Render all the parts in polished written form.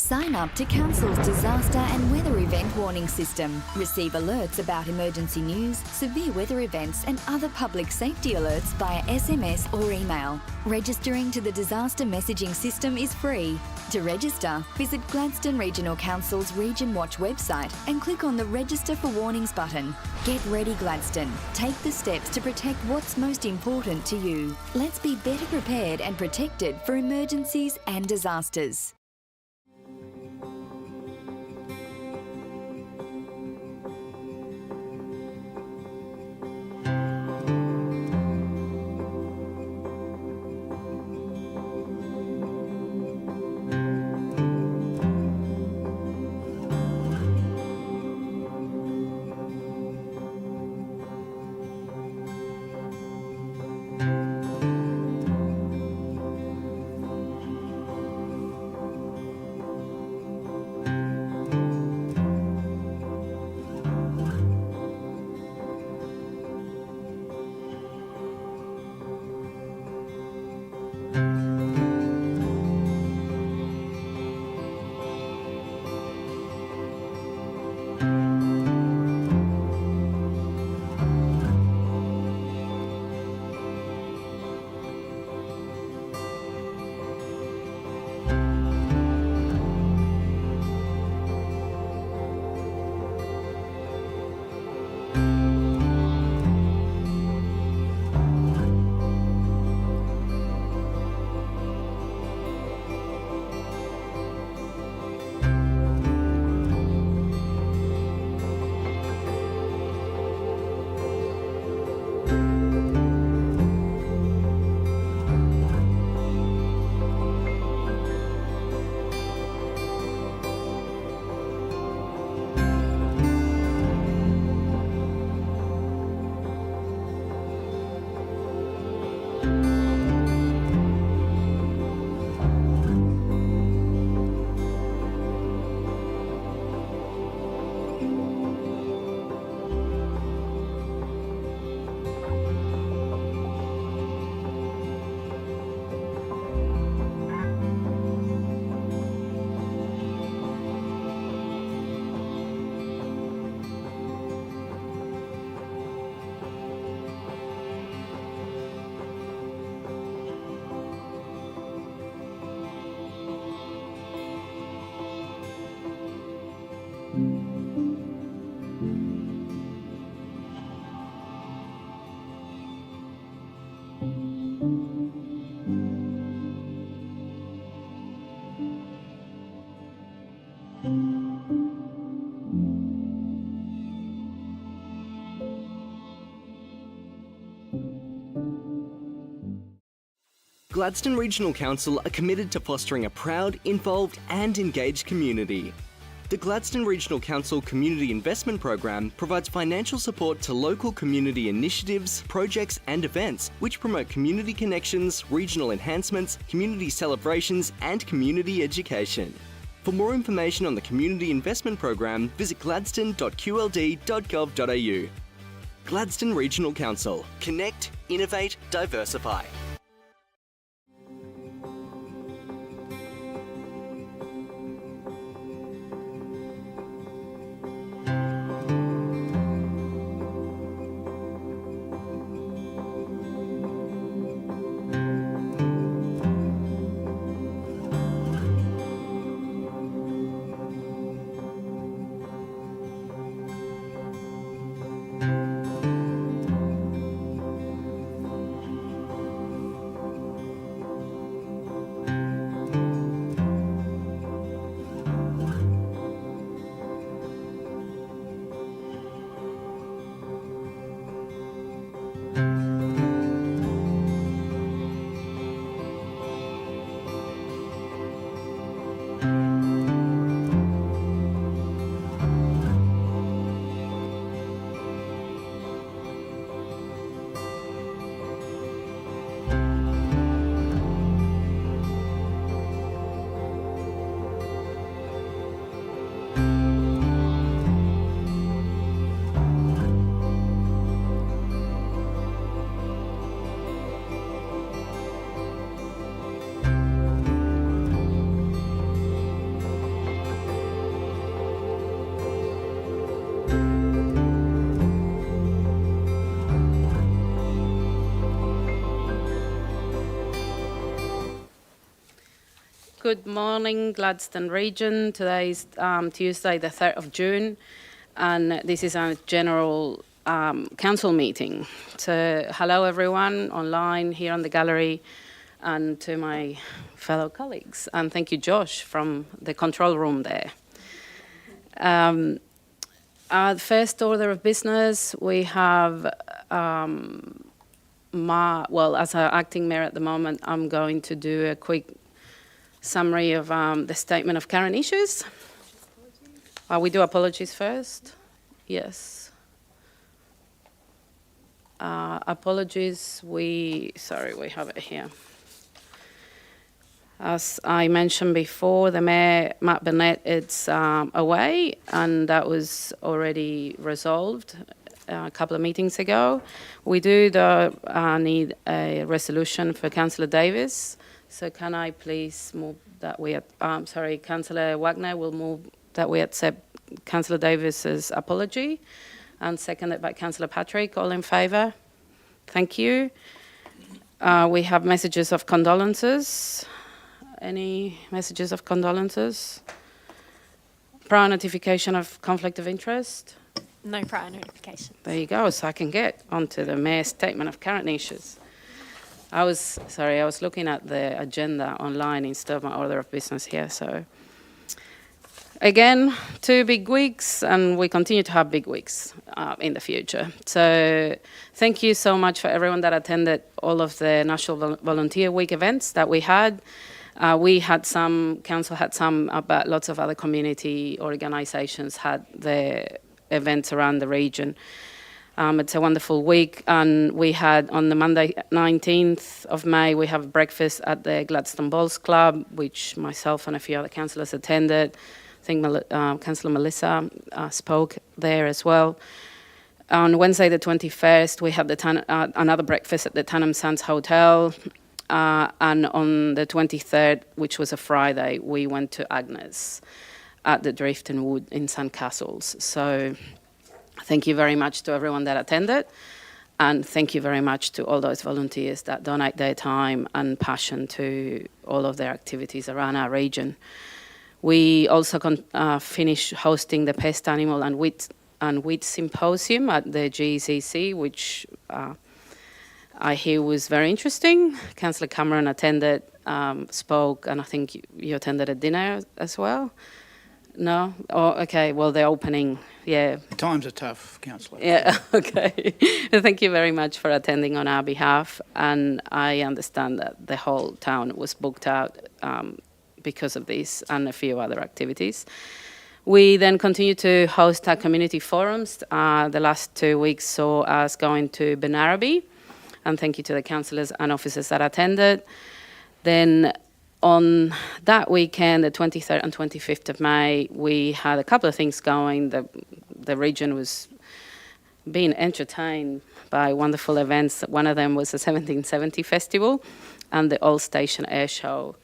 Sign up to Council's disaster and weather event warning system. Receive alerts about emergency news, severe weather events and other public safety alerts via SMS or email. Registering to the disaster messaging system is free. To register, visit Gladstone Regional Council's Region Watch website and click on the Register for Warnings button. Get ready, Gladstone. Take the steps to protect what's most important to you. Let's be better prepared and protected for emergencies and disasters. Gladstone Regional Council are committed to fostering a proud, involved and engaged community. The Gladstone Regional Council Community Investment Program provides financial support to local community initiatives, projects and events which promote community connections, regional enhancements, community celebrations and community education. For more information on the Community Investment Program, visit gladstone.qld.gov.au. Gladstone Regional Council. Connect, innovate, diversify. Good morning, Gladstone region. Today is Tuesday, the 3rd of June, and this is our general council meeting. So hello everyone online, here on the gallery, and to my fellow colleagues. And thank you, Josh, from the control room there. Our first order of business, we have, as our acting mayor at the moment, I'm going to do a quick summary of the statement of current issues. We do apologies first. Yes. Apologies, we have it here. As I mentioned before, the Mayor, Matt Burnett, is away, and that was already resolved a couple of meetings ago. We do need a resolution for Councillor Davis. So can I please move that we, Councillor Wagner will move that we accept Councillor Davis's apology, and seconded by Councillor Patrick. All in favour? Thank you. We have messages of condolences. Any messages of condolences? Prior notification of conflict of interest? No prior notification. There you go, so I can get onto the Mayor's statement of current issues. I was looking at the agenda online instead of my order of business here, so. Again, 2 big weeks, and we continue to have big weeks in the future. So thank you so much for everyone that attended all of the National Volunteer Week events that we had. We had some, council had some, but lots of other community organisations had their events around the region. It's a wonderful week, and we had on the Monday 19th of May, we have breakfast at the Gladstone Bowls Club, which myself and a few other councillors attended. I think Councillor Melissa spoke there as well. On Wednesday the 21st, we had another breakfast at the Tannum Sands Hotel. And on the 23rd, which was a Friday, we went to Agnes at the Drift and Wood in Sandcastles. So thank you very much to everyone that attended, and thank you very much to all those volunteers that donate their time and passion to all of their activities around our region. We also finished hosting the Pest Animal and Weed Symposium at the GCC, which I hear was very interesting. Councillor Cameron attended, spoke, and I think you attended a dinner as well. No? Oh, okay. Well, the opening, yeah. Times are tough, Councillor. Yeah, okay. Thank you very much for attending on our behalf. And I understand that the whole town was booked out because of this and a few other activities. We then continue to host our community forums. The last 2 weeks saw us going to Benarabi, and thank you to the councillors and officers that attended. Then on that weekend, the 23rd and 25th of May, we had a couple of things going. The region was being entertained by wonderful events. One of them was the 1770 Festival and the All Station Air Show,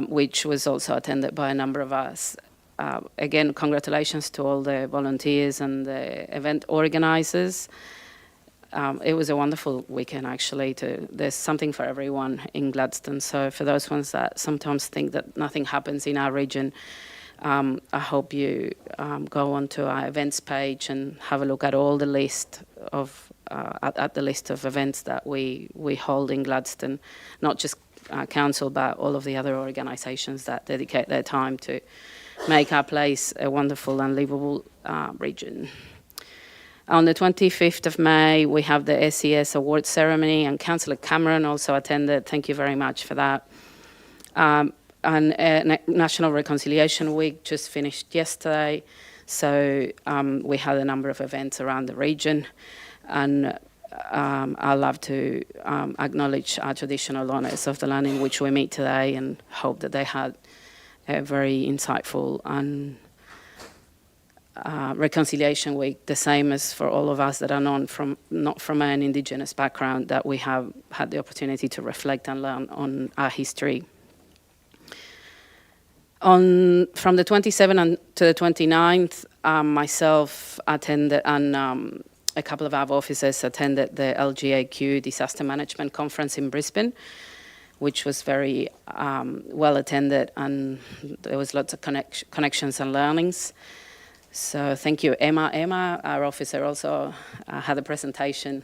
which was also attended by a number of us. Again, congratulations to all the volunteers and the event organisers. It was a wonderful weekend, actually. There's something for everyone in Gladstone. So for those ones that sometimes think that nothing happens in our region, I hope you go onto our events page and have a look at all the list of at the list of events that we hold in Gladstone, not just council, but all of the other organisations that dedicate their time to make our place a wonderful and livable region. On the 25th of May, we have the SES award ceremony, and Councillor Cameron also attended. Thank you very much for that. And National Reconciliation Week just finished yesterday, so we had a number of events around the region, and I'd love to acknowledge our traditional owners of the land in which we meet today, and hope that they had a very insightful and Reconciliation Week, the same as for all of us that are not from an Indigenous background, that we have had the opportunity to reflect and learn on our history. From the 27th to the 29th, myself attended, and a couple of our officers attended the LGAQ Disaster Management Conference in Brisbane. which was very well attended, and there was lots of connections and learnings. So thank you, Emma. Emma, our officer, also had a presentation.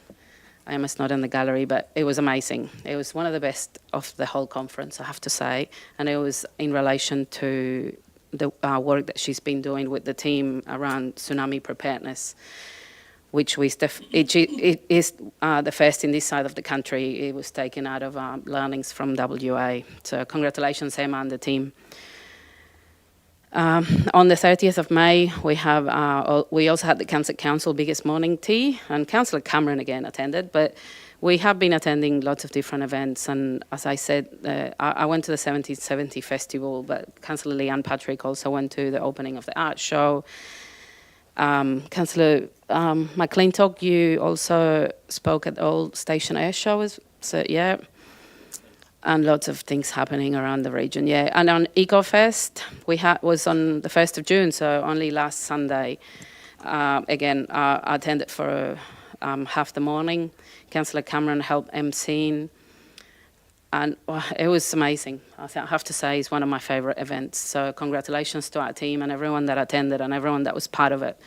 Emma's not in the gallery, but it was amazing. It was one of the best of the whole conference, I have to say, and it was in relation to the work that she's been doing with the team around tsunami preparedness, which it is the first in this side of the country. It was taken out of learnings from WA. So congratulations, Emma and the team. On the 30th of May, we also had the Council biggest morning tea, and Councillor Cameron again attended, but we have been attending lots of different events, and as I said, I went to the 1770 Festival, but Councillor Leanne Patrick also went to the opening of the art show. Councillor McClintock, you also spoke at the Old Station Air Show, so yeah, and lots of things happening around the region, yeah. And on EcoFest, was on the 1st of June, so only last Sunday. Again, I attended for half the morning. Councillor Cameron helped emceeing, and it was amazing. I have to say, it's one of my favourite events. So congratulations to our team and everyone that attended and everyone that was part of it.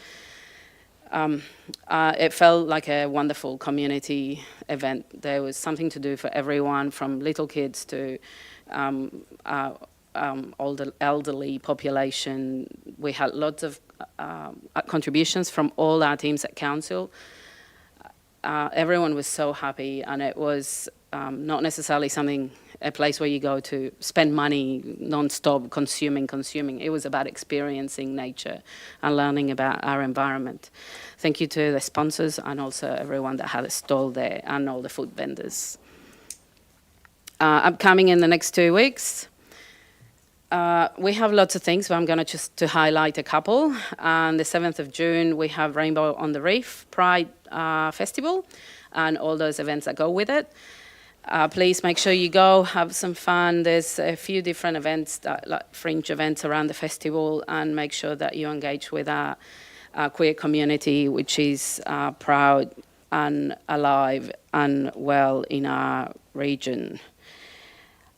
It felt like a wonderful community event. There was something to do for everyone, from little kids to older, elderly population. We had lots of contributions from all our teams at council. Everyone was so happy, and it was not necessarily a place where you go to spend money non-stop consuming. It was about experiencing nature and learning about our environment. Thank you to the sponsors and also everyone that had a stall there and all the food vendors. Upcoming in the next 2 weeks, we have lots of things, but I'm going to just to highlight a couple. On the 7th of June, we have Rainbow on the Reef Pride Festival and all those events that go with it. Please make sure you go, have some fun. There's a few different events, like fringe events around the festival, and make sure that you engage with our queer community, which is proud and alive and well in our region.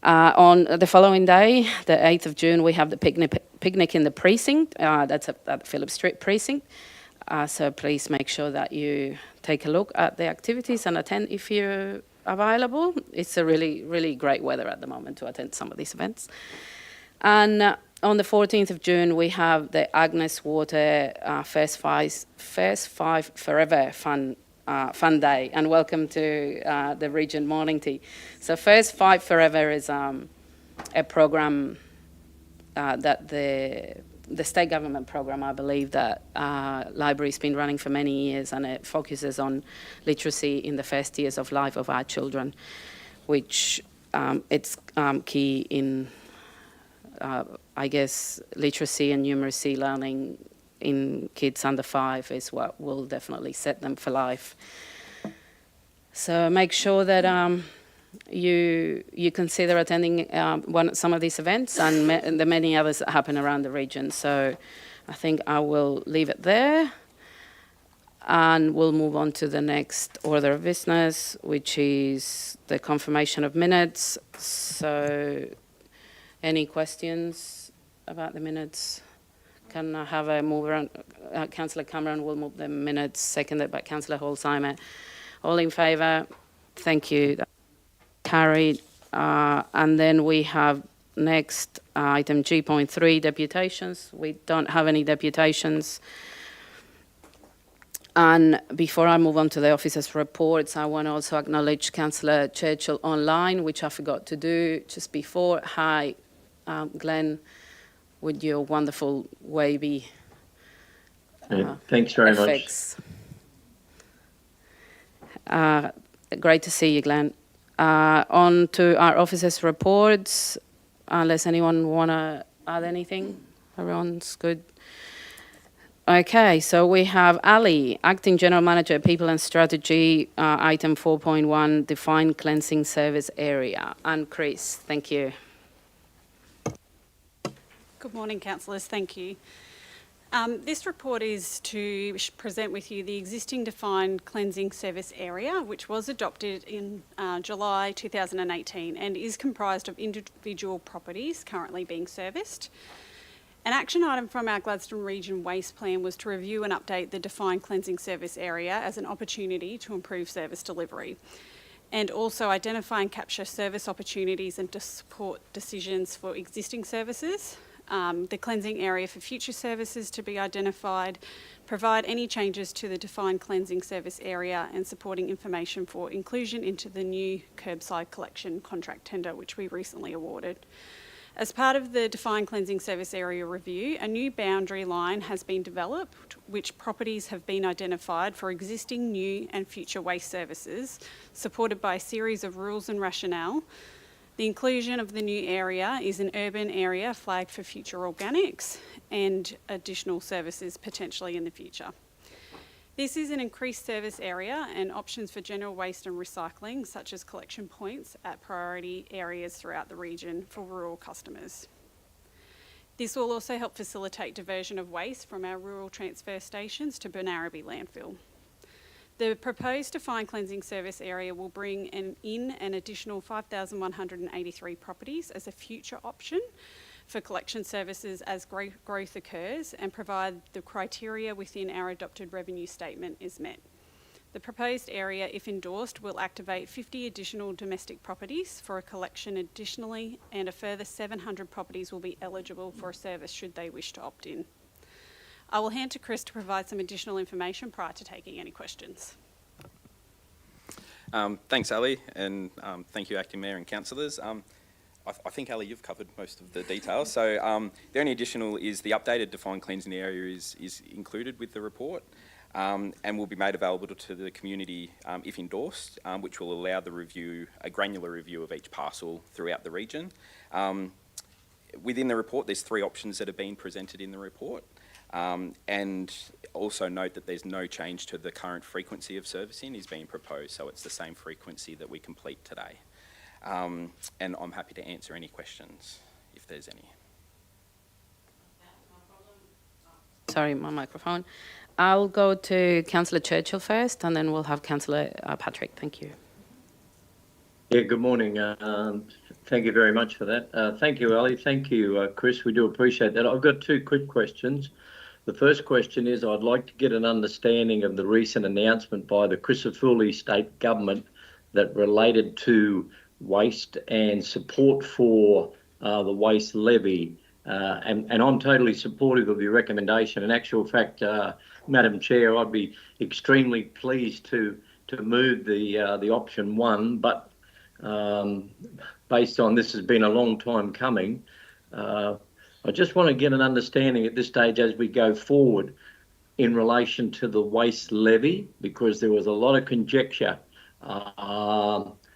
On the following day, the 8th of June, we have the picnic in the precinct. That's at Phillip Street precinct. So please make sure that you take a look at the activities and attend if you're available. It's a really, really great weather at the moment to attend some of these events. And on the 14th of June, we have the Agnes Water First Five Forever Fun Day, and welcome to the Region Morning Tea. So First Five Forever is a program that the state government program, I believe, that library's been running for many years, and it focuses on literacy in the first years of life of our children, which it's key in, I guess, literacy and numeracy learning in kids under 5 is what will definitely set them for life. So make sure that you consider attending some of these events and the many others that happen around the region. So I think I will leave it there, and we'll move on to the next order of business, which is the confirmation of minutes. So any questions about the minutes? Can I have a mover? Councillor Cameron will move the minutes, seconded by Councillor Holzheimer. All in favour? Thank you. Carried. And then we have next item G.3, deputations. We don't have any deputations. And before I move on to the officers' reports, I want to also acknowledge Councillor Churchill online, which I forgot to do just before. Hi, Glenn, with your wonderful wavy thanks very effects. Great to see you, Glenn. On to our officers' reports, unless anyone want to add anything. Everyone's good. Okay, so we have Ali, Acting General Manager, People and Strategy, item 4.1, Define Cleansing Service Area. And Chris, thank you. Good morning, councillors. Thank you. This report is to present with you the existing defined cleansing service area, which was adopted in July 2018 and is comprised of individual properties currently being serviced. An action item from our Gladstone Region Waste Plan was to review and update the defined cleansing service area as an opportunity to improve service delivery, and also identify and capture service opportunities and to support decisions for existing services. The cleansing area for future services to be identified, provide any changes to the defined cleansing service area and supporting information for inclusion into the new curbside collection contract tender, which we recently awarded. As part of the defined cleansing service area review, a new boundary line has been developed, which properties have been identified for existing, new and future waste services, supported by a series of rules and rationale. The inclusion of the new area is an urban area flagged for future organics and additional services potentially in the future. This is an increased service area and options for general waste and recycling, such as collection points at priority areas throughout the region for rural customers. This will also help facilitate diversion of waste from our rural transfer stations to Bernaraby landfill. The proposed defined cleansing service area will bring in an additional 5,183 properties as a future option for collection services as growth occurs and provide the criteria within our adopted revenue statement is met. The proposed area, if endorsed, will activate 50 additional domestic properties for a collection additionally, and a further 700 properties will be eligible for a service should they wish to opt in. I will hand to Chris to provide some additional information prior to taking any questions. Thanks, Ali, and thank you, Acting Mayor and Councillors. I think, Ali, you've covered most of the details. So the only additional is the updated defined cleansing area is included with the report and will be made available to the community if endorsed, which will allow the review, a granular review of each parcel throughout the region. Within the report, there's 3 options that have been presented in the report. And also note that there's no change to the current frequency of servicing is being proposed, so it's the same frequency that we complete today. And I'm happy to answer any questions if there's any. Sorry, my microphone. I'll go to Councillor Churchill first, and then we'll have Councillor Patrick. Thank you. Yeah, good morning. Thank you very much for that. Thank you, Ali. Thank you, Chris. We do appreciate that. I've got 2 quick questions. The first question is I'd like to get an understanding of the recent announcement by the Crisafulli State Government that related to waste and support for the waste levy. And I'm totally supportive of your recommendation. In actual fact, Madam Chair, I'd be extremely pleased to move the option 1, but based on this has been a long time coming, I just want to get an understanding at this stage as we go forward in relation to the waste levy, because there was a lot of conjecture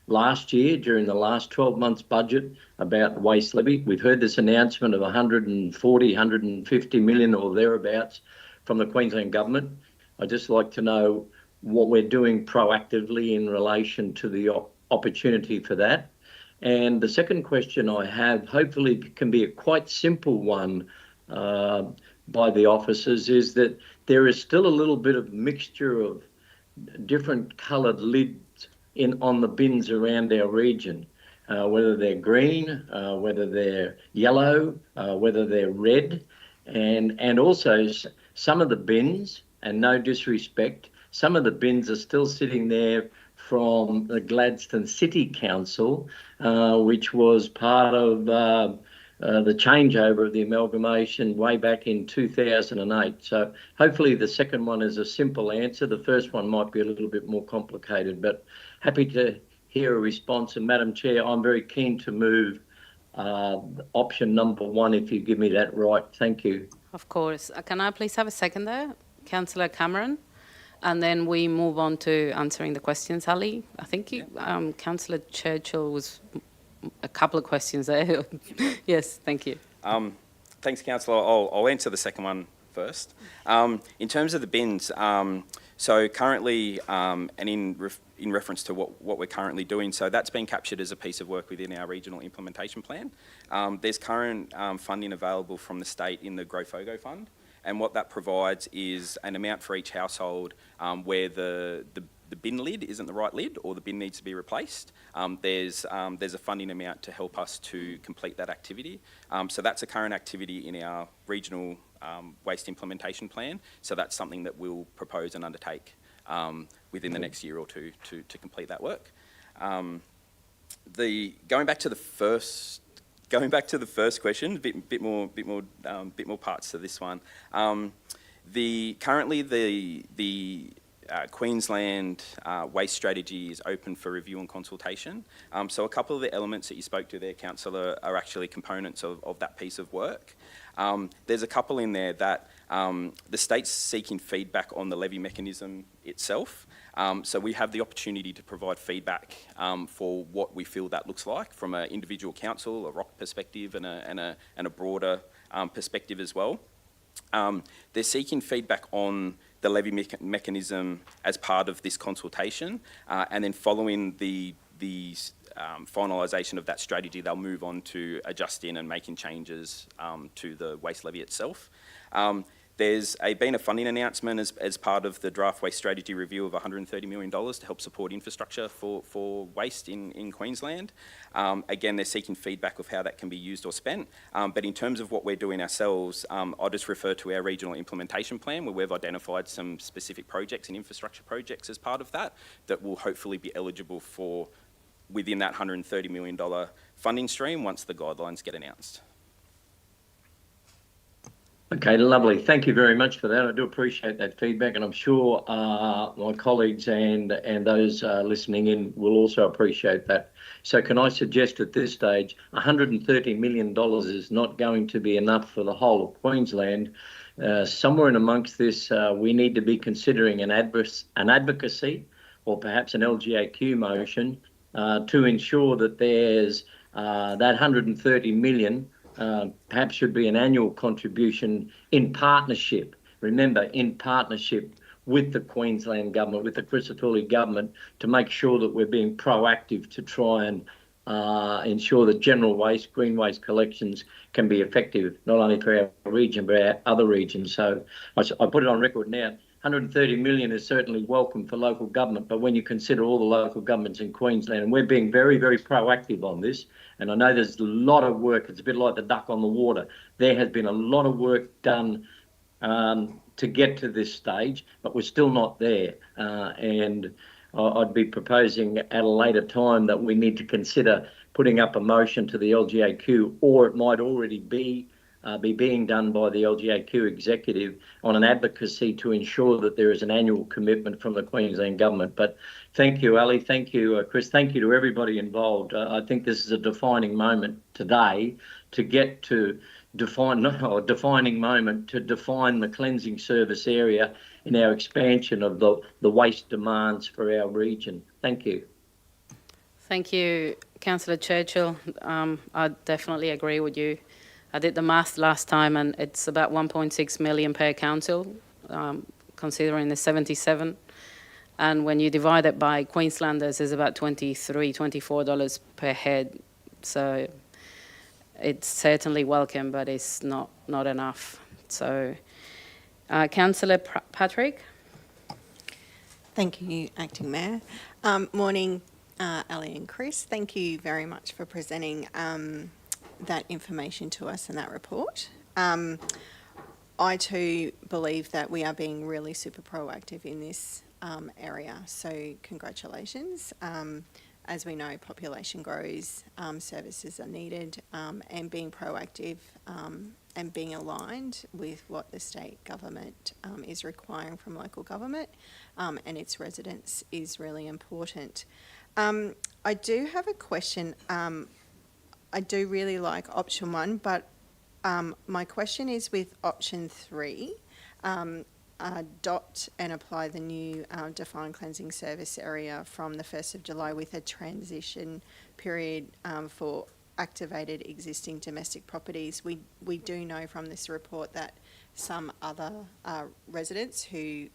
last year during the last 12 months budget about the waste levy. We've heard this announcement of 140, 150 million or thereabouts from the Queensland Government. I'd just like to know what we're doing proactively in relation to the opportunity for that. And the second question I have, hopefully can be a quite simple one by the officers, is that there is still a little bit of mixture of different coloured lids on the bins around our region, whether they're green, whether they're yellow, whether they're red, and also some of the bins, and no disrespect, some of the bins are still sitting there from the Gladstone City Council, which was part of the changeover of the amalgamation way back in 2008. So hopefully the second one is a simple answer. The first one might be a little bit more complicated, but happy to hear a response. And Madam Chair, I'm very keen to move option number 1 if you give me that right. Thank you. Of course. Can I please have a second there? Councillor Cameron? And then we move on to answering the questions, Ali. I think Councillor Churchill was a couple of questions there. Yes, thank you. Thanks, Councillor. I'll answer the second one first. In terms of the bins, so currently, and in reference to what we're currently doing, so that's been captured as a piece of work within our regional implementation plan. There's current funding available from the state in the GrowFogo fund, And what that provides is an amount for each household where the bin lid isn't the right lid or the bin needs to be replaced. There's a funding amount to help us to complete that activity. So that's a current activity in our regional waste implementation plan. So that's something that we'll propose and undertake within the next year or two to complete that work. Going back to the first question, bit more parts to this one. Currently the Queensland waste strategy is open for review and consultation. So a couple of the elements that you spoke to there, Councillor, are actually components of that piece of work. There's a couple in there that the state's seeking feedback on the levy mechanism itself. So we have the opportunity to provide feedback for what we feel that looks like from an individual council, a ROC perspective, and a broader perspective as well. They're seeking feedback on the levy mechanism as part of this consultation, and then following the finalisation of that strategy, they'll move on to adjusting and making changes to the waste levy itself. There's been a funding announcement as part of the draft waste strategy review of $130 million to help support infrastructure for waste in Queensland. Again, they're seeking feedback of how that can be used or spent. But in terms of what we're doing ourselves, I'll just refer to our regional implementation plan where we've identified some specific projects and infrastructure projects as part of that will hopefully be eligible for within that $130 million funding stream once the guidelines get announced. Okay, lovely. Thank you very much for that. I do appreciate that feedback, and I'm sure my colleagues and those listening in will also appreciate that. So can I suggest at this stage, $130 million is not going to be enough for the whole of Queensland. Somewhere in amongst this, we need to be considering an advocacy or perhaps an LGAQ motion to ensure that there's that 130 million perhaps should be an annual contribution in partnership. Remember, in partnership with the Queensland government, with the Crisafulli government, to make sure that we're being proactive to try and ensure that general waste, green waste collections can be effective, not only for our region, but our other regions. So I put it on record now. 130 million is certainly welcome for local government, but when you consider all the local governments in Queensland, and we're being very, very proactive on this, and I know there's a lot of work, it's a bit like the duck on the water. There has been a lot of work done to get to this stage, but we're still not there. And I'd be proposing at a later time that we need to consider putting up a motion to the LGAQ, or it might already be being done by the LGAQ executive on an advocacy to ensure that there is an annual commitment from the Queensland government. But thank you, Ali. Thank you, Chris. Thank you to everybody involved. I think this is a defining moment today to get to define the cleansing service area in our expansion of the waste demands for our region. Thank you. Thank you, Councillor Churchill. I definitely agree with you. I did the math last time, and it's about 1.6 million per council, considering the 77. And when you divide it by Queenslanders, it's about $23, $24 per head. So it's certainly welcome, but it's not enough. So, Councillor Patrick. Thank you, Acting Mayor. Morning, Ali and Chris. Thank you very much for presenting that information to us in that report. I too believe that we are being really super proactive in this area, so congratulations. As we know, population grows, services are needed, and being proactive and being aligned with what the state government is requiring from local government and its residents is really important. I do have a question. I do really like option 1, but my question is with option 3, adopt and apply the new defined cleansing service area from the 1st of July with a transition period for activated existing domestic properties. We do know from this report that some other residents who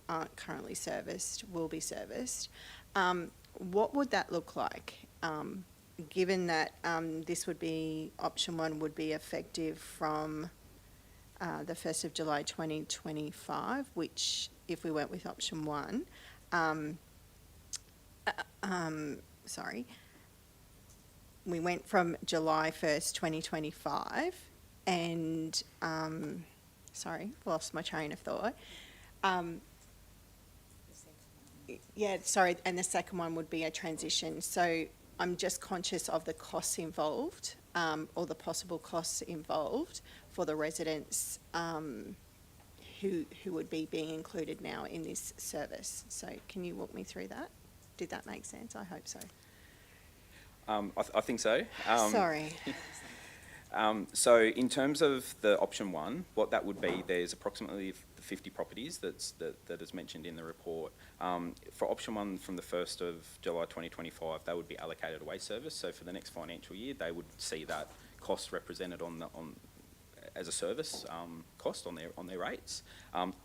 aren't currently serviced will be serviced. What would that look like? Given that this would be, option 1 would be effective from the 1st of July 2025, which if we went with option 1, we went from July 1st, 2025 and, lost my train of thought. And the second one would be a transition. So I'm just conscious of the costs involved, or the possible costs involved for the residents who would be being included now in this service. So can you walk me through that? Did that make sense? I hope so. I think so. Sorry. So in terms of the option 1, what that would be, there's approximately 50 properties that is mentioned in the report. For option 1, from the 1st of July 2025, they would be allocated a waste service. So for the next financial year, they would see that cost represented as a service cost on their rates.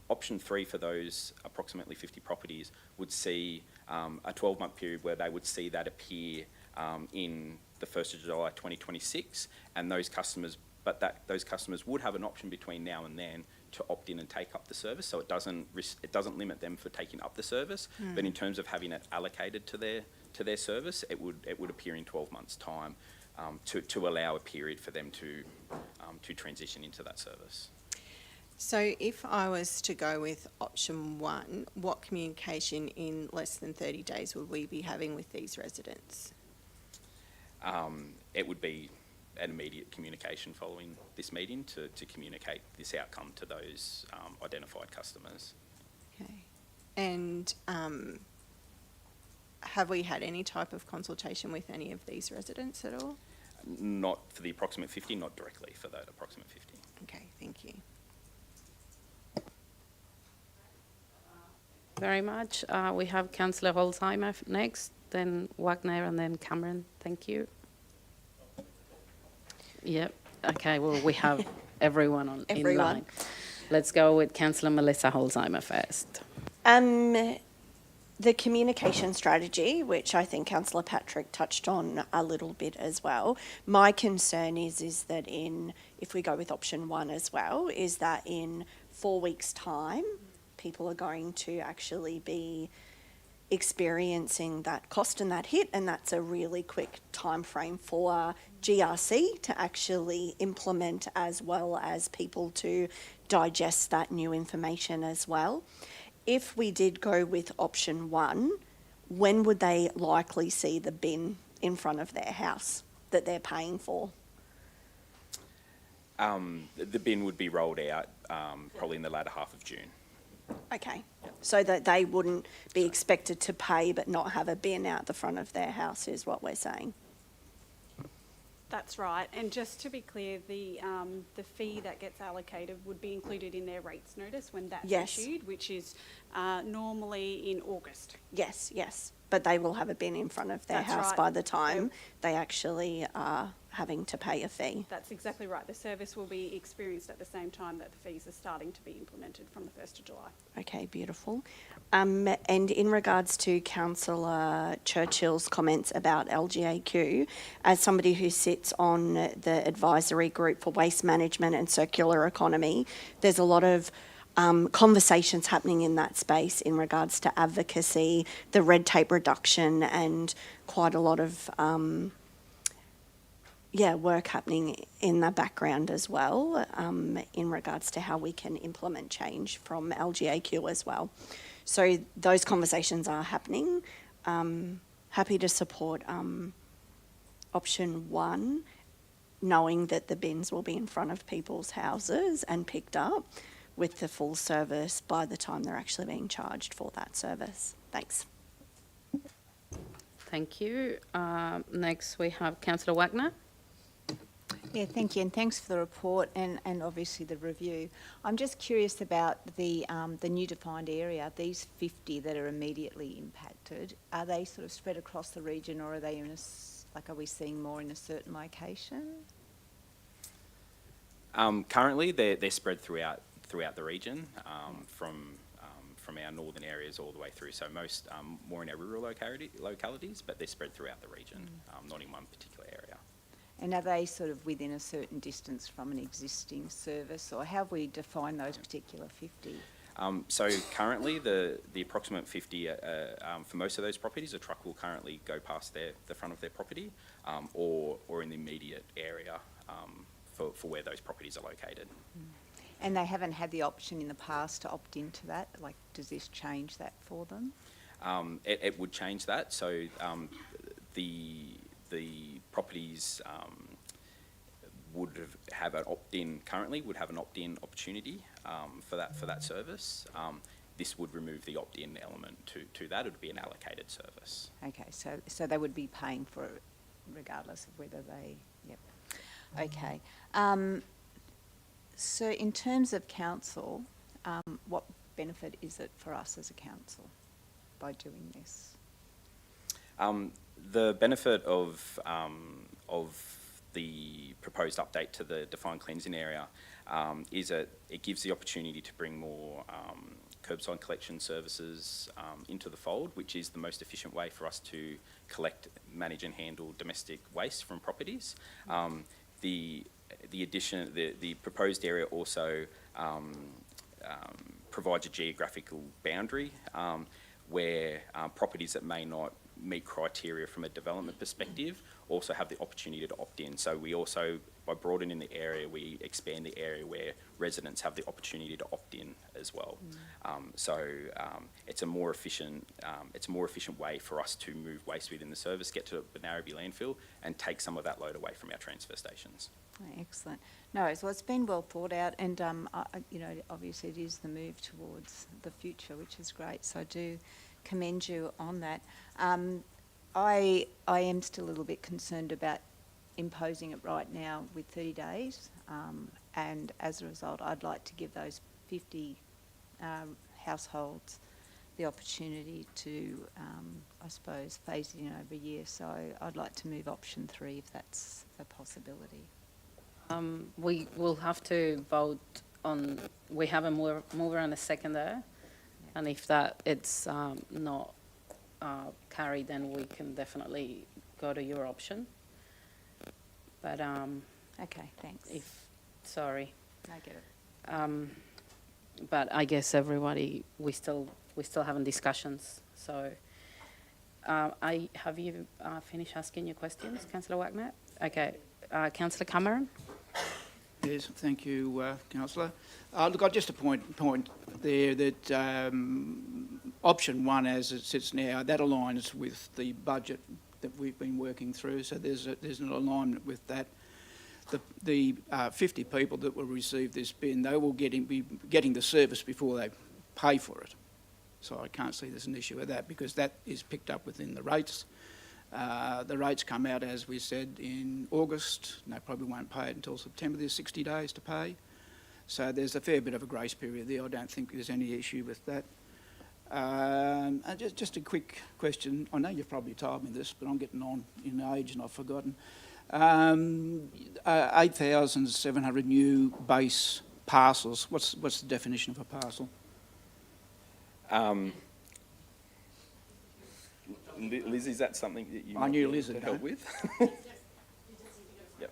Option 3 for those approximately 50 properties would see a 12-month period where they would see that appear in the 1st of July 2026, and those customers would have an option between now and then to opt in and take up the service. So it doesn't limit them for taking up the service, but in terms of having it allocated to their service, it would appear in 12 months' time to allow a period for them to transition into that service. So if I was to go with option 1, what communication in less than 30 days would we be having with these residents? It would be an immediate communication following this meeting to communicate this outcome to those identified customers. Okay. And have we had any type of consultation with any of these residents at all? Not for the approximate 50, not directly for that approximate 50. Okay, thank you. Very much. We have Councillor Holzheimer next, then Wagner, and then Cameron. Thank you. Yep. Okay, well, we have everyone in line. Let's go with Councillor Melissa Holzheimer first. The communication strategy, which I think Councillor Patrick touched on a little bit as well, my concern is that if we go with option 1 as well, is that in 4 weeks' time, people are going to actually be experiencing that cost and that hit, and that's a really quick time frame for GRC to actually implement, as well as people to digest that new information as well. If we did go with option 1, when would they likely see the bin in front of their house that they're paying for? The bin would be rolled out probably in the latter half of June. Okay, so that they wouldn't be expected to pay but not have a bin out the front of their house is what we're saying. That's right. And just to be clear, the fee that gets allocated would be included in their rates notice when that's issued, which is normally in August. Yes. But they will have a bin in front of their house by the time they actually are having to pay a fee. That's exactly right. The service will be experienced at the same time that the fees are starting to be implemented from the 1st of July. Okay, beautiful. And in regards to Councillor Churchill's comments about LGAQ, as somebody who sits on the advisory group for waste management and circular economy, there's a lot of conversations happening in that space in regards to advocacy, the red tape reduction, and quite a lot of work happening in the background as well in regards to how we can implement change from LGAQ as well. So those conversations are happening. Happy to support option 1, knowing that the bins will be in front of people's houses and picked up with the full service by the time they're actually being charged for that service. Thanks. Thank you. Next, we have Councillor Wagner. Yeah, thank you, and thanks for the report and obviously the review. I'm just curious about the new defined area, these 50 that are immediately impacted. Are they sort of spread across the region, or are they are we seeing more in a certain location? Currently, they're spread throughout the region, from our northern areas all the way through. So most more in our rural localities, but they're spread throughout the region, not in one particular area. And are they sort of within a certain distance from an existing service, or how have we defined those particular 50? So currently, the approximate 50 for most of those properties, a truck will currently go past the front of their property, or in the immediate area for where those properties are located. And they haven't had the option in the past to opt into that? Like, does this change that for them? It would change that. So the properties would have an opt-in currently, would have an opt-in opportunity for that service. This would remove the opt-in element to that. It would be an allocated service. Okay, so they would be paying for it regardless of whether they, yep. Okay. So in terms of council, what benefit is it for us as a council by doing this? The benefit of the proposed update to the defined cleansing area is that it gives the opportunity to bring more curbside collection services into the fold, which is the most efficient way for us to collect, manage and handle domestic waste from properties. The proposed area also provides a geographical boundary where properties that may not meet criteria from a development perspective also have the opportunity to opt in. So we also, by broadening the area, we expand the area where residents have the opportunity to opt in as well. It's a more efficient way for us to move waste within the service, get to the Narrabee landfill, and take some of that load away from our transfer stations. Oh, excellent. No, so it's been well thought out, and you know, obviously it is the move towards the future, which is great. So I do commend you on that. I am still a little bit concerned about imposing it right now with 30 days, and as a result, I'd like to give those 50 households the opportunity to, I suppose, phase it in over a year. So I'd like to move option 3 if that's a possibility. We will have to vote on, we have a mover and a seconder, and if that it's not carried, then we can definitely go to your option. But Okay, thanks. Sorry. I get it. But I guess everybody, we're still having discussions. So have you finished asking your questions, Councillor Wagner? Okay, Councillor Cameron. Yes, thank you, Councillor. Look, I'll just a point there that option 1, as it sits now, that aligns with the budget that we've been working through. So there's an alignment with that. The 50 people that will receive this bin, they will be getting the service before they pay for it. So I can't see there's an issue with that, because that is picked up within the rates. The rates come out, as we said, in August. They probably won't pay it until September. There's 60 days to pay. So there's a fair bit of a grace period there. I don't think there's any issue with that. Just a quick question. I know you've probably told me this, but I'm getting on in age and I've forgotten. 8,700 new base parcels. What's the definition of a parcel? Liz, is that something that you I might knew be able Liz to would help know. with? Yep.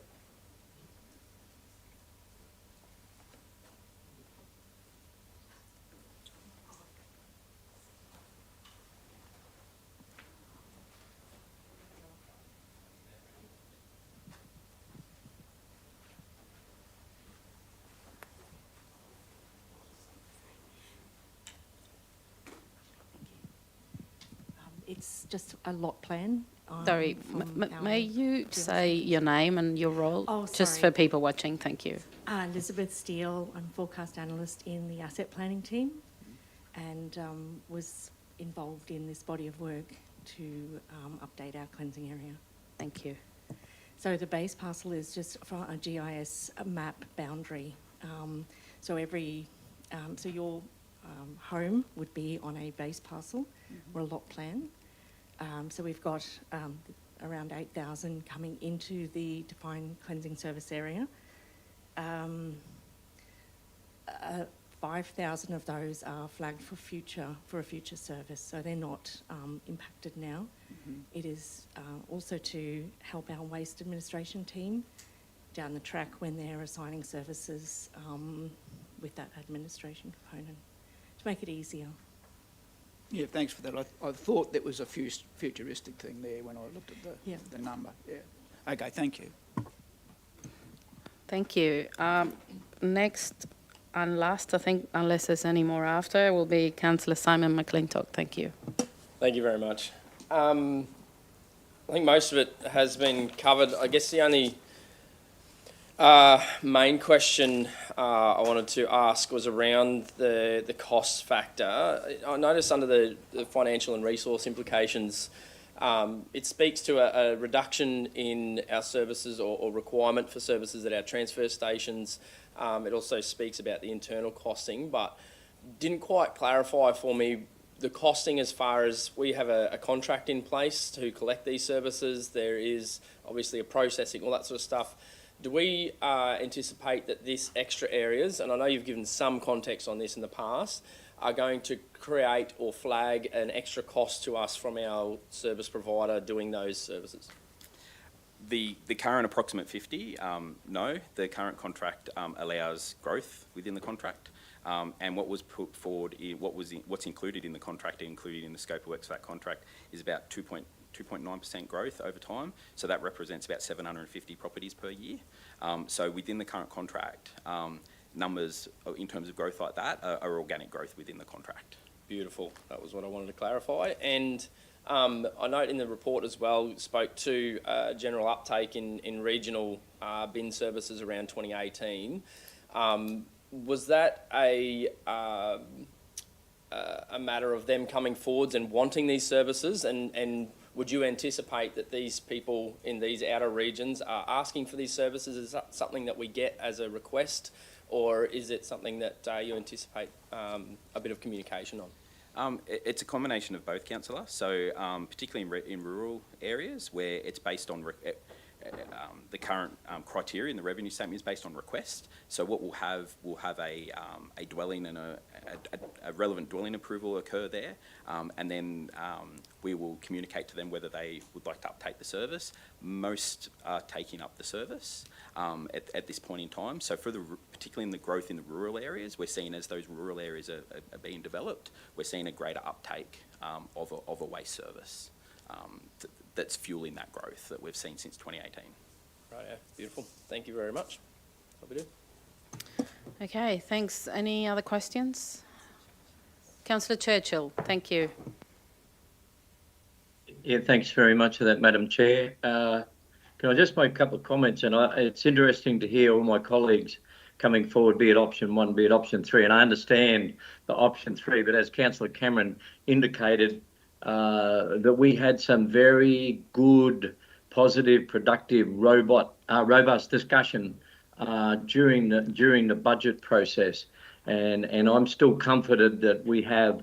It's just a lot plan. Sorry, may you say your name and your role? Oh, just sorry. for people watching, thank you. Elizabeth Steele, I'm forecast analyst in the asset planning team, and was involved in this body of work to update our cleansing area. Thank you. So the base parcel is just for a GIS map boundary. So your home would be on a base parcel or a lot plan. So we've got around 8,000 coming into the defined cleansing service area. 5,000 of those are flagged for a future service, so they're not impacted now. It is also to help our waste administration team down the track when they're assigning services with that administration component, to make it easier. Yeah, thanks for that. I thought that was a futuristic thing there when I looked at the number. Yeah. Okay, thank you. Thank you. Next and last, I think, unless there's any more after, will be Councillor Simon McClintock. Thank you. Thank you very much. I think most of it has been covered. I guess the only main question I wanted to ask was around the cost factor. I noticed under the financial and resource implications, it speaks to a reduction in our services or requirement for services at our transfer stations. It also speaks about the internal costing, but didn't quite clarify for me the costing as far as we have a contract in place to collect these services. There is obviously a processing, all that sort of stuff. Do we anticipate that these extra areas, and I know you've given some context on this in the past, are going to create or flag an extra cost to us from our service provider doing those services? The current approximate 50, no. The current contract allows growth within the contract, and what was put forward, what's included in the contract, included in the scope of works for that contract, is about 2.9% growth over time. So that represents about 750 properties per year. So within the current contract, numbers in terms of growth like that are organic growth within the contract. Beautiful. That was what I wanted to clarify. And I note in the report as well, spoke to general uptake in regional bin services around 2018. Was that a matter of them coming forwards and wanting these services? And would you anticipate that these people in these outer regions are asking for these services? Is that something that we get as a request, or is it something that you anticipate a bit of communication on? It's a combination of both, Councillor. So particularly in rural areas where it's based on the current criteria in the revenue statement is based on request. So what we'll have a dwelling and a relevant dwelling approval occur there, and then we will communicate to them whether they would like to uptake the service. Most are taking up the service at this point in time. So particularly in the growth in the rural areas, we're seeing as those rural areas are being developed, we're seeing a greater uptake of a waste service. That's fueling that growth that we've seen since 2018. Right, yeah, beautiful. Thank you very much. Hope we do. Okay, thanks. Any other questions? Councillor Churchill, thank you. Yeah, thanks very much for that, Madam Chair. Can I just make a couple of comments? And it's interesting to hear all my colleagues coming forward, be it option 1, be it option 3. And I understand the option 3, but as Councillor Cameron indicated, that we had some very good, positive, productive, robust discussion during the budget process, and I'm still comforted that we have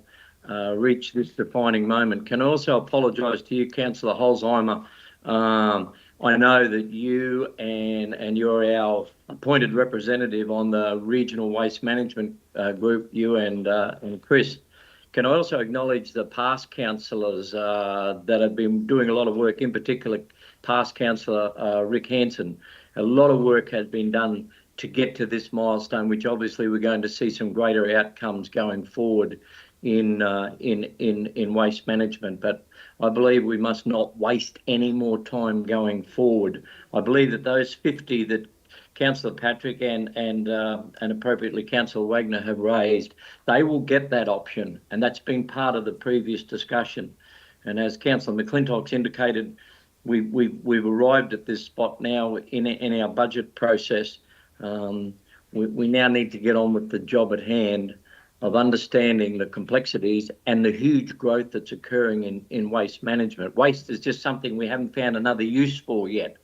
reached this defining moment. Can I also apologise to you, Councillor Holzheimer? I know that you and you're our appointed representative on the regional waste management group, you and Chris. Can I also acknowledge the past councillors that have been doing a lot of work, in particular past councillor Rick Hansen. A lot of work has been done to get to this milestone, which obviously we're going to see some greater outcomes going forward in waste management. But I believe we must not waste any more time going forward. I believe that those 50 that Councillor Patrick and appropriately Councillor Wagner have raised, they will get that option, and that's been part of the previous discussion. And as Councillor McClintock's indicated, we've arrived at this spot now in our budget process. We now need to get on with the job at hand of understanding the complexities and the huge growth that's occurring in waste management. Waste is just something we haven't found another use for yet,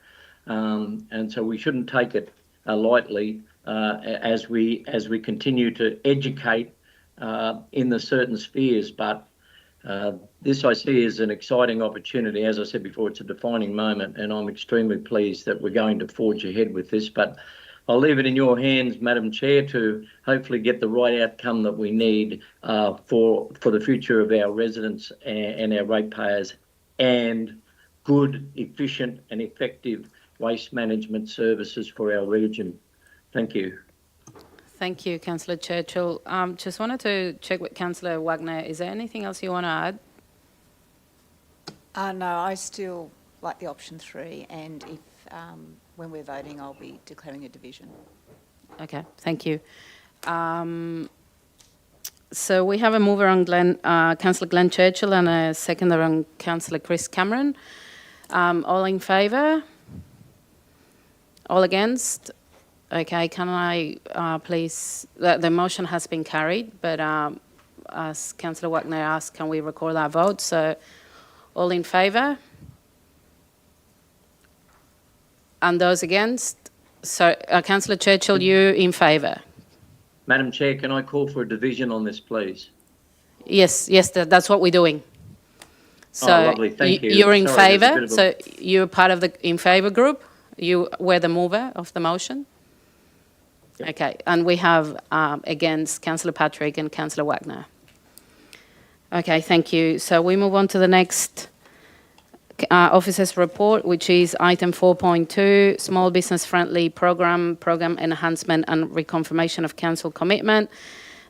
and so we shouldn't take it lightly as we continue to educate in the certain spheres. But this I see as an exciting opportunity. As I said before, it's a defining moment, and I'm extremely pleased that we're going to forge ahead with this. But I'll leave it in your hands, Madam Chair, to hopefully get the right outcome that we need for the future of our residents and our ratepayers, and good, efficient and effective waste management services for our region. Thank you. Thank you, Councillor Churchill. Just wanted to check with Councillor Wagner. Is there anything else you want to add? No, I still like the option 3, and if when we're voting, I'll be declaring a division. Okay, thank you. So we have a mover on Councillor Glenn Churchill and a seconder on Councillor Chris Cameron. All in favour? All against? Okay, can I please, the motion has been carried, but as Councillor Wagner asked, can we record our vote? So all in favour? And those against? So Councillor Churchill, you in favour? Madam Chair, can I call for a division on this, please? Yes, that's what we're doing. So lovely, thank you. You're in Sorry, favour, so you're part of the in favour group? You were the mover of the motion? Yep. Okay, and we have against Councillor Patrick and Councillor Wagner. Okay, thank you. So we move on to the next officer's report, which is item 4.2, small business friendly program enhancement and reconfirmation of council commitment.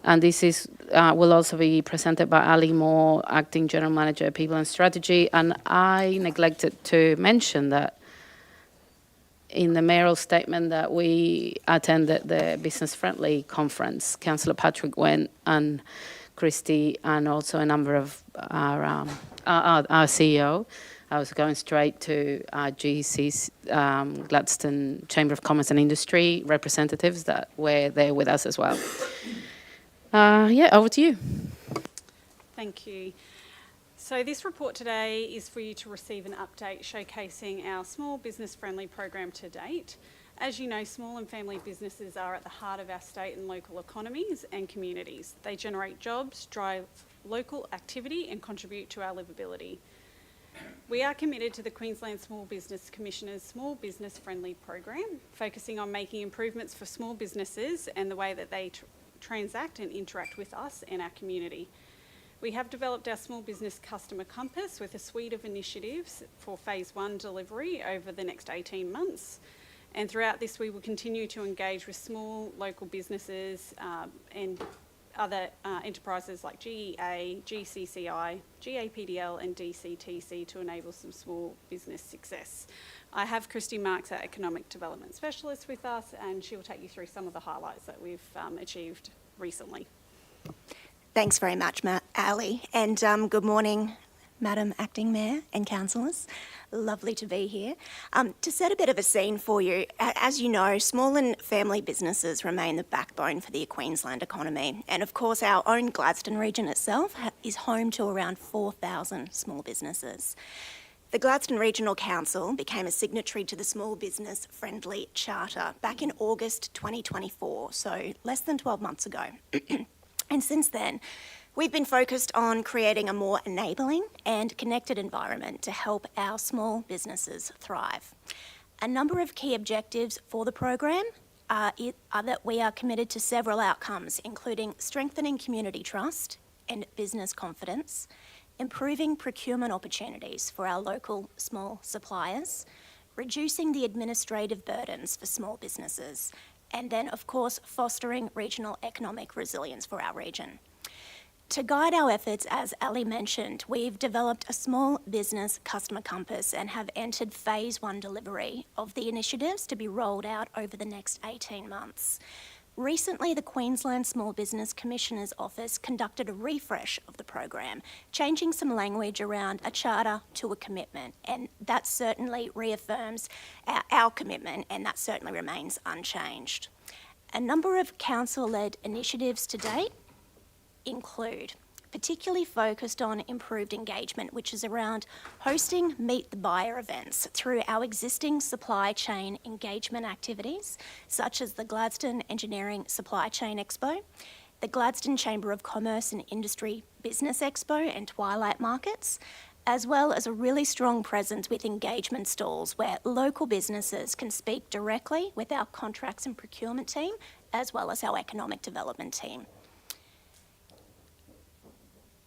And this is will also be presented by Ali Moore, Acting General Manager, People and Strategy. And I neglected to mention that in the mayoral statement that we attended the business friendly conference. Councillor Patrick went, and Christy, and also a number of our CEO. I was going straight to GC's Gladstone Chamber of Commerce and Industry representatives that were there with us as well. Over to you. Thank you. So this report today is for you to receive an update showcasing our small business friendly program to date. As you know, small and family businesses are at the heart of our state and local economies and communities. They generate jobs, drive local activity and contribute to our livability. We are committed to the Queensland Small Business Commissioner's Small Business Friendly program, focusing on making improvements for small businesses and the way that they transact and interact with us and our community. We have developed our small business customer compass with a suite of initiatives for phase 1 delivery over the next 18 months. And throughout this, we will continue to engage with small local businesses and other enterprises like GEA, GCCI, GAPDL and DCTC to enable some small business success. I have Christy Marks, our Economic Development Specialist, with us, and she'll take you through some of the highlights that we've achieved recently. Thanks very much, Ali, and good morning, Madam Acting Mayor and councillors. Lovely to be here. To set a bit of a scene for you, as you know, small and family businesses remain the backbone for the Queensland economy. And of course, our own Gladstone region itself is home to around 4,000 small businesses. The Gladstone Regional Council became a signatory to the Small Business Friendly Charter back in August 2024, so less than 12 months ago. And since then, we've been focused on creating a more enabling and connected environment to help our small businesses thrive. A number of key objectives for the program are that we are committed to several outcomes, including strengthening community trust and business confidence, improving procurement opportunities for our local small suppliers, reducing the administrative burdens for small businesses, and then, of course, fostering regional economic resilience for our region. To guide our efforts, as Ali mentioned, we've developed a small business customer compass and have entered phase 1 delivery of the initiatives to be rolled out over the next 18 months. Recently, the Queensland Small Business Commissioner's Office conducted a refresh of the program, changing some language around a charter to a commitment, and that certainly reaffirms our commitment, and that certainly remains unchanged. A number of council-led initiatives to date include particularly focused on improved engagement, which is around hosting Meet the Buyer events through our existing supply chain engagement activities, such as the Gladstone Engineering Supply Chain Expo, the Gladstone Chamber of Commerce and Industry Business Expo and Twilight Markets, as well as a really strong presence with engagement stalls where local businesses can speak directly with our contracts and procurement team, as well as our economic development team.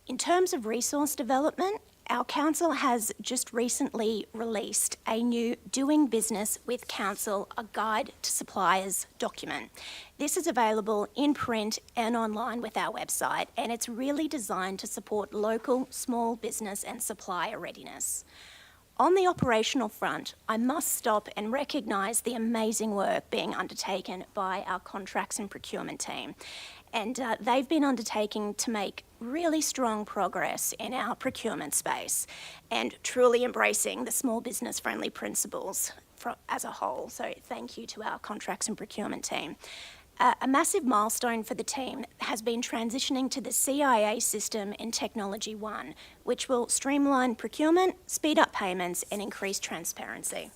In terms of resource development, our council has just recently released a new Doing Business with Council, a Guide to Suppliers document. This is available in print and online with our website, and it's really designed to support local small business and supplier readiness. On the operational front, I must stop and recognise the amazing work being undertaken by our contracts and procurement team. And they've been undertaking to make really strong progress in our procurement space and truly embracing the small business friendly principles as a whole. So thank you to our contracts and procurement team. A massive milestone for the team has been transitioning to the CIA system in Technology One, which will streamline procurement, speed up payments and increase transparency.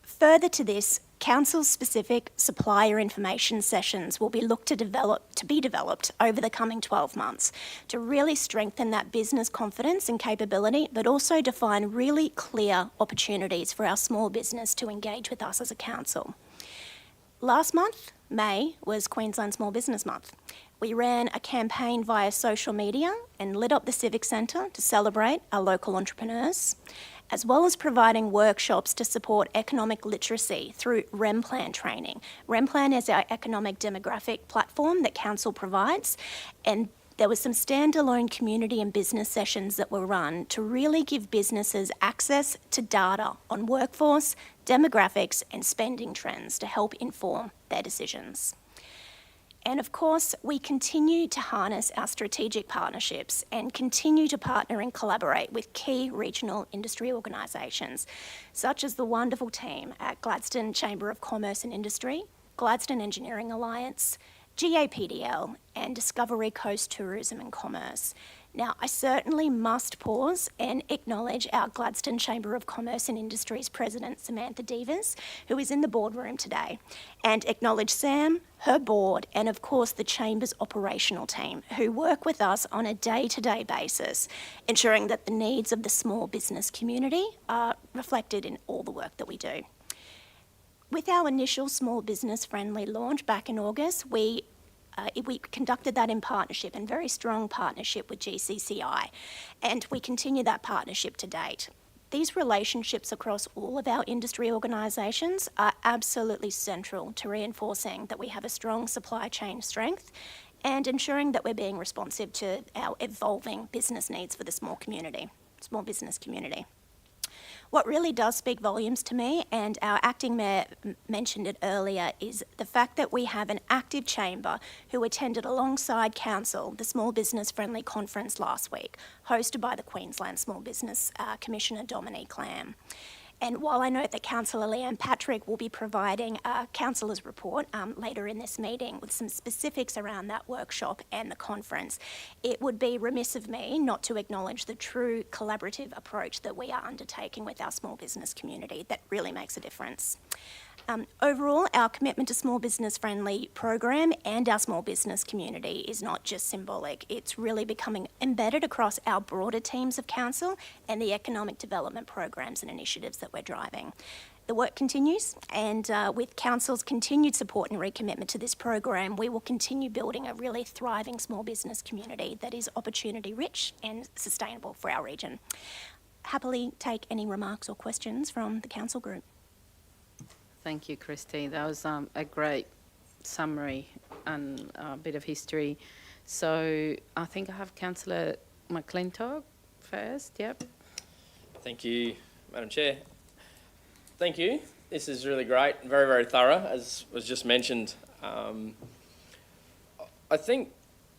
Further to this, council-specific supplier information sessions will be be developed over the coming 12 months to really strengthen that business confidence and capability, but also define really clear opportunities for our small business to engage with us as a council. Last month, May, was Queensland Small Business Month. We ran a campaign via social media and lit up the Civic Centre to celebrate our local entrepreneurs, as well as providing workshops to support economic literacy through REMPlan training. REMPlan is our economic demographic platform that Council provides, and there was some standalone community and business sessions that were run to really give businesses access to data on workforce, demographics and spending trends to help inform their decisions. And of course, we continue to harness our strategic partnerships and continue to partner and collaborate with key regional industry organisations, such as the wonderful team at Gladstone Chamber of Commerce and Industry, Gladstone Engineering Alliance, GAPDL and Discovery Coast Tourism and Commerce. Now, I certainly must pause and acknowledge our Gladstone Chamber of Commerce and Industries President, Samantha Devers, who is in the boardroom today, and acknowledge Sam, her board, and of course the Chamber's operational team, who work with us on a day-to-day basis, ensuring that the needs of the small business community are reflected in all the work that we do. With our initial small business friendly launch back in August, we conducted that in partnership and very strong partnership with GCCI, and we continue that partnership to date. These relationships across all of our industry organisations are absolutely central to reinforcing that we have a strong supply chain strength and ensuring that we're being responsive to our evolving business needs for the small business community. What really does speak volumes to me, and our acting mayor mentioned it earlier, is the fact that we have an active chamber who attended alongside council the Small Business Friendly Conference last week, hosted by the Queensland Small Business Commissioner Dominique Lamb. And while I note that Councillor Leanne Patrick will be providing a councillor's report later in this meeting with some specifics around that workshop and the conference, it would be remiss of me not to acknowledge the true collaborative approach that we are undertaking with our small business community that really makes a difference. Overall, our commitment to small business friendly program and our small business community is not just symbolic, it's really becoming embedded across our broader teams of council and the economic development programs and initiatives that we're driving. The work continues, and with council's continued support and recommitment to this program, we will continue building a really thriving small business community that is opportunity rich and sustainable for our region. Happily take any remarks or questions from the council group. Thank you, Christy. That was a great summary and a bit of history. So I think I have Councillor McClintock first. Yep. Thank you, Madam Chair. Thank you. This is really great, very, very thorough, as was just mentioned. I think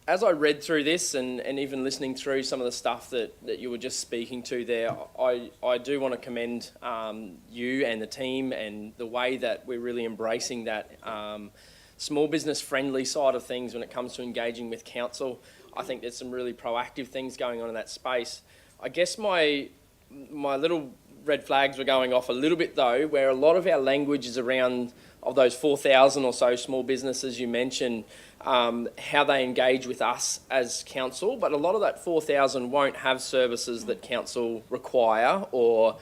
as I read through this and even listening through some of the stuff that you were just speaking to there, I do want to commend you and the team and the way that we're really embracing that small business friendly side of things when it comes to engaging with council. I think there's some really proactive things going on in that space. I guess my little red flags were going off a little bit though, where a lot of our language is around, of those 4,000 or so small businesses you mentioned, how they engage with us as council, but a lot of that 4,000 won't have services that council require, or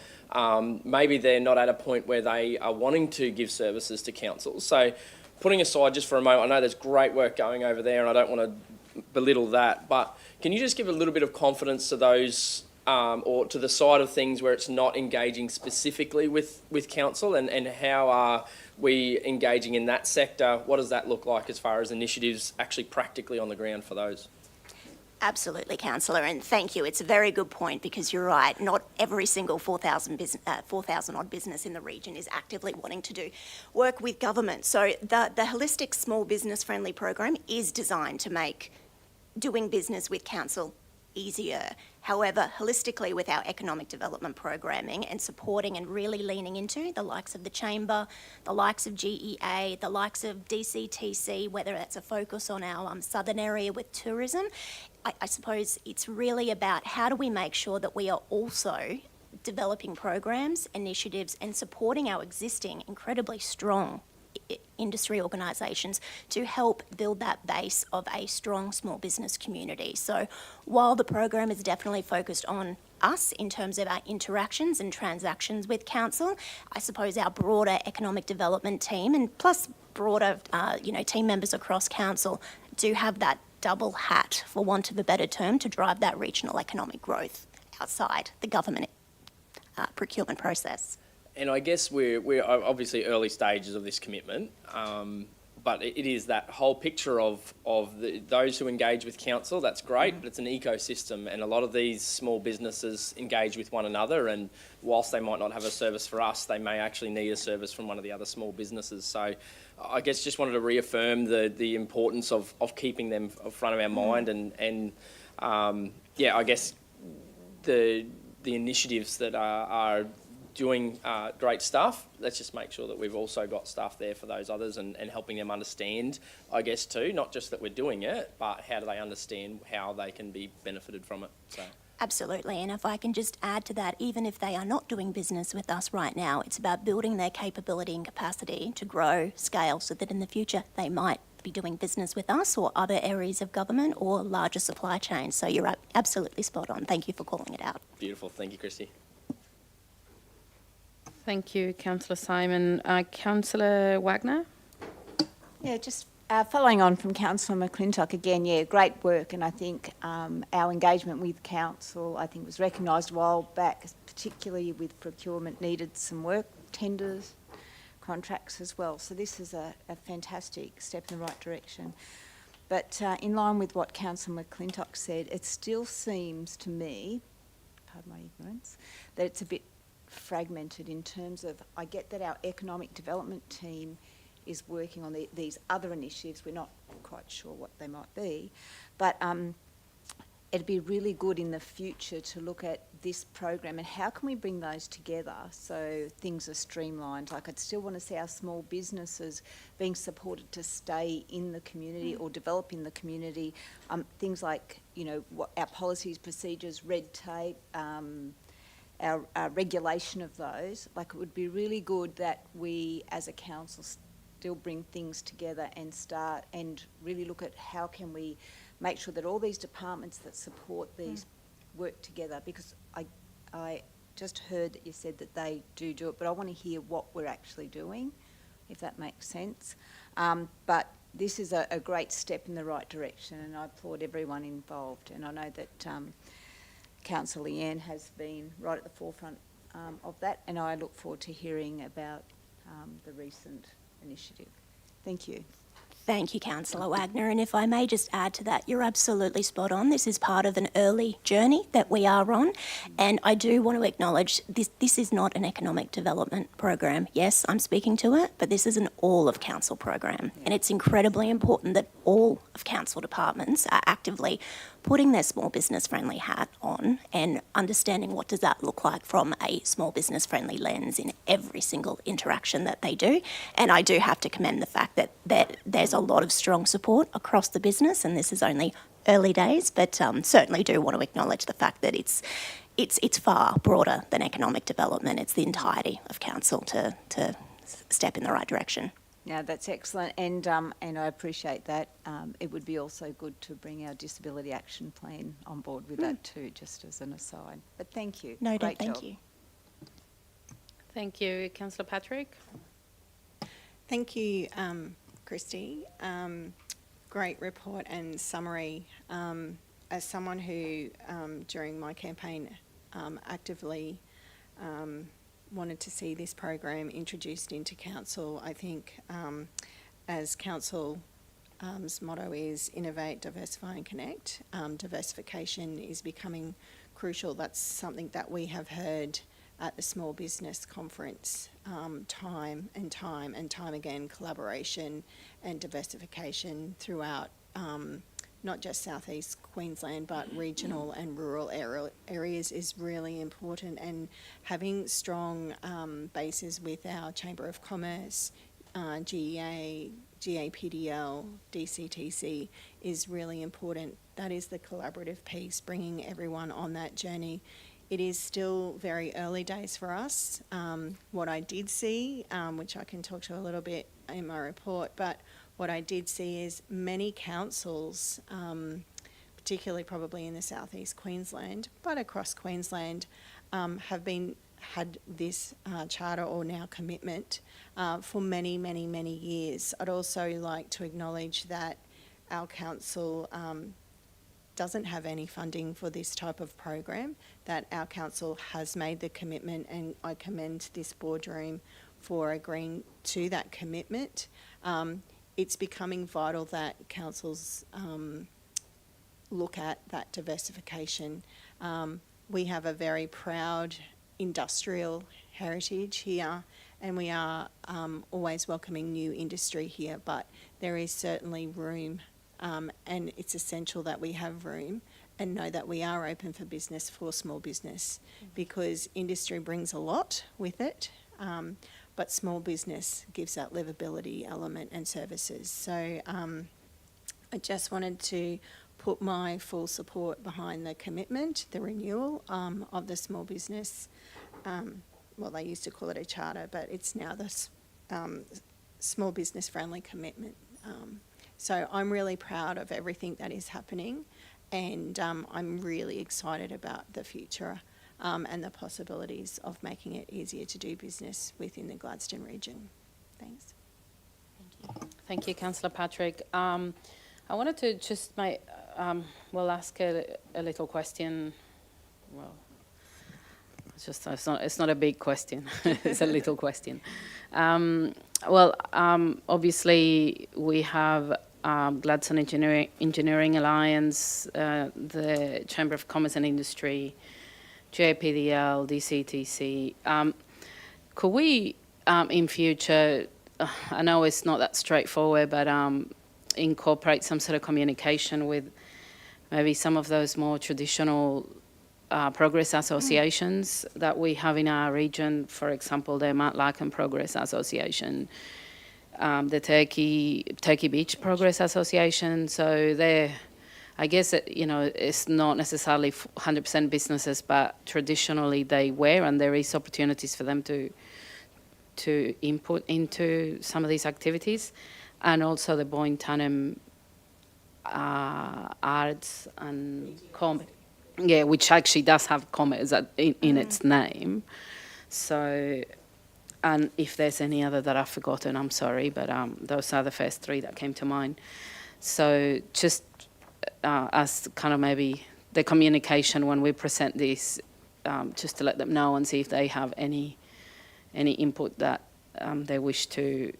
maybe they're not at a point where they are wanting to give services to council. So putting aside just for a moment, I know there's great work going over there and I don't want to belittle that, but can you just give a little bit of confidence to those or to the side of things where it's not engaging specifically with council, and how are we engaging in that sector? What does that look like as far as initiatives actually practically on the ground for those? Absolutely, Councillor, and thank you. It's a very good point, because you're right. Not every single 4,000 odd business in the region is actively wanting to do work with government. So the holistic small business friendly program is designed to make doing business with council easier. However, holistically, with our economic development programming and supporting and really leaning into the likes of the Chamber, the likes of GEA, the likes of DCTC, whether that's a focus on our southern area with tourism, I suppose it's really about how do we make sure that we are also developing programs, initiatives, and supporting our existing incredibly strong industry organisations to help build that base of a strong small business community. So while the program is definitely focused on us in terms of our interactions and transactions with council, I suppose our broader economic development team, and plus broader team members across council, do have that double hat, for want of a better term, to drive that regional economic growth outside the government procurement process. And I guess we're obviously early stages of this commitment, but it is that whole picture of those who engage with council. That's great, but it's an ecosystem, and a lot of these small businesses engage with one another, and whilst they might not have a service for us, they may actually need a service from one of the other small businesses. So I guess just wanted to reaffirm the importance of keeping them in front of our mind, and I guess the initiatives that are doing great stuff. Let's just make sure that we've also got stuff there for those others, and helping them understand, I guess, too, not just that we're doing it, but how do they understand how they can be benefited from it. So. Absolutely, and if I can just add to that, even if they are not doing business with us right now, it's about building their capability and capacity to grow, scale, so that in the future they might be doing business with us or other areas of government or larger supply chains. So you're absolutely spot on. Thank you for calling it out. Beautiful. Thank you, Christy. Thank you, Councillor Simon. Councillor Wagner? Yeah, just following on from Councillor McClintock again, great work, and I think our engagement with council, I think, was recognised a while back, particularly with procurement, needed some work, tenders, contracts as well. So this is a fantastic step in the right direction. But in line with what Councillor McClintock said, it still seems to me, pardon my ignorance, that it's a bit fragmented in terms of, I get that our economic development team is working on these other initiatives. We're not quite sure what they might be, but it'd be really good in the future to look at this program and how can we bring those together so things are streamlined. Like, I'd still want to see our small businesses being supported to stay in the community or develop in the community. Things like, what our policies, procedures, red tape, our regulation of those. Like, it would be really good that we as a council still bring things together and start and really look at how can we make sure that all these departments that support these work together, because I just heard that you said that they do it, but I want to hear what we're actually doing, if that makes sense. But this is a great step in the right direction, and I applaud everyone involved, and I know that Councillor Leanne has been right at the forefront of that, and I look forward to hearing about the recent initiative. Thank you. Thank you, Councillor Wagner. And if I may just add to that, you're absolutely spot on. This is part of an early journey that we are on. And I do want to acknowledge this is not an economic development program. Yes, I'm speaking to it, but this is an all of council program. And it's incredibly important that all of council departments are actively putting their small business friendly hat on and understanding what does that look like from a small business friendly lens in every single interaction that they do. And I do have to commend the fact that there's a lot of strong support across the business, and this is only early days, but certainly do want to acknowledge the fact that it's it's far broader than economic development. It's the entirety of council to step in the right direction. Yeah, that's excellent, and I appreciate that. It would be also good to bring our disability action plan on board with that too, just as an aside. But thank you. Noted, Great thank job. you. Thank you, Councillor Patrick. Thank you, Christy. Great report and summary. As someone who, during my campaign, actively wanted to see this program introduced into council, I think as council's motto is innovate, diversify and connect, diversification is becoming crucial. That's something that we have heard at the Small Business Conference time and time again. Collaboration and diversification throughout not just southeast Queensland but regional and rural areas is really important, and having strong bases with our Chamber of Commerce, GEA, GAPDL, DCTC is really important. That is the collaborative piece, bringing everyone on that journey. It is still very early days for us. What I did see, which I can talk to a little bit in my report, but what I did see is many councils, particularly probably in the southeast Queensland, but across Queensland, have had this charter or now commitment for many, many, many years. I'd also like to acknowledge that our council doesn't have any funding for this type of program, that our council has made the commitment, and I commend this boardroom for agreeing to that commitment. It's becoming vital that councils look at that diversification. We have a very proud industrial heritage here, and we are always welcoming new industry here, but there is certainly room, and it's essential that we have room and know that we are open for business for small business, because industry brings a lot with it, but small business gives that livability element and services. So I just wanted to put my full support behind the commitment, the renewal of the small business. Well, they used to call it a charter, but it's now the small business friendly commitment. So I'm really proud of everything that is happening, and I'm really excited about the future and the possibilities of making it easier to do business within the Gladstone region. Thanks. Thank you, Councillor Patrick. I wanted to just ask a little question. Well, it's not a big question. It's a little question. Obviously we have Gladstone Engineering Alliance, the Chamber of Commerce and Industry, JPDL, DCTC. Could we, in future, I know it's not that straightforward, but incorporate some sort of communication with maybe some of those more traditional progress associations that we have in our region? For example, the Mount Larkin Progress Association, the Turkey Beach Progress Association. So they're, I guess, it's not necessarily 100% businesses, but traditionally they were, and there is opportunities for them to input into some of these activities. And also the Boyne Tandem Arts and Com, which actually does have commerce in its name. So, and if there's any other that I've forgotten, I'm sorry, but those are the first three that came to mind. So just as kind of maybe the communication when we present this, just to let them know and see if they have any input that they wish to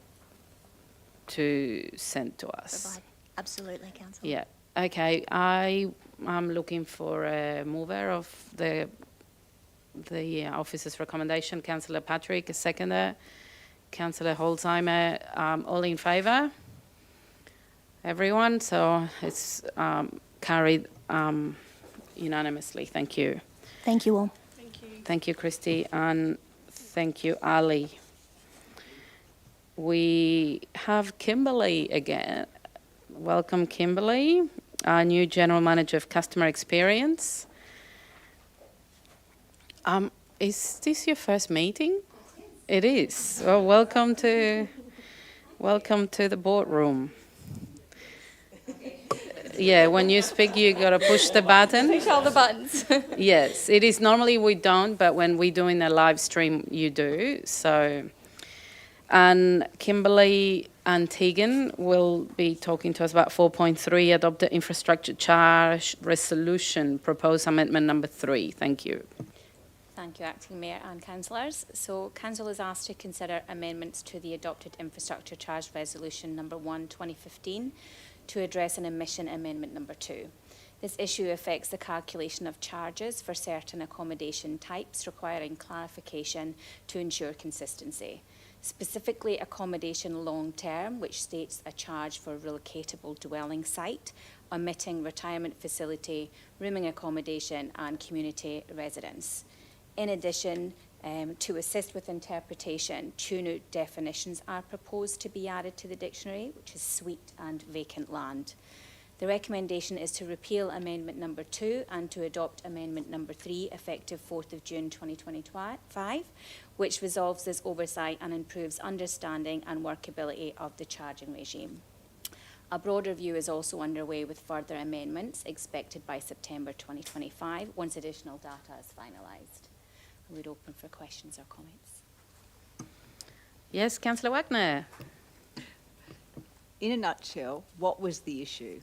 send to us. Provide. Absolutely, Councillor. Yeah. Okay. I'm looking for a mover of the officer's recommendation. Councillor Patrick, a seconder. Councillor Holzheimer, all in favour? Everyone? So it's carried unanimously. Thank you. Thank you all. Thank you. Thank you, Christy, and thank you, Ali. We have Kimberly again. Welcome, Kimberly, our new General Manager of Customer Experience. Is this your first meeting? It is. Well, welcome to the boardroom. Yeah, when you speak, you gotta push the button. Push all the buttons. Yes, it is. Normally we don't, but when we're doing a live stream, you do. So, and Kimberly and Tegan will be talking to us about 4.3, adopted infrastructure charge resolution, proposed amendment number 3. Thank you. Thank you, Acting Mayor and Councillors. So Council is asked to consider amendments to the adopted infrastructure charge resolution number 1, 2015 to address an omission amendment number 2. This issue affects the calculation of charges for certain accommodation types, requiring clarification to ensure consistency. Specifically, accommodation long-term, which states a charge for relocatable dwelling site, omitting retirement facility, rooming accommodation and community residence. In addition, to assist with interpretation, 2 new definitions are proposed to be added to the dictionary, which is suite and vacant land. The recommendation is to repeal amendment number 2 and to adopt amendment number 3 effective 4th of June 2025, which resolves this oversight and improves understanding and workability of the charging regime. A broad review is also underway with further amendments expected by September 2025 once additional data is finalised. I would open for questions or comments. Yes, Councillor Wagner. In a nutshell, what was the issue?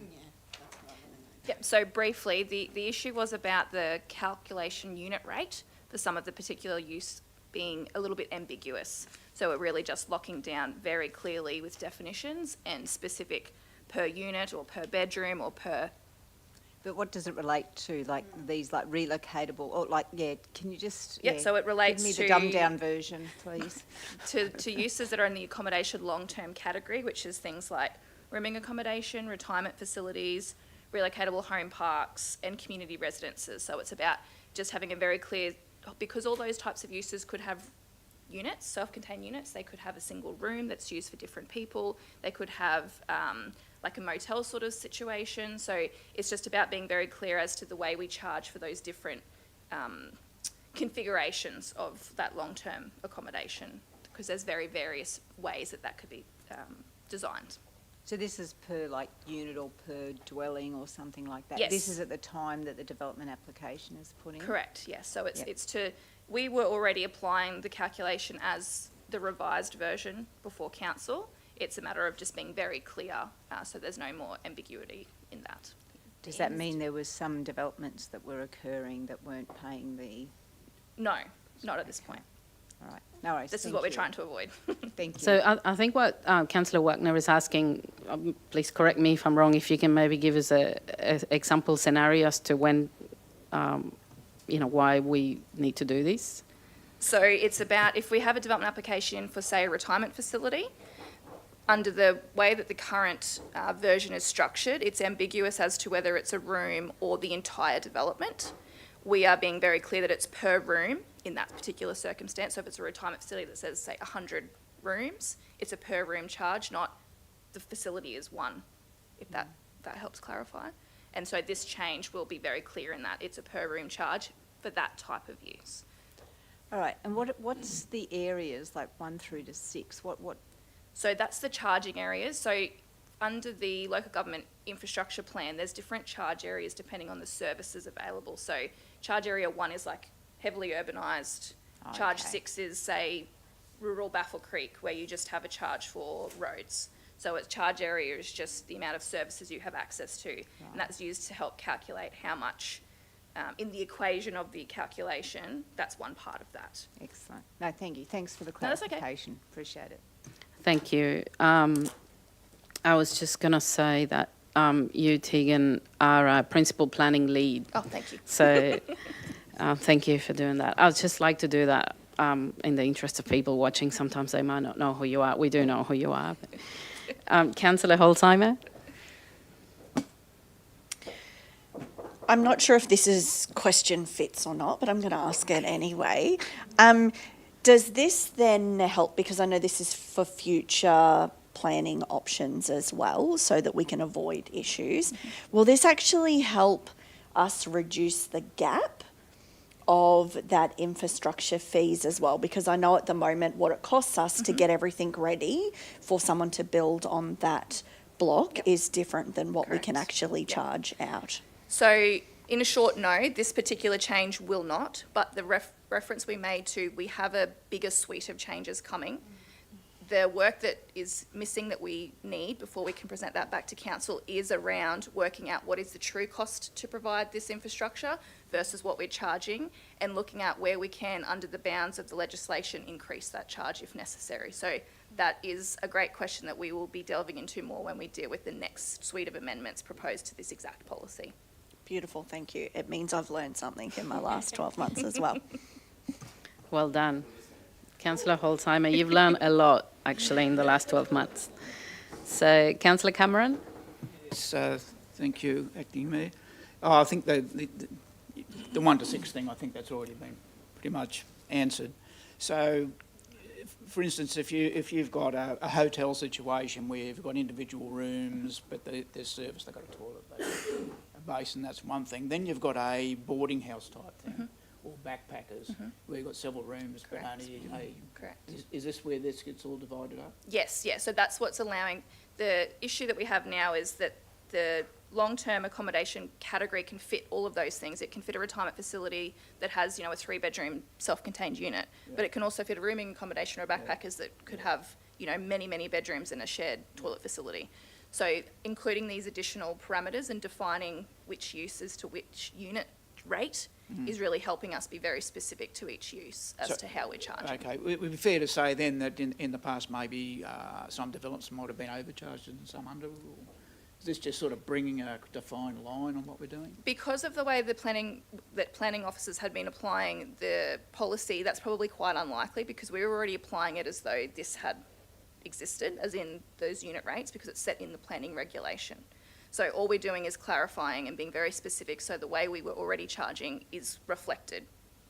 Yep, so briefly, the issue was about the calculation unit rate for some of the particular use being a little bit ambiguous. So it really just locking down very clearly with definitions and specific per unit or per bedroom or per... But what does it relate to? Like these like relocatable or like, can you just... Yep, so it relates give me to... the dumbed down version, please. to uses that are in the accommodation long-term category, which is things like rooming accommodation, retirement facilities, relocatable home parks and community residences. So it's about just having a very clear... Because all those types of uses could have units, self-contained units, they could have a single room that's used for different people, they could have like a motel sort of situation. So it's just about being very clear as to the way we charge for those different configurations of that long-term accommodation, because there's very various ways that could be designed. So this is per like unit or per dwelling or something like that? Yes. This is at the time that the development application is put in? Correct, yes. So it's to... We were already applying the calculation as the revised version before council. It's a matter of just being very clear, so there's no more ambiguity in that. Does that mean there was some developments that were occurring that weren't paying the... No, not at this point. All right, no worries. This is what we're trying to avoid. Thank you. So I think what Councillor Wagner is asking, please correct me if I'm wrong, if you can maybe give us a example scenario as to when, why we need to do this. So it's about if we have a development application for, say, a retirement facility, under the way that the current version is structured, it's ambiguous as to whether it's a room or the entire development. We are being very clear that it's per room in that particular circumstance. So if it's a retirement facility that says, say, 100 rooms, it's a per room charge, not the facility is one, if that helps clarify. And so this change will be very clear in that it's a per room charge for that type of use. All right, and what's the areas, like 1 through to 6? What? So that's the charging areas. So under the local government infrastructure plan, there's different charge areas depending on the services available. So charge area 1 is like heavily urbanised. Oh, charge okay. 6 is, say, rural Baffle Creek, where you just have a charge for roads. So its charge area is just the amount of services you have access to. Right. And that's used to help calculate how much, in the equation of the calculation, that's one part of that. Excellent. No, thank you. Thanks for the No, that's okay. clarification. Appreciate it. Thank you. I was just going to say that you, Tegan, are a principal planning lead. Oh, thank you. So thank you for doing that. I would just like to do that in the interest of people watching. Sometimes they might not know who you are. We do know who you are. Councillor Holzheimer? I'm not sure if this question fits or not, but I'm going to ask it anyway. Does this then help, because I know this is for future planning options as well, so that we can avoid issues, will this actually help us reduce the gap of that infrastructure fees as well? Because I know at the moment what it costs us to get everything ready for someone to build on that block is different than what we can actually charge out. So in a short no, this particular change will not, but the reference we made to, we have a bigger suite of changes coming. The work that is missing that we need before we can present that back to council is around working out what is the true cost to provide this infrastructure versus what we're charging, and looking at where we can, under the bounds of the legislation, increase that charge if necessary. So that is a great question that we will be delving into more when we deal with the next suite of amendments proposed to this exact policy. Beautiful, thank you. It means I've learned something in my last 12 months as well. Well done. Councillor Holzheimer, you've learned a lot, actually, in the last 12 months. So, Councillor Cameron? Yes, thank you, Acting Mayor. I think the 1 to 6 thing, I think that's already been pretty much answered. So, for instance, if you've got a hotel situation where you've got individual rooms, but they're serviced, they've got a toilet, a basin, that's one thing. Then you've got a boarding house type thing, or backpackers, where you've got several rooms, but only a... Correct. Is this where this gets all divided up? Yes, yeah, so that's what's allowing, the issue that we have now is that the long-term accommodation category can fit all of those things. It can fit a retirement facility that has, a 3-bedroom self-contained unit, but it can also fit a rooming accommodation or backpackers that could have, many, many bedrooms in a shared toilet facility. So including these additional parameters and defining which uses to which unit rate is really helping us be very specific to each use as to how we're charging. Okay, it would be fair to say then that in the past maybe some developments might have been overcharged and some under, or is this just sort of bringing a defined line on what we're doing? Because of the way planning officers had been applying the policy, that's probably quite unlikely, because we were already applying it as though this had existed, as in those unit rates, because it's set in the planning regulation. So all we're doing is clarifying and being very specific, so the way we were already charging is reflected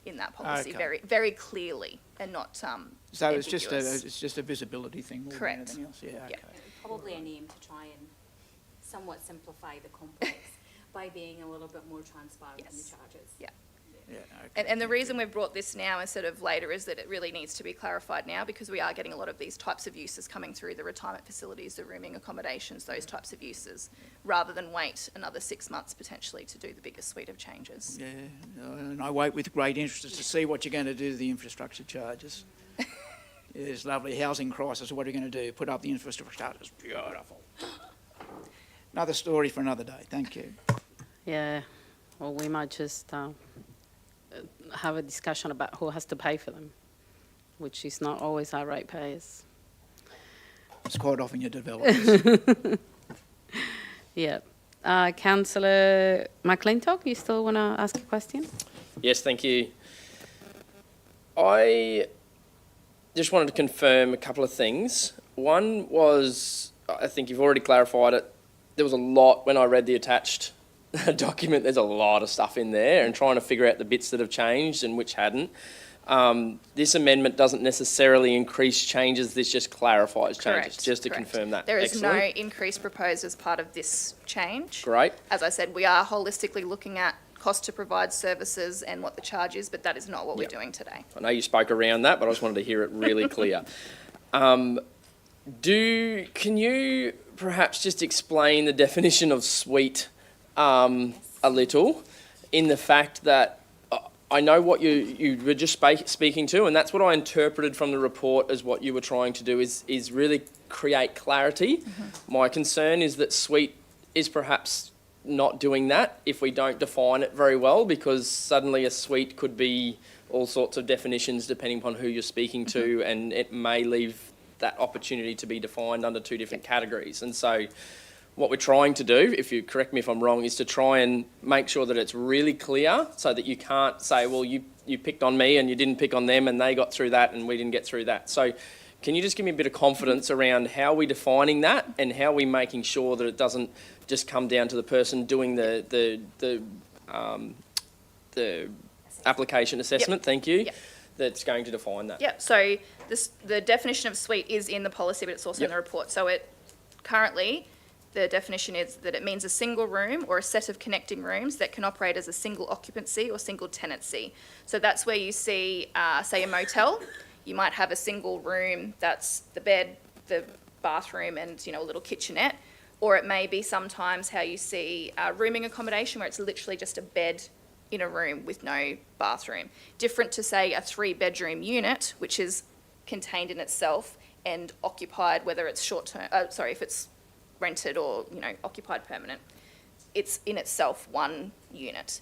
in that policy very, very clearly, and not So it's ambiguous. just a visibility thing more Correct. than anything else. Yeah. Okay. Probably an aim to try and somewhat simplify the complex by being a little bit more transparent in the charges. Yeah. Yeah, okay. And the reason we've brought this now instead of later is that it really needs to be clarified now, because we are getting a lot of these types of uses coming through the retirement facilities, the rooming accommodations, those types of uses, rather than wait another 6 months potentially to do the bigger suite of changes. Yeah, and I wait with great interest to see what you're going to do to the infrastructure charges. It's lovely housing crisis. What are you going to do? Put up the infrastructure charges? Beautiful. Another story for another day. Thank you. Yeah, well, we might just have a discussion about who has to pay for them, which is not always our ratepayers. It's quite often your developers. Yeah. Councillor McClintock, you still want to ask a question? Yes, thank you. I just wanted to confirm a couple of things. One was, I think you've already clarified it, there was a lot when I read the attached document, there's a lot of stuff in there, and trying to figure out the bits that have changed and which hadn't. This amendment doesn't necessarily increase changes, this just clarifies changes, just to confirm that. There is Excellent. no increase proposed as part of this change. Great. As I said, we are holistically looking at cost to provide services and what the charge is, but that is not what we're doing today. I know you spoke around that, but I just wanted to hear it really clear. Can you perhaps just explain the definition of suite a little, in the fact that I know what you were just speaking to, and that's what I interpreted from the report as what you were trying to do is really create clarity. Mm-hmm. My concern is that suite is perhaps not doing that if we don't define it very well, because suddenly a suite could be all sorts of definitions depending upon who you're speaking to, and it may leave that opportunity to be defined under two different categories. And so what we're trying to do, if you correct me if I'm wrong, is to try and make sure that it's really clear so that you can't say, well, you picked on me and you didn't pick on them and they got through that and we didn't get through that. So can you just give me a bit of confidence around how we're defining that and how we're making sure that it doesn't just come down to the person doing the application assessment, thank you, that's going to define that? Yep, so the definition of suite is in the policy, but it's also in the report. So it currently, the definition is that it means a single room or a set of connecting rooms that can operate as a single occupancy or single tenancy. So that's where you see, say, a motel. You might have a single room that's the bed, the bathroom, and a little kitchenette. Or it may be sometimes how you see rooming accommodation, where it's literally just a bed in a room with no bathroom. Different to, say, a 3-bedroom unit, which is contained in itself and occupied, whether it's short-term, if it's rented or, occupied permanent. It's in itself one unit.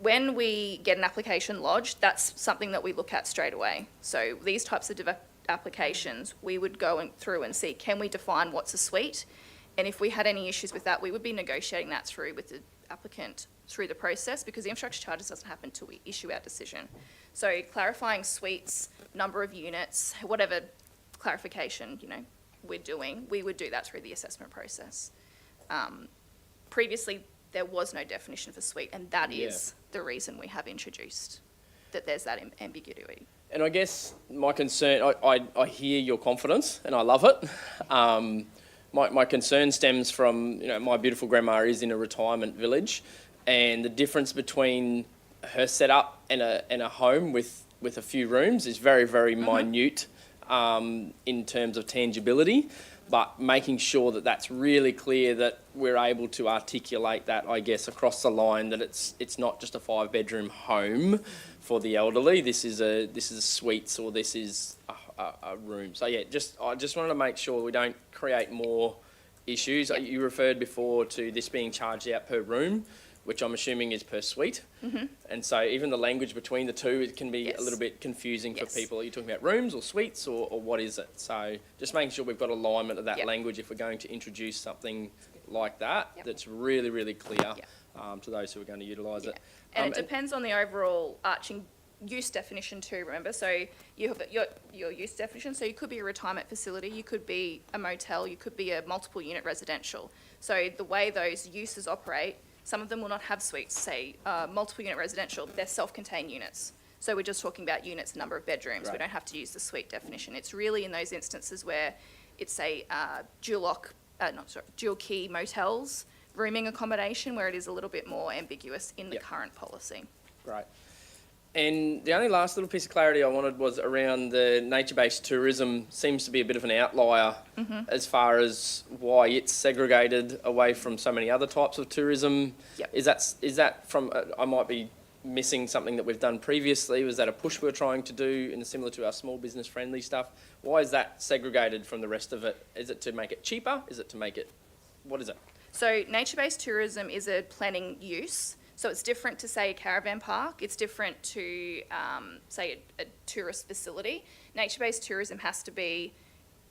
When we get an application lodged, that's something that we look at straight away. So these types of applications, we would go through and see, can we define what's a suite? And if we had any issues with that, we would be negotiating that through with the applicant through the process, because the infrastructure charges doesn't happen until we issue our decision. So clarifying suites, number of units, whatever clarification, we're doing, we would do that through the assessment process. Previously, there was no definition for suite, and that is the reason we have introduced that there's that ambiguity. And I guess my concern, I hear your confidence, and I love it. My concern stems from, my beautiful grandma is in a retirement village, and the difference between her setup and a home with a few rooms is very, very minute in terms of tangibility, but making sure that that's really clear, that we're able to articulate that, I guess, across the line, that it's not just a 5-bedroom home for the elderly. This is a suites, or this is a room. So yeah, I just wanted to make sure we don't create more issues. Yep. You referred before to this being charged out per room, which I'm assuming is per suite. Mm-hmm. And so even the language between the two, it can be a little bit confusing for people. Are you talking about rooms or suites, or what is it? So just making sure we've got alignment of that language if we're going to introduce something like that, that's really, really clear to those who are going to utilise it. And it depends on the overall arching use definition too, remember? So you have your use definition, so you could be a retirement facility, you could be a motel, you could be a multiple unit residential. So the way those uses operate, some of them will not have suites, say multiple unit residential, they're self-contained units. So we're just talking about units, number of bedrooms. Right. We don't have to use the suite definition. It's really in those instances where it's a dual key motels, rooming accommodation, where it is a little bit more ambiguous in the current policy. Great. And the only last little piece of clarity I wanted was around the nature-based tourism. Seems to be a bit of an outlier as far as why it's segregated away from so many other types of tourism. Yep. Is that from, I might be missing something that we've done previously? Was that a push we're trying to do, and similar to our small business friendly stuff? Why is that segregated from the rest of it? Is it to make it cheaper? Is it to make it, what is it? So nature-based tourism is a planning use. So it's different to, say, a caravan park. It's different to, say, a tourist facility. Nature-based tourism has to be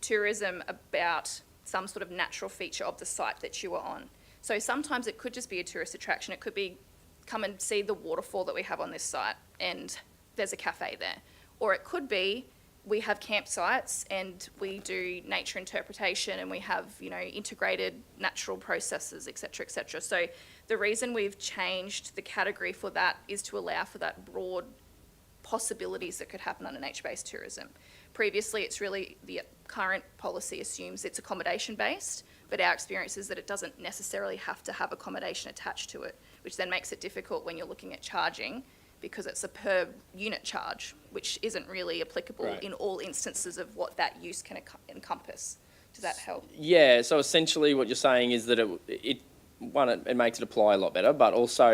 tourism about some sort of natural feature of the site that you are on. So sometimes it could just be a tourist attraction. It could be come and see the waterfall that we have on this site and there's a cafe there. Or it could be we have campsites and we do nature interpretation and we have, integrated natural processes, et cetera, et cetera. So the reason we've changed the category for that is to allow for that broad possibilities that could happen under nature-based tourism. Previously, it's really the current policy assumes it's accommodation-based, but our experience is that it doesn't necessarily have to have accommodation attached to it, which then makes it difficult when you're looking at charging, because it's a per unit charge, which isn't really applicable in all instances of what that use can encompass. Does that help? Yeah, so essentially what you're saying is that it makes it apply a lot better, but also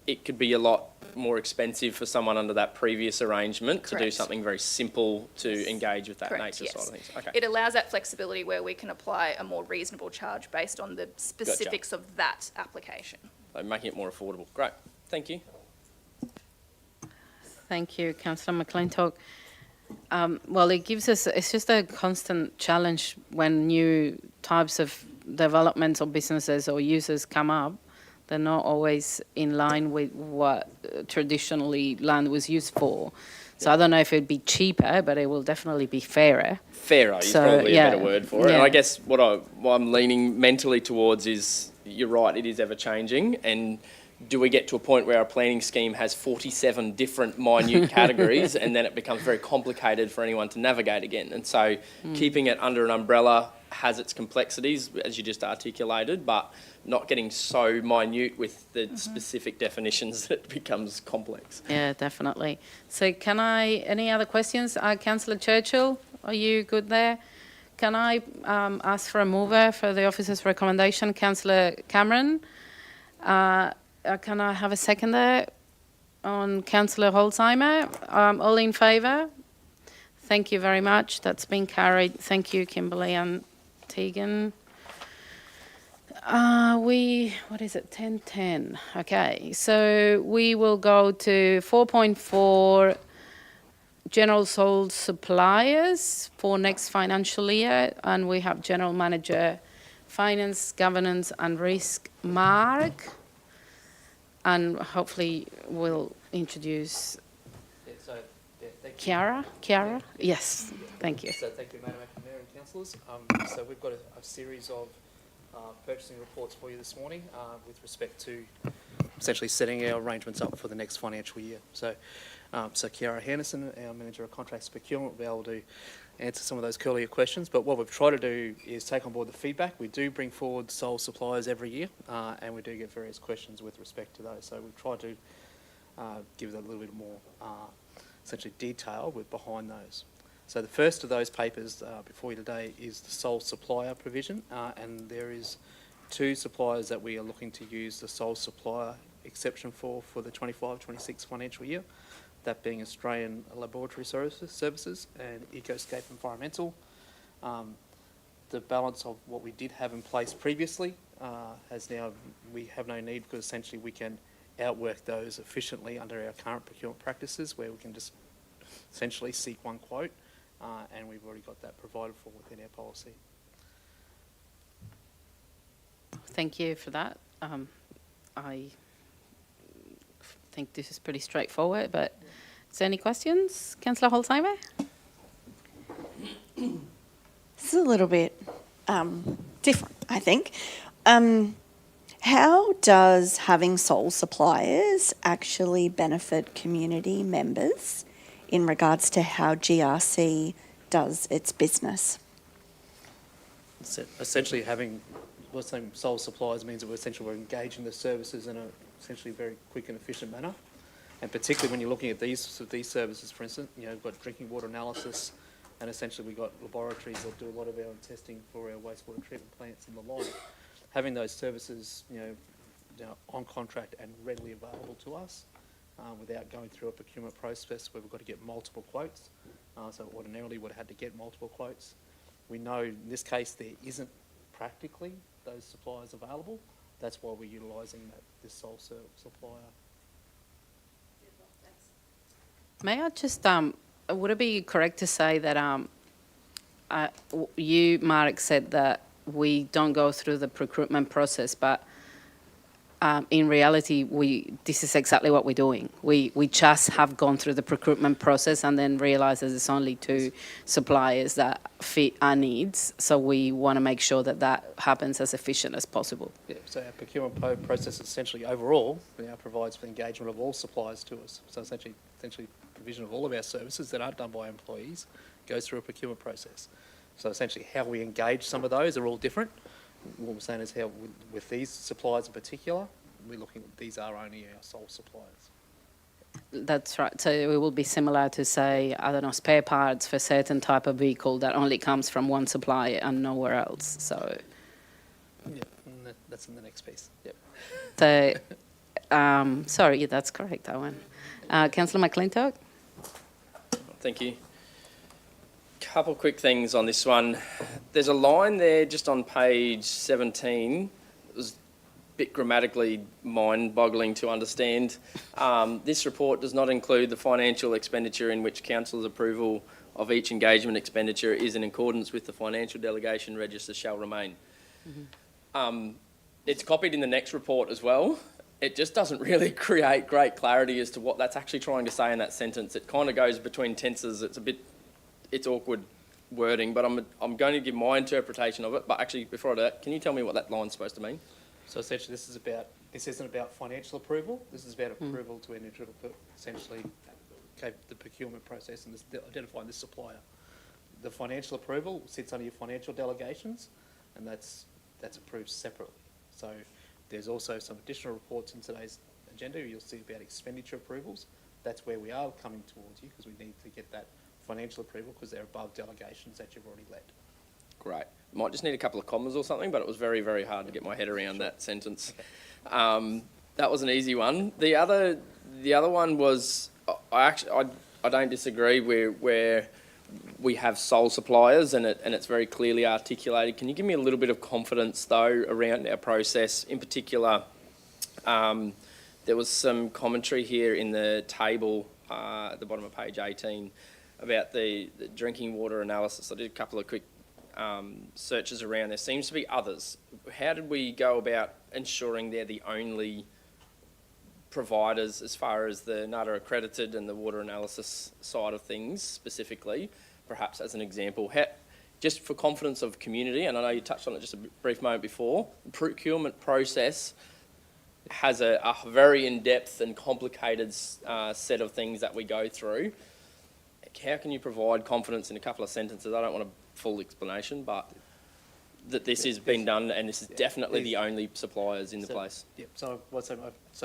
it could be a lot more expensive for someone under that previous arrangement to do something very simple to engage with that nature side of things. Okay. It allows that flexibility where we can apply a more reasonable charge based on the specifics of that application. So making it more affordable. Great. Thank you. Thank you, Councillor McClintock. Well, it gives us, it's just a constant challenge when new types of developments or businesses or users come up. They're not always in line with what traditionally land was used for. So I don't know if it'd be cheaper, but it will definitely be fairer. Fairer is probably a better word for it. And I guess what I'm leaning mentally towards is, you're right, it is ever changing, and do we get to a point where our planning scheme has 47 different minute categories and then it becomes very complicated for anyone to navigate again? And so keeping it under an umbrella has its complexities, as you just articulated, but not getting so minute with the specific definitions that it becomes complex. Yeah, definitely. So any other questions? Councillor Churchill, are you good there? Can I ask for a mover for the officer's recommendation? Councillor Cameron, can I have a second there on Councillor Holzheimer? All in favour? Thank you very much. That's been carried. Thank you, Kimberly and Tegan. What is it, 10:10? Okay, so we will go to 4.4, general sole suppliers for next financial year, and we have General Manager, Finance, Governance and Risk, Mark, and hopefully we'll introduce Chiara? Yes, thank you. So thank you, Madam Acting Mayor and Councillors. So we've got a series of purchasing reports for you this morning with respect to essentially setting our arrangements up for the next financial year. So Chiara Henderson, our Manager of Contracts Procurement, will be able to answer some of those earlier questions. But what we've tried to do is take on board the feedback. We do bring forward sole suppliers every year, and we do get various questions with respect to those. So we've tried to give it a little bit more essentially detail behind those. So the first of those papers before you today is the sole supplier provision, and there is 2 suppliers that we are looking to use the sole supplier exception for the 25-26 financial year, that being Australian Laboratory Services and Ecoscape Environmental. The balance of what we did have in place previously we have no need, because essentially we can outwork those efficiently under our current procurement practices, where we can just essentially seek one quote, and we've already got that provided for within our policy. Thank you for that. I think this is pretty straightforward, but is there any questions? Councillor Holzheimer? This is a little bit different, I think. How does having sole suppliers actually benefit community members in regards to how GRC does its business? Essentially having sole suppliers means that we're engaging the services in a essentially very quick and efficient manner. And particularly when you're looking at these services, for instance, we've got drinking water analysis, and essentially we've got laboratories that do a lot of our testing for our wastewater treatment plants and the like. Having those services, on contract and readily available to us, without going through a procurement process where we've got to get multiple quotes. So ordinarily would have had to get multiple quotes. We know in this case there isn't practically those suppliers available. That's why we're utilising this sole supplier. May I just, would it be correct to say that you, Mark, said that we don't go through the procurement process, but in reality, this is exactly what we're doing. We just have gone through the procurement process and then realised that there's only 2 suppliers that fit our needs. So we want to make sure that happens as efficient as possible. Yeah, so our procurement process essentially overall provides for engagement of all suppliers to us. So essentially provision of all of our services that aren't done by employees goes through a procurement process. So essentially how we engage some of those are all different. What we're saying is how, with these suppliers in particular, we're looking at these are only our sole suppliers. That's right. So it will be similar to, say, I don't know, spare parts for certain type of vehicle that only comes from one supplier and nowhere else. So. Yeah, that's in the next piece. Yep. So, sorry, that's correct, Owen. Councillor McClintock? Thank you. Couple quick things on this one. There's a line there just on page 17. It was a bit grammatically mind-boggling to understand. This report does not include the financial expenditure in which Council's approval of each engagement expenditure is in accordance with the financial delegation register shall remain. Mm-hmm. It's copied in the next report as well. It just doesn't really create great clarity as to what that's actually trying to say in that sentence. It kind of goes between tenses. It's awkward wording, but I'm going to give my interpretation of it. But actually, before I do that, can you tell me what that line's supposed to mean? So essentially, this is about this isn't about financial approval. This is about approval to enter essentially the procurement process and identifying the supplier. The financial approval sits under your financial delegations, and that's approved separately. So there's also some additional reports in today's agenda. You'll see about expenditure approvals. That's where we are coming towards you, because we need to get that financial approval because they're above delegations that you've already led. Great. Might just need a couple of commas or something, but it was very, very hard to get my head around that sentence. That was an easy one. The other one was, I don't disagree where we have sole suppliers and it's very clearly articulated. Can you give me a little bit of confidence though around our process? In particular, there was some commentary here in the table at the bottom of page 18 about the drinking water analysis. I did a couple of quick searches around. There seems to be others. How did we go about ensuring they're the only providers as far as the NATA accredited and the water analysis side of things specifically? Perhaps as an example, just for confidence of community, and I know you touched on it just a brief moment before, the procurement process has a very in-depth and complicated set of things that we go through. How can you provide confidence in a couple of sentences? I don't want a full explanation, but that this has been done and this is definitely the only suppliers in the place. Yeah, so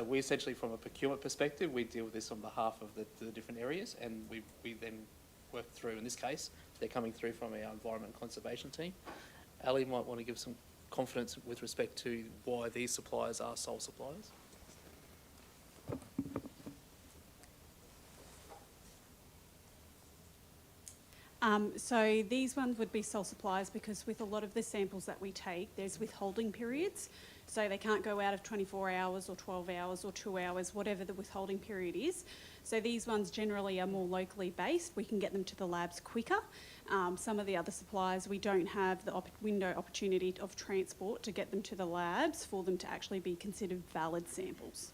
we essentially, from a procurement perspective, we deal with this on behalf of the different areas, and we then work through, in this case, they're coming through from our environment and conservation team. Ali might want to give some confidence with respect to why these suppliers are sole suppliers. So these ones would be sole suppliers because with a lot of the samples that we take, there's withholding periods. So they can't go out of 24 hours or 12 hours or 2 hours, whatever the withholding period is. So these ones generally are more locally based. We can get them to the labs quicker. Some of the other suppliers, we don't have the window opportunity of transport to get them to the labs for them to actually be considered valid samples.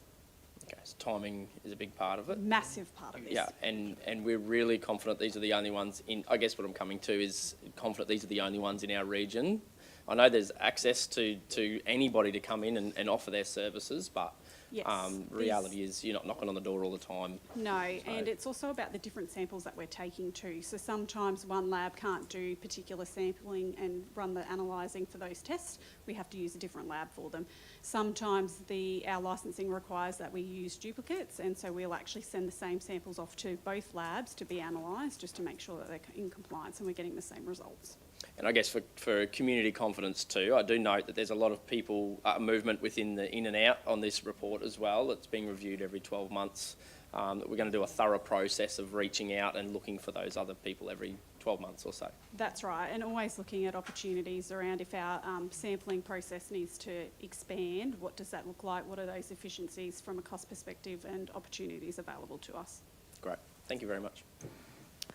Okay, so timing is a big part of it. Massive part of this. Yeah, and we're really confident these are the only ones in, I guess what I'm coming to is confident these are the only ones in our region. I know there's access to anybody to come in and offer their services, but yes, reality is you're not knocking on the door all the time. No, and it's also about the different samples that we're taking too. So sometimes one lab can't do particular sampling and run the analysing for those tests. We have to use a different lab for them. Sometimes our licensing requires that we use duplicates, and so we'll actually send the same samples off to both labs to be analysed just to make sure that they're in compliance and we're getting the same results. And I guess for community confidence too, I do note that there's a lot of people, movement within the in and out on this report as well. It's being reviewed every 12 months. That we're going to do a thorough process of reaching out and looking for those other people every 12 months or so. That's right, and always looking at opportunities around if our sampling process needs to expand, what does that look like? What are those efficiencies from a cost perspective and opportunities available to us? Great, thank you very much.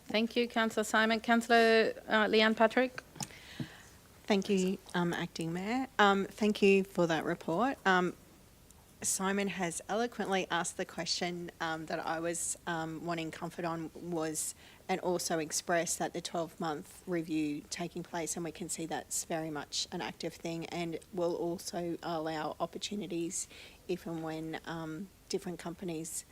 Thank you, Councillor Simon. Councillor Leanne Patrick. Thank you, Acting Mayor. Thank you for that report. Simon has eloquently asked the question that I was wanting comfort on and also expressed that the 12-month review taking place, and we can see that's very much an active thing and will also allow opportunities if and when different companies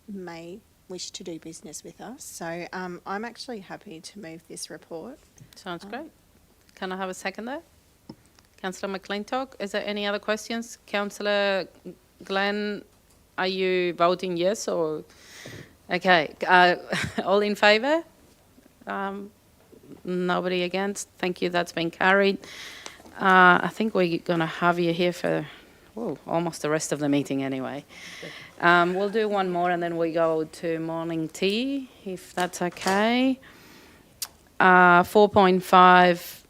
may wish to do business with us. So I'm actually happy to move this report. Sounds great. Can I have a second there? Councillor McClintock, is there any other questions? Councillor Glenn, are you voting yes or? Okay, all in favour? Nobody against? Thank you, that's been carried. I think we're going to have you here for almost the rest of the meeting anyway. We'll do one more and then we go to morning tea, if that's okay. 4.5,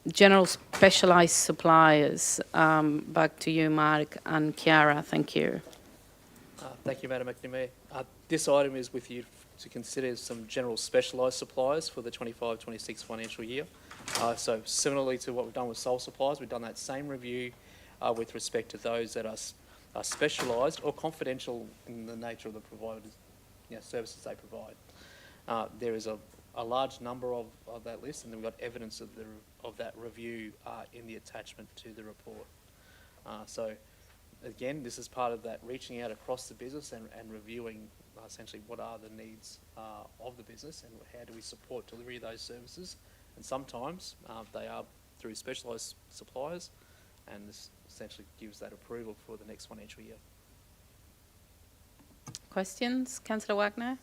general specialised suppliers. Back to you, Mark and Chiara. Thank you. Thank you, Madam Acting Mayor. This item is with you to consider some general specialised suppliers for the 25-26 financial year. So similarly to what we've done with sole suppliers, we've done that same review with respect to those that are specialised or confidential in the nature of the providers, services they provide. There is a large number of that list, and then we've got evidence of that review in the attachment to the report. So again, this is part of that reaching out across the business and reviewing essentially what are the needs of the business and how do we support delivery of those services. And sometimes they are through specialised suppliers, and this essentially gives that approval for the next financial year. Questions? Councillor Wagner?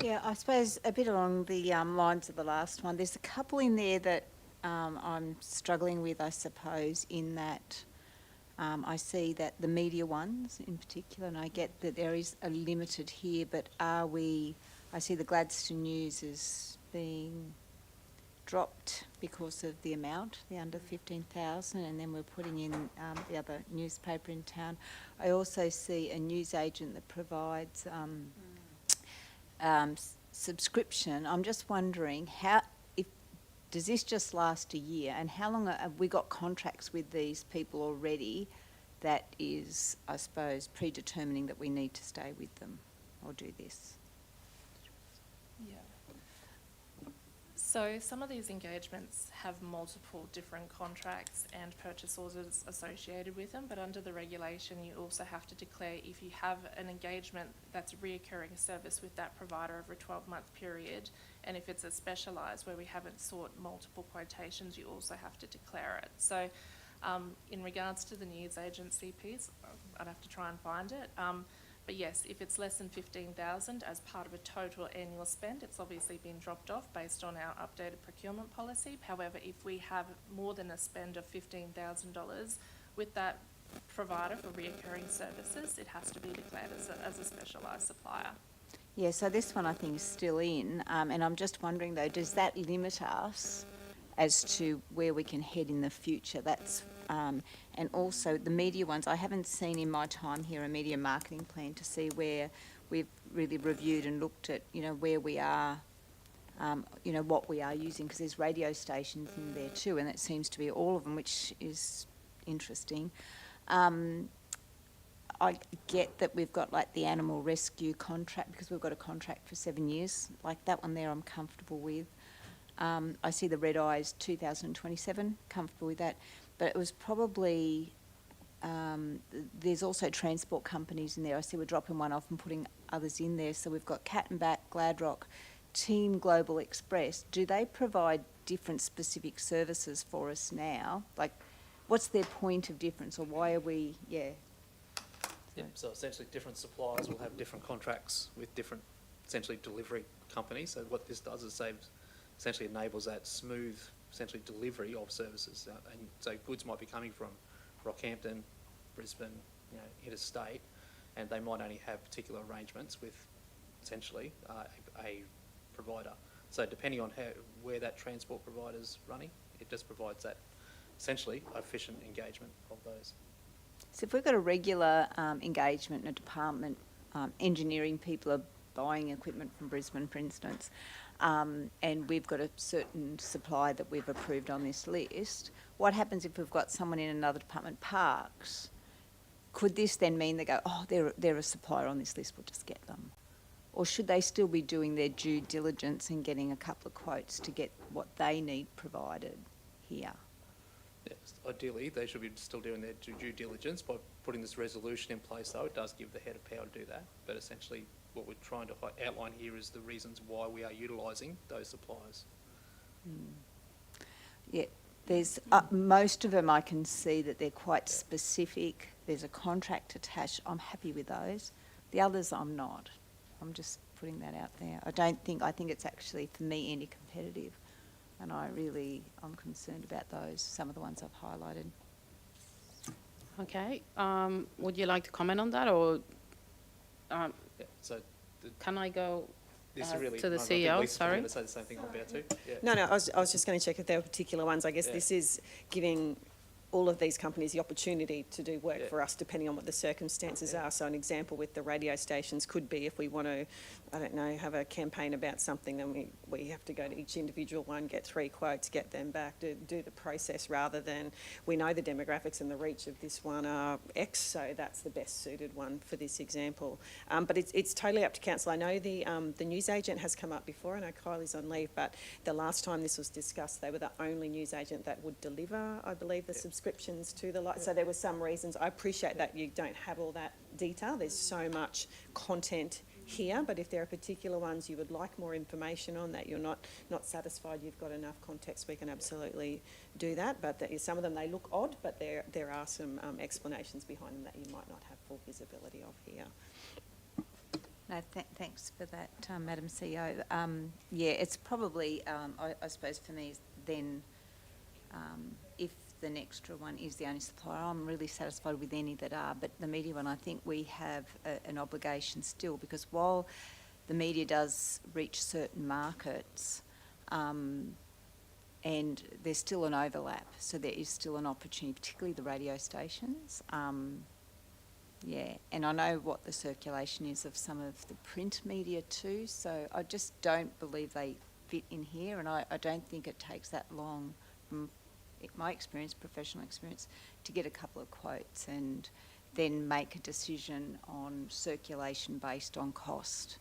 Yeah, I suppose a bit along the lines of the last one. There's a couple in there that I'm struggling with, I suppose, in that I see that the media ones in particular, and I get that there is a limited here, but I see the Gladstone News as being dropped because of the amount, the under 15,000, and then we're putting in the other newspaper in town. I also see a newsagent that provides subscription. I'm just wondering does this just last a year, and how long have we got contracts with these people already that is, I suppose, predetermining that we need to stay with them or do this? Yeah. So some of these engagements have multiple different contracts and purchase orders associated with them, but under the regulation you also have to declare if you have an engagement that's a reoccurring service with that provider over a 12-month period, and if it's a specialised where we haven't sought multiple quotations, you also have to declare it. So in regards to the news agency piece, I'd have to try and find it. But yes, if it's less than 15,000 as part of a total annual spend, it's obviously been dropped off based on our updated procurement policy. However, if we have more than a spend of $15,000 with that provider for reoccurring services, it has to be declared as a specialised supplier. Yeah, so this one I think is still in, and I'm just wondering though, does that limit us as to where we can head in the future? That's and also the media ones, I haven't seen in my time here a media marketing plan to see where we've really reviewed and looked at, where we are, what we are using, because there's radio stations in there too, and it seems to be all of them, which is interesting. I get that we've got like the animal rescue contract, because we've got a contract for 7 years. Like that one there I'm comfortable with. I see the Red Eyes 2027, comfortable with that. But it was probably, there's also transport companies in there. I see we're dropping one off and putting others in there. So we've got Cat and Bat, Gladrock, Team Global Express. Do they provide different specific services for us now? Like, what's their point of difference, or why are we, Yeah, so essentially different suppliers will have different contracts with different, essentially, delivery companies. So what this does is essentially enables that smooth, essentially, delivery of services. And so goods might be coming from Rockhampton, Brisbane, interstate, and they might only have particular arrangements with, essentially, a provider. So depending on where that transport provider's running, it just provides that, essentially, efficient engagement of those. So if we've got a regular engagement in a department, engineering people are buying equipment from Brisbane, for instance, and we've got a certain supply that we've approved on this list, what happens if we've got someone in another department, parks? Could this then mean they go, oh, they're a supplier on this list, we'll just get them? Or should they still be doing their due diligence and getting a couple of quotes to get what they need provided here? Yes, ideally, they should be still doing their due diligence. By putting this resolution in place, though, it does give the head of power to do that. But essentially, what we're trying to outline here is the reasons why we are utilising those suppliers. Yeah, there's most of them I can see that they're quite specific. There's a contract attached. I'm happy with those. The others I'm not. I'm just putting that out there. I think it's actually, for me, anti-competitive. And I'm concerned about those, some of the ones I've highlighted. Okay. Would you like to comment on that, or can I go to the CEO? Sorry. To say the same thing I'm about to. Yeah. No, I was just going to check if there were particular ones. I guess this is giving all of these companies the opportunity to do work for us depending on what the circumstances are. So an example with the radio stations could be if we want to, I don't know, have a campaign about something, then we have to go to each individual one, get 3 quotes, get them back, do the process, rather than we know the demographics and the reach of this one are X, so that's the best suited one for this example. But it's totally up to council. I know the newsagent has come up before. I know Kylie's on leave, but the last time this was discussed, they were the only newsagent that would deliver, I believe, the subscription subscriptions to the so there were some reasons. I appreciate that you don't have all that detail. There's so much content here, but if there are particular ones you would like more information on that you're not satisfied you've got enough context, we can absolutely do that. But some of them, they look odd, but there are some explanations behind them that you might not have full visibility of here. No, thanks for that, Madam CEO. Yeah, it's probably, I suppose for me, then if the Nextra one is the only supplier, I'm really satisfied with any that are, but the media one, I think we have an obligation still, because while the media does reach certain markets, and there's still an overlap, so there is still an opportunity, particularly the radio stations. Yeah, and I know what the circulation is of some of the print media too, so I just don't believe they fit in here, and I don't think it takes that long, from my experience, professional experience, to get a couple of quotes and then make a decision on circulation based on cost.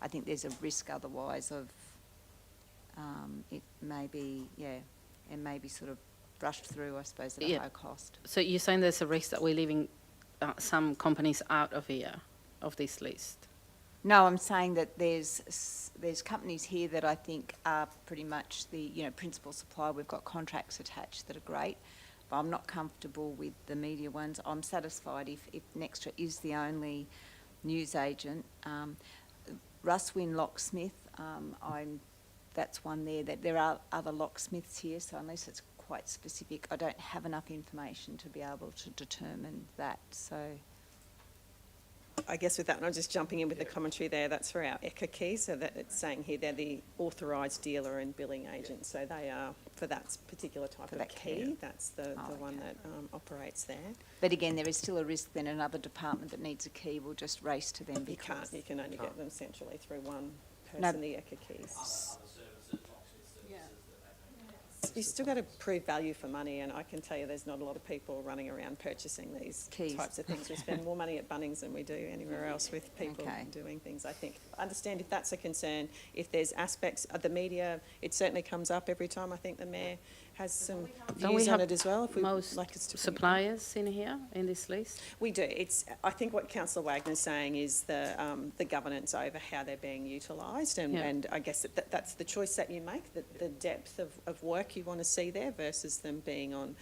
I think there's a risk otherwise of it may be, and maybe sort of brushed through, I suppose, at a high cost. So you're saying there's a risk that we're leaving some companies out of here, of this list? No, I'm saying that there's companies here that I think are pretty much the principal supplier. We've got contracts attached that are great, but I'm not comfortable with the media ones. I'm satisfied if Nextra is the only news agent. Russwin Locksmith, that's one there. That there are other locksmiths here, so unless it's quite specific, I don't have enough information to be able to determine that. So I guess with that, and I'm just jumping in with the commentary there, that's for our ECHA key, so that it's saying here they're the authorised dealer and billing agent, so they are, for that particular type of key, that's the one that operates there. But again, there is still a risk then another department that needs a key will just race to them. You can't, you can only get them centrally through one person, the ECHA keys. You've still got to prove value for money, and I can tell you there's not a lot of people running around purchasing these types of things. We spend more money at Bunnings than we do anywhere else with people doing things, I think. I understand if that's a concern. If there's aspects of the media, it certainly comes up every time. I think the Mayor has some views on it as well. If we most like us to suppliers in here, in this list? We do. I think what Councillor Wagner's saying is the governance over how they're being utilised, and I guess that's the choice that you make, the depth of work you want to see there versus them being on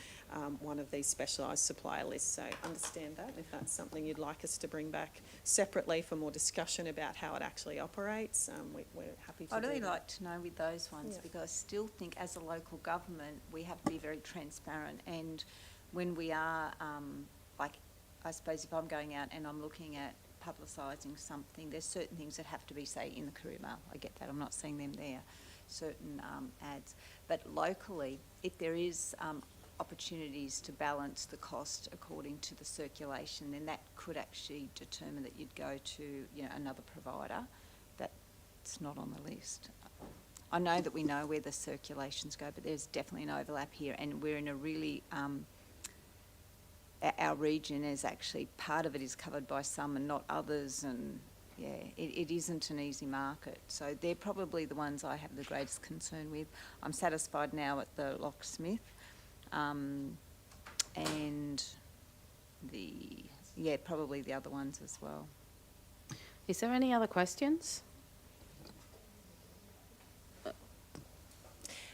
one of these specialised supplier lists. So understand that. If that's something you'd like us to bring back separately for more discussion about how it actually operates, we're happy to I'd do really that. like to know with those ones, because I still think as a local government we have to be very transparent, and when we are, I suppose if I'm going out and I'm looking at publicising something, there's certain things that have to be, say, in the Courier Mail. I get that, I'm not seeing them there, certain ads. But locally, if there is opportunities to balance the cost according to the circulation, then that could actually determine that you'd go to another provider that's not on the list. I know that we know where the circulations go, but there's definitely an overlap here, and we're in a really our region is actually, part of it is covered by some and not others, and it isn't an easy market. So they're probably the ones I have the greatest concern with. I'm satisfied now at the locksmith, and probably the other ones as well. Is there any other questions?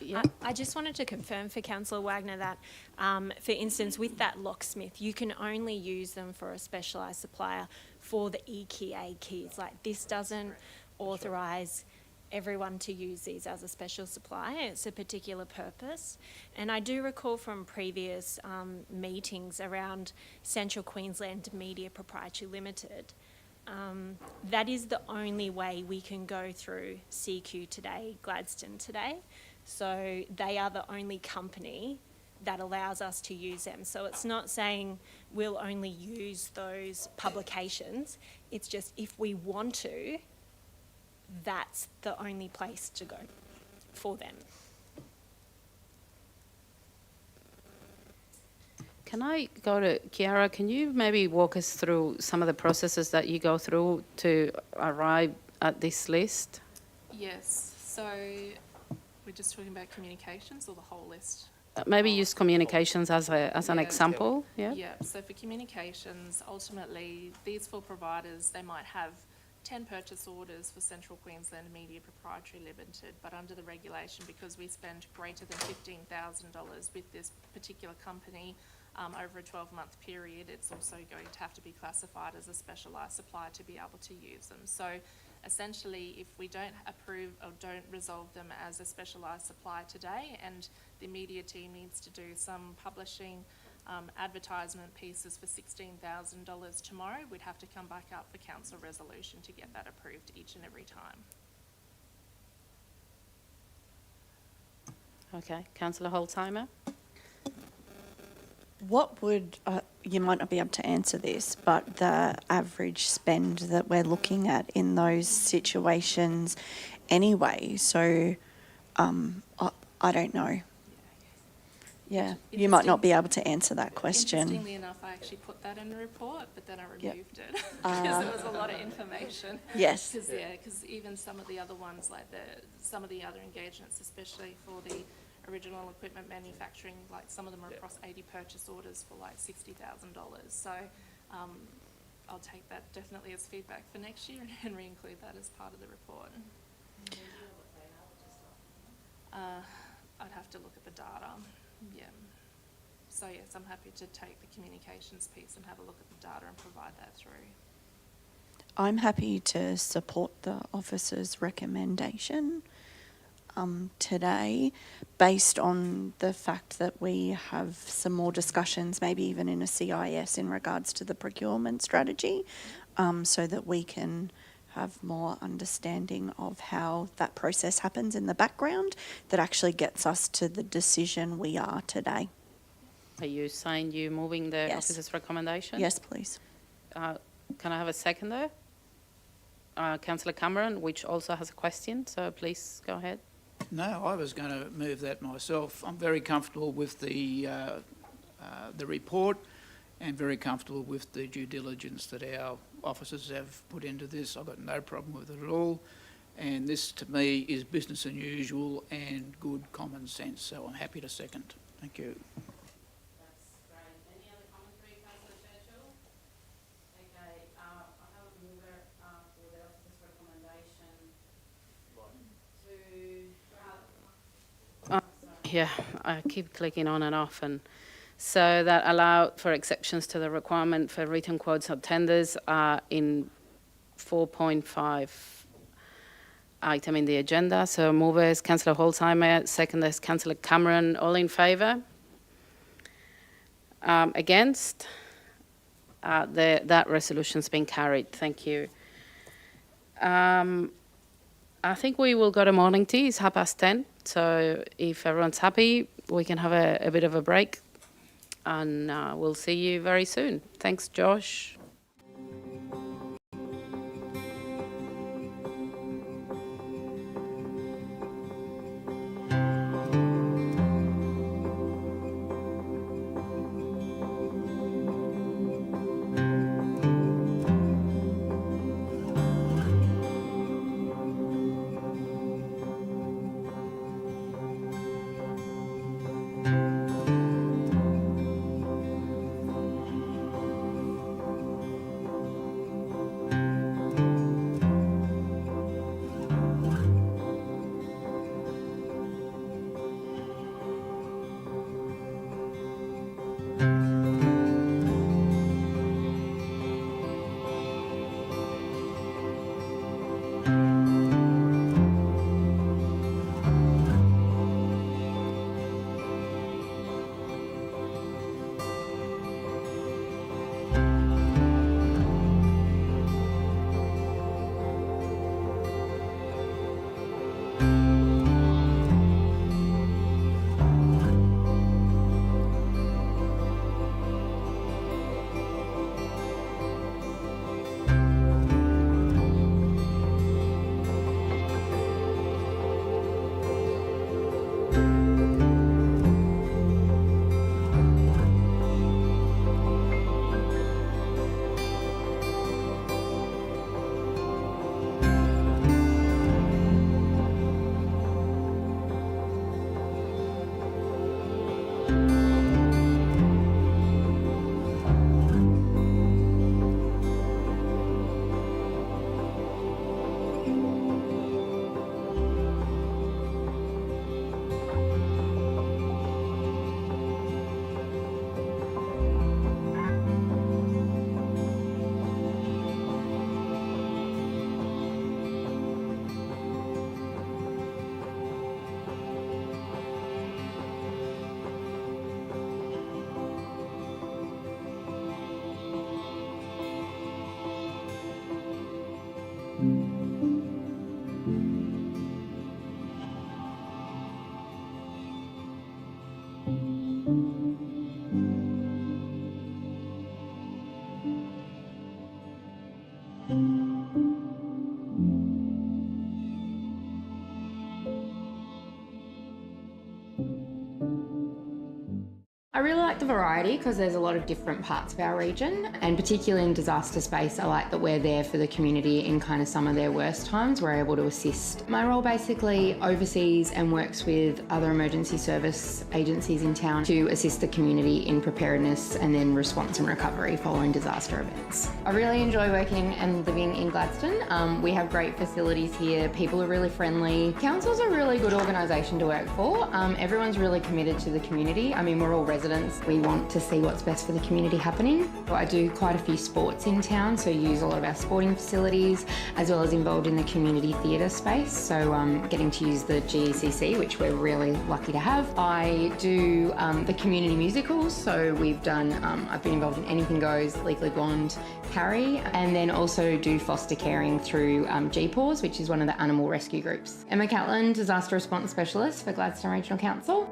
Yeah. I just wanted to confirm for Councillor Wagner that, for instance, with that locksmith, you can only use them for a specialised supplier for the EKA keys. Like, this doesn't authorise everyone to use these as a special supplier. It's a particular purpose. And I do recall from previous meetings around Central Queensland Media Proprietary Limited, that is the only way we can go through CQ today, Gladstone today. So they are the only company that allows us to use them. So it's not saying we'll only use those publications. It's just if we want to, that's the only place to go for them. Can I go to Kiara? Can you maybe walk us through some of the processes that you go through to arrive at this list? Yes, so we're just talking about communications or the whole list? Maybe use communications as an example, yeah? Yeah, so for communications, ultimately, these 4 providers, they might have 10 purchase orders for Central Queensland Media Proprietary Limited, but under the regulation, because we spend greater than $15,000 with this particular company over a 12-month period, it's also going to have to be classified as a specialised supplier to be able to use them. So essentially, if we don't approve or don't resolve them as a specialised supplier today, and the media team needs to do some publishing advertisement pieces for $16,000 tomorrow, we'd have to come back up for council resolution to get that approved each and every time. Okay, Councillor Holzheimer? What would, you might not be able to answer this, but the average spend that we're looking at in those situations anyway? So I don't know. Yeah, you might not be able to answer that question. Interestingly enough, I actually put that in the report, but then I removed it because there was a lot of information. Yes. Because even some of the other ones, like some of the other engagements, especially for the original equipment manufacturing, like some of them are across 80 purchase orders for like $60,000. So I'll take that definitely as feedback for next year and re-include that as part of the report. I'd have to look at the data. Yeah. So yes, I'm happy to take the communications piece and have a look at the data and provide that through. I'm happy to support the officer's recommendation today, based on the fact that we have some more discussions, maybe even in a CIS, in regards to the procurement strategy, so that we can have more understanding of how that process happens in the background that actually gets us to the decision we are today. Are you saying you moving the Yes. officer's recommendation? Yes, please. Can I have a second there? Councillor Cameron, which also has a question, so please go ahead. No, I was going to move that myself. I'm very comfortable with the report and very comfortable with the due diligence that our officers have put into this. I've got no problem with it at all. And this, to me, is business as usual and good common sense. So I'm happy to second. Thank you. That's great. Any other commentary, Councillor Churchill? Okay, I have a mover for the officer's recommendation to... yeah, I keep clicking on and off, and so that allow for exceptions to the requirement for written quotes or tenders in 4.5 item in the agenda. So movers, Councillor Holzheimer, seconders, Councillor Cameron, all in favour? Against? That resolution's been carried. Thank you. I think we will go to morning tea. It's 10:30. So if everyone's happy, we can have a bit of a break, and we'll see you very soon. Thanks, Josh. I really like the variety because there's a lot of different parts of our region, and particularly in disaster space, I like that we're there for the community in kind of some of their worst times. We're able to assist. My role basically oversees and works with other emergency service agencies in town to assist the community in preparedness and then response and recovery following disaster events. I really enjoy working and living in Gladstone. We have great facilities here. People are really friendly. Council's a really good organisation to work for. Everyone's really committed to the community. I mean, we're all residents. We want to see what's best for the community happening. I do quite a few sports in town, so use a lot of our sporting facilities, as well as involved in the community theatre space. So getting to use the GECC, which we're really lucky to have. I do the community musicals, so we've done, I've been involved in Anything Goes, Legally Blonde, Carrie, and then also do foster caring through GPAWS, which is one of the animal rescue groups. Emma Catlin, Disaster Response Specialist for Gladstone Regional Council.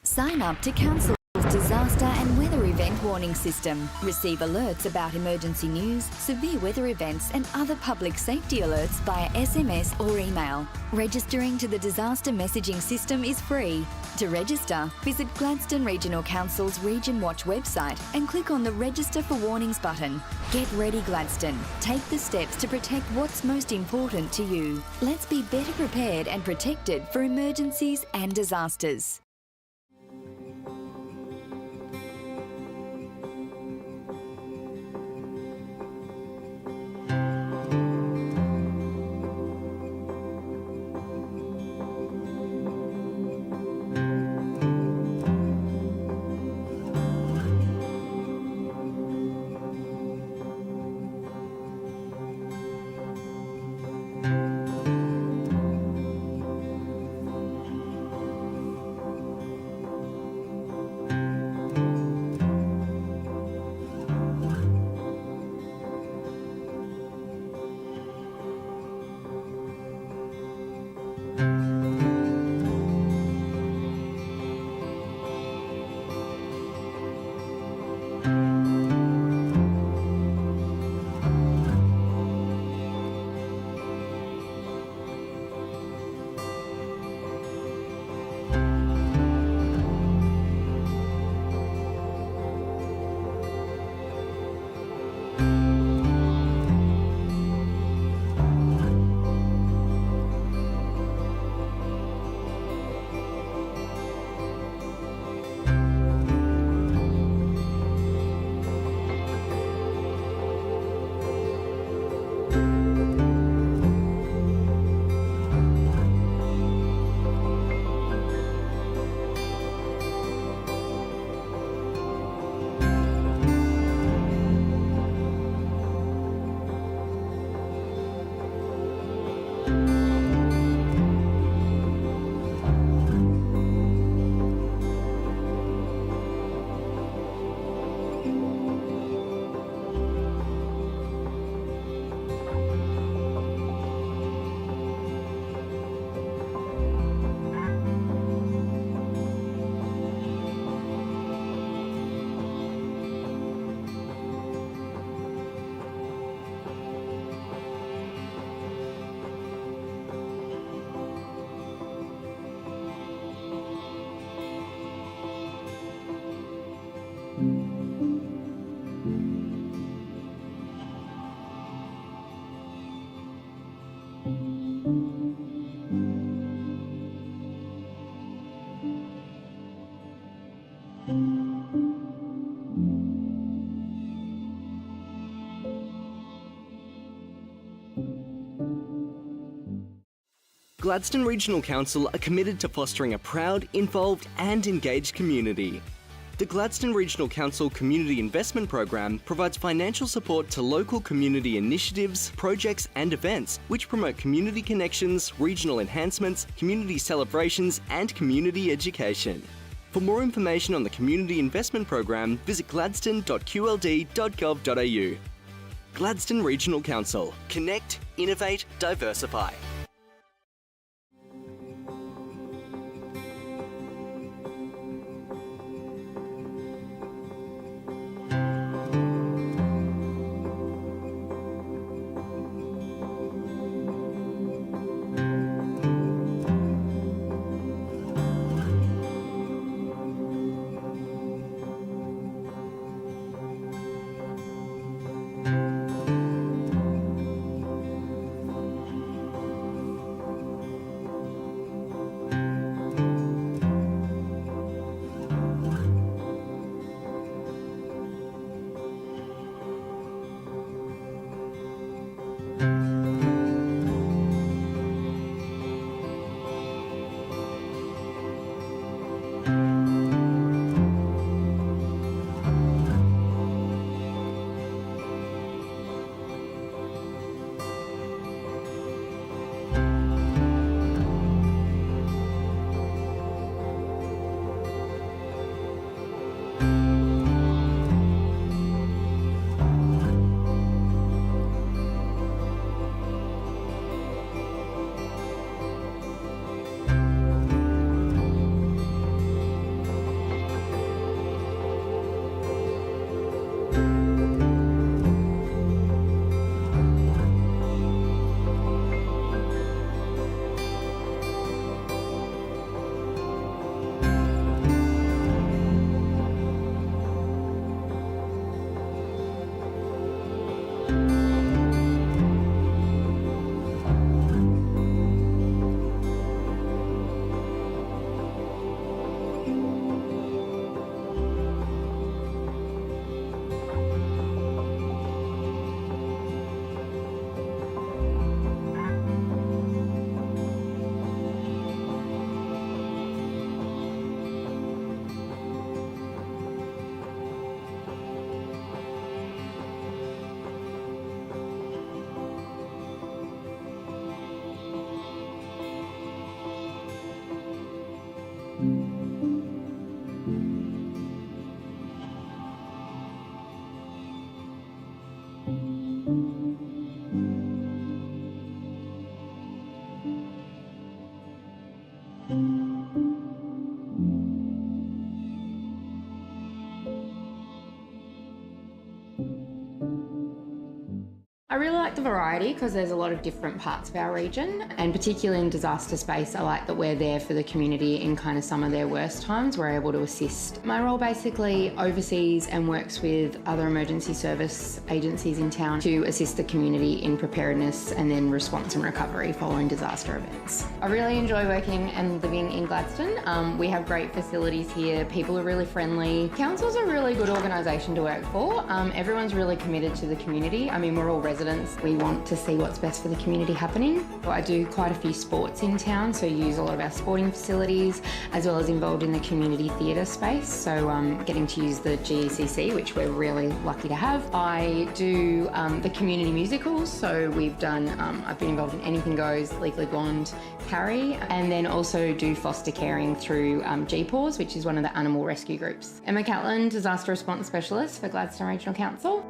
Sign up to Council's disaster and weather event warning system. Receive alerts about emergency news, severe weather events and other public safety alerts via SMS or email. Registering to the disaster messaging system is free. To register, visit Gladstone Regional Council's Region Watch website and click on the Register for Warnings button. Get ready, Gladstone. Take the steps to protect what's most important to you. Let's be better prepared and protected for emergencies and disasters. Gladstone Regional Council are committed to fostering a proud, involved and engaged community. The Gladstone Regional Council Community Investment Program provides financial support to local community initiatives, projects and events which promote community connections, regional enhancements, community celebrations and community education. For more information on the Community Investment Program, visit gladstone.qld.gov.au. Gladstone Regional Council. Connect, innovate, diversify. I really like the variety because there's a lot of different parts of our region, and particularly in disaster space, I like that we're there for the community in kind of some of their worst times. We're able to assist. My role basically oversees and works with other emergency service agencies in town to assist the community in preparedness and then response and recovery following disaster events. I really enjoy working and living in Gladstone. We have great facilities here. People are really friendly. Council's a really good organisation to work for. Everyone's really committed to the community. I mean, we're all residents. We want to see what's best for the community happening. I do quite a few sports in town, so use a lot of our sporting facilities, as well as involved in the community theatre space, so getting to use the GECC, which we're really lucky to have. I do the community musicals, so we've done, I've been involved in Anything Goes, Legally Blonde, Carrie, and then also do foster caring through GPAWS, which is one of the animal rescue groups. Emma Catlin, Disaster Response Specialist for Gladstone Regional Council.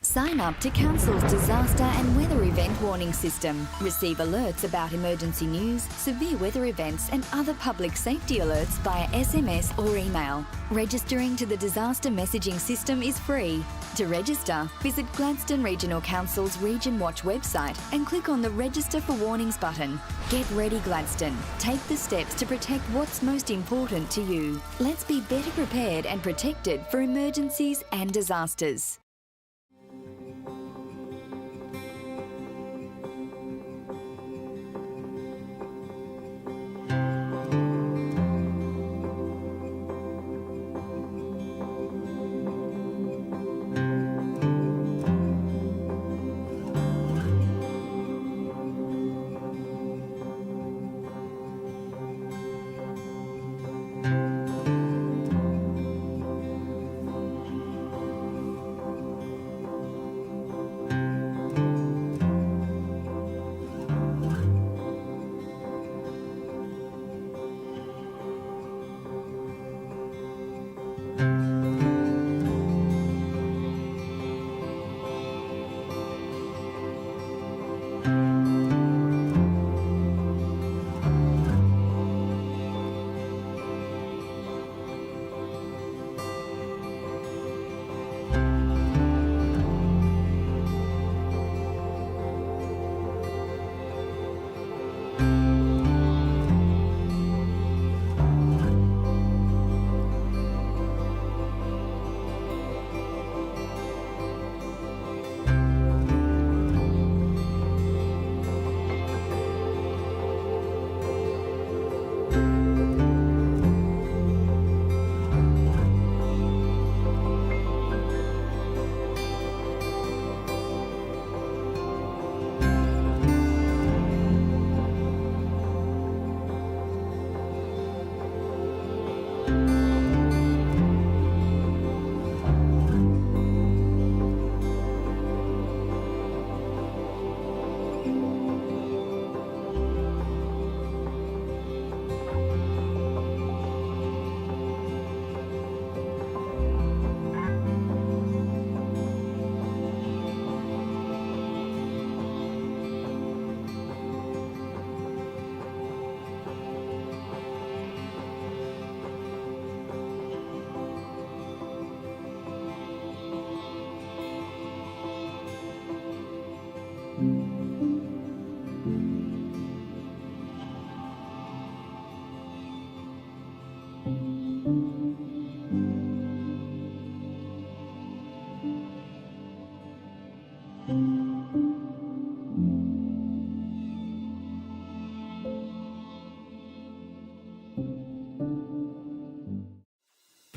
Sign up to Council's disaster and weather event warning system. Receive alerts about emergency news, severe weather events and other public safety alerts via SMS or email. Registering to the disaster messaging system is free. To register, visit Gladstone Regional Council's Region Watch website and click on the Register for Warnings button. Get ready, Gladstone. Take the steps to protect what's most important to you. Let's be better prepared and protected for emergencies and disasters.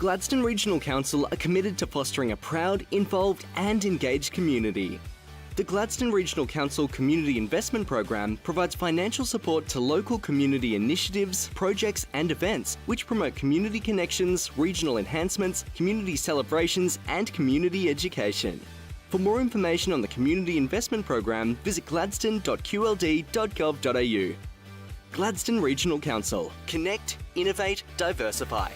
Gladstone Regional Council are committed to fostering a proud, involved and engaged community. The Gladstone Regional Council Community Investment Program provides financial support to local community initiatives, projects and events which promote community connections, regional enhancements, community celebrations and community education. For more information on the Community Investment Program, visit gladstone.qld.gov.au. Gladstone Regional Council. Connect, innovate, diversify.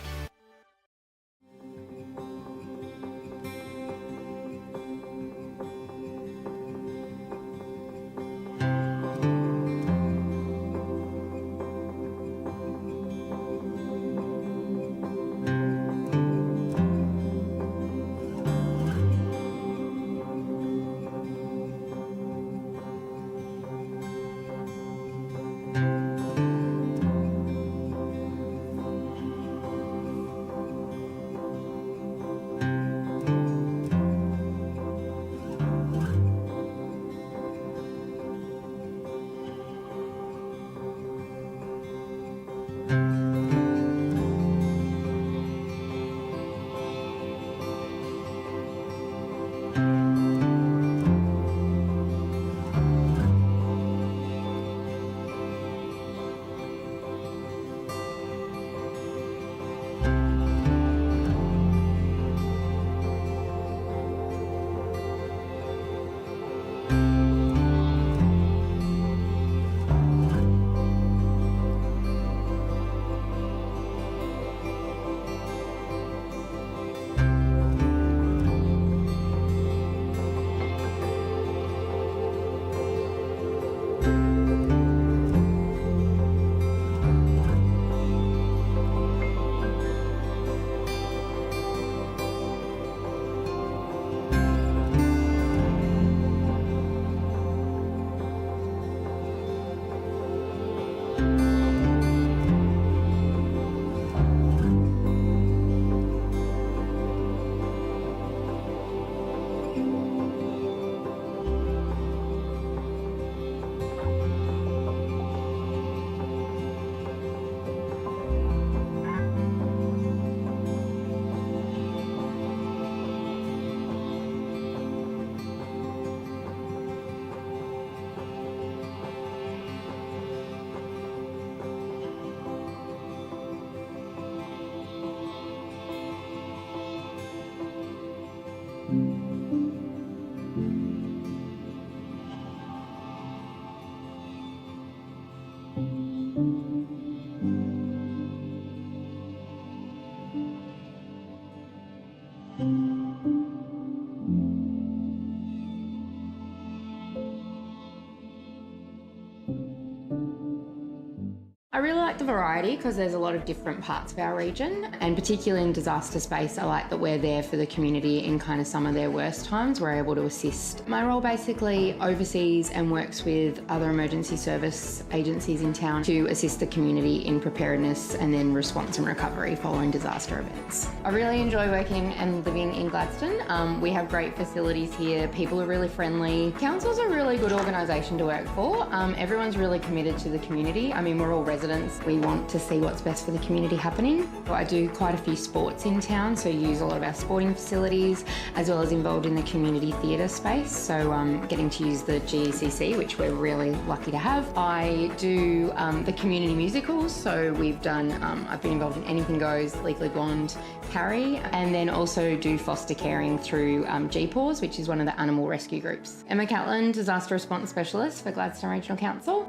I really like the variety because there's a lot of different parts of our region, and particularly in disaster space I like that we're there for the community in kind of some of their worst times. We're able to assist. My role basically oversees and works with other emergency service agencies in town to assist the community in preparedness and then response and recovery following disaster events. I really enjoy working and living in Gladstone. We have great facilities here, people are really friendly. Council's a really good organisation to work for. Everyone's really committed to the community. I mean, we're all residents. We want to see what's best for the community happening. I do quite a few sports in town, so use a lot of our sporting facilities, as well as involved in the community theatre space, so getting to use the GECC, which we're really lucky to have. I do the community musicals, so we've done, I've been involved in Anything Goes, Legally Blonde, Carrie, and then also do foster caring through GPAWS, which is one of the animal rescue groups. Emma Catlin, Disaster Response Specialist for Gladstone Regional Council.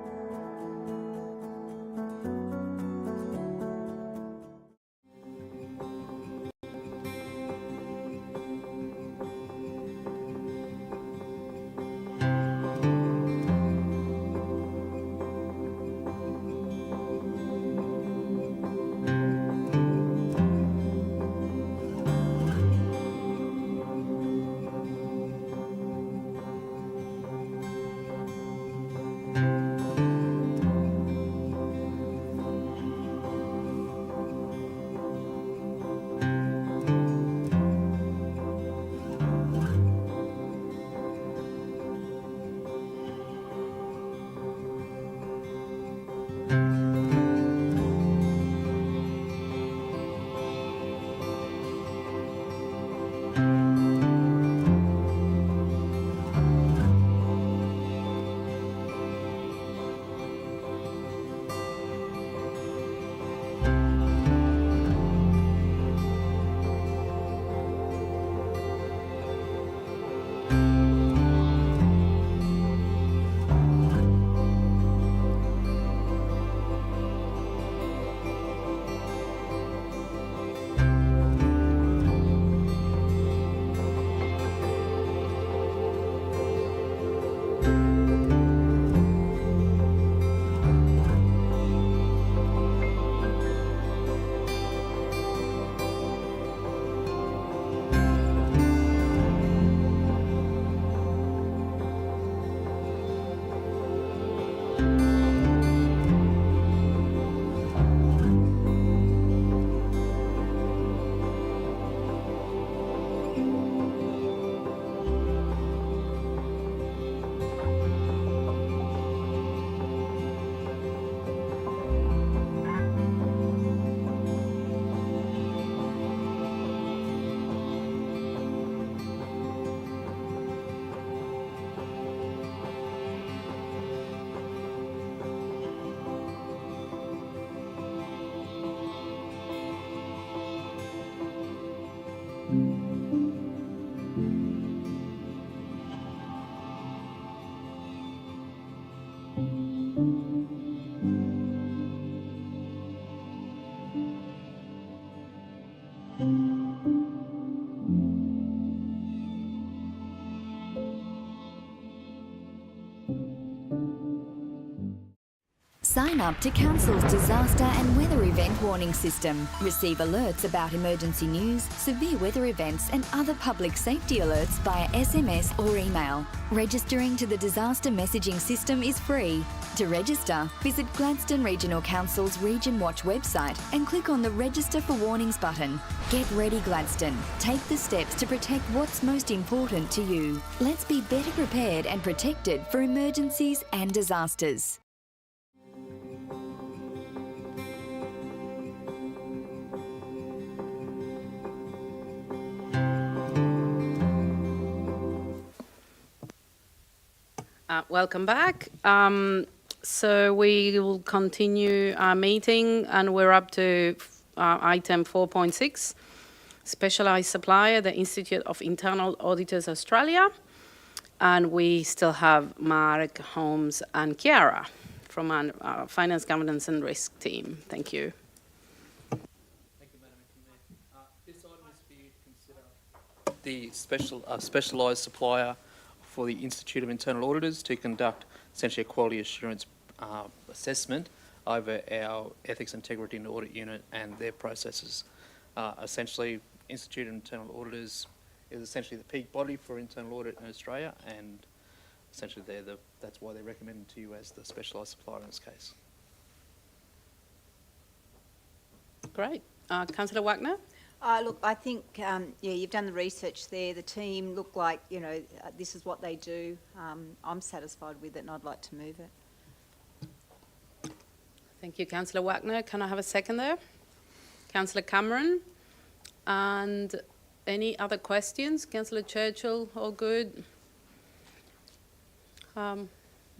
Sign up to Council's disaster and weather event warning system. Receive alerts about emergency news, severe weather events and other public safety alerts via SMS or email. Registering to the disaster messaging system is free. To register, visit Gladstone Regional Council's Region Watch website and click on the Register for Warnings button. Get ready, Gladstone. Take the steps to protect what's most important to you. Let's be better prepared and protected for emergencies and disasters. Welcome back. So we will continue our meeting and we're up to item 4.6, Specialised Supplier, the Institute of Internal Auditors Australia. And we still have Mark, Holmes and Chiara from our Finance, Governance and Risk team. Thank you. Thank you, Madam Mayor. This item is for you to consider the specialised supplier for the Institute of Internal Auditors to conduct essentially a quality assurance assessment over our Ethics, Integrity and Audit Unit and their processes. Essentially, Institute of Internal Auditors is essentially the peak body for internal audit in Australia, and essentially that's why they're recommended to you as the specialised supplier in this case. Great. Councillor Wagner? Look, I think, yeah, you've done the research there. The team look like, you know, this is what they do. I'm satisfied with it and I'd like to move it. Thank you, Councillor Wagner. Can I have a second there? Councillor Cameron? And any other questions? Councillor Churchill, all good?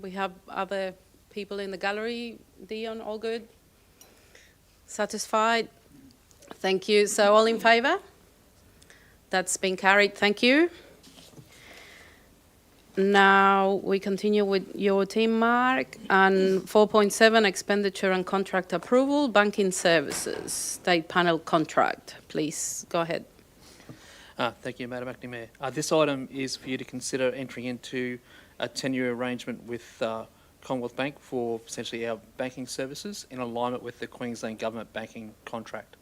We have other people in the gallery. Dion, all good? Satisfied? Thank you. So all in favour? That's been carried. Thank you. Now we continue with your team, Mark. And 4.7, expenditure and contract approval, banking services, state panel contract. Please go ahead. Thank you, Madam Acting Mayor. This item is for you to consider entering into a 10-year arrangement with Commonwealth Bank for essentially our banking services in alignment with the Queensland Government banking contract.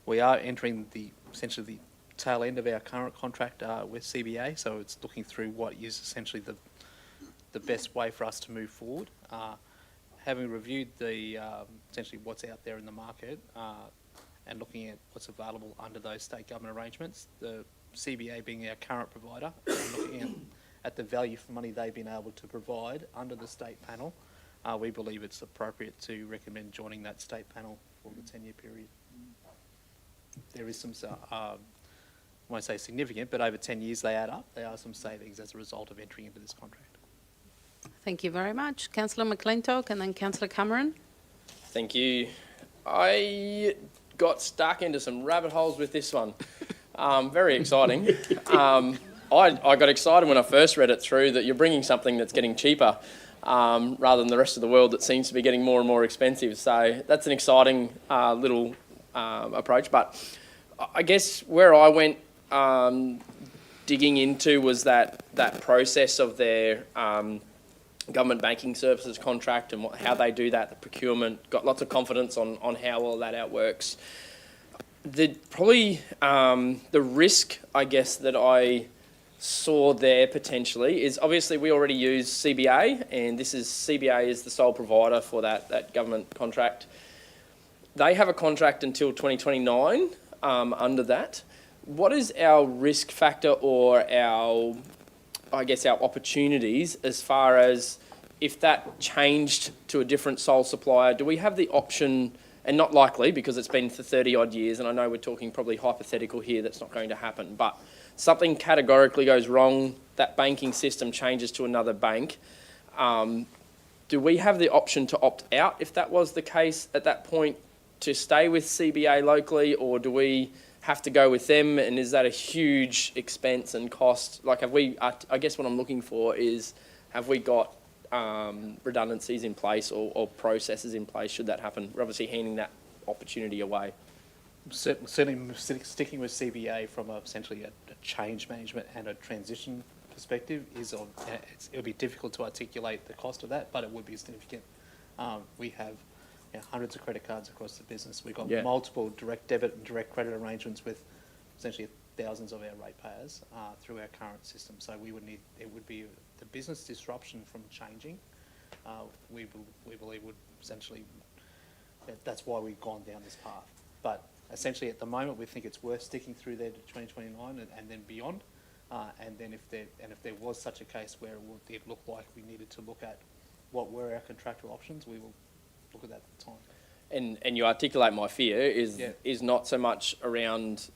We are entering essentially the tail end of our current contract with CBA, so it's looking through what is essentially the best way for us to move forward. Having reviewed essentially what's out there in the market and looking at what's available under those state government arrangements, the CBA being our current provider, and looking at the value for money they've been able to provide under the state panel, we believe it's appropriate to recommend joining that state panel for the 10-year period. There is some I won't say significant, but over 10 years they add up. There are some savings as a result of entering into this contract. Thank you very much. Councillor McClintock and then Councillor Cameron. Thank you. I got stuck into some rabbit holes with this one. Very exciting. I got excited when I first read it through that you're bringing something that's getting cheaper rather than the rest of the world that seems to be getting more and more expensive. So that's an exciting little approach. But I guess where I went digging into was that process of their government banking services contract and how they do that, the procurement. Got lots of confidence on how all that out works. The risk, I guess, that I saw there potentially is obviously we already use CBA, and CBA is the sole provider for that government contract. They have a contract until 2029 under that. What is our risk factor or our opportunities as far as if that changed to a different sole supplier? Do we have the option, and not likely because it's been for 30 odd years, and I know we're talking probably hypothetical here, that's not going to happen, but something categorically goes wrong, that banking system changes to another bank, do we have the option to opt out if that was the case at that point, to stay with CBA locally, or do we have to go with them, and is that a huge expense and cost? Like, have we, I guess what I'm looking for is, have we got redundancies in place or processes in place should that happen? We're obviously handing that opportunity away. Certainly sticking with CBA from essentially a change management and a transition perspective it'll be difficult to articulate the cost of that, but it would be significant. We have hundreds of credit cards across the business. We've got multiple direct debit and direct credit arrangements with essentially thousands of our ratepayers through our current system. So it would be the business disruption from changing. We believe would essentially, that's why we've gone down this path. But essentially at the moment we think it's worth sticking through there to 2029 and then beyond. And then if there was such a case where it looked like we needed to look at what were our contractual options, we will look at that at the time. And you articulate my fear is not so much around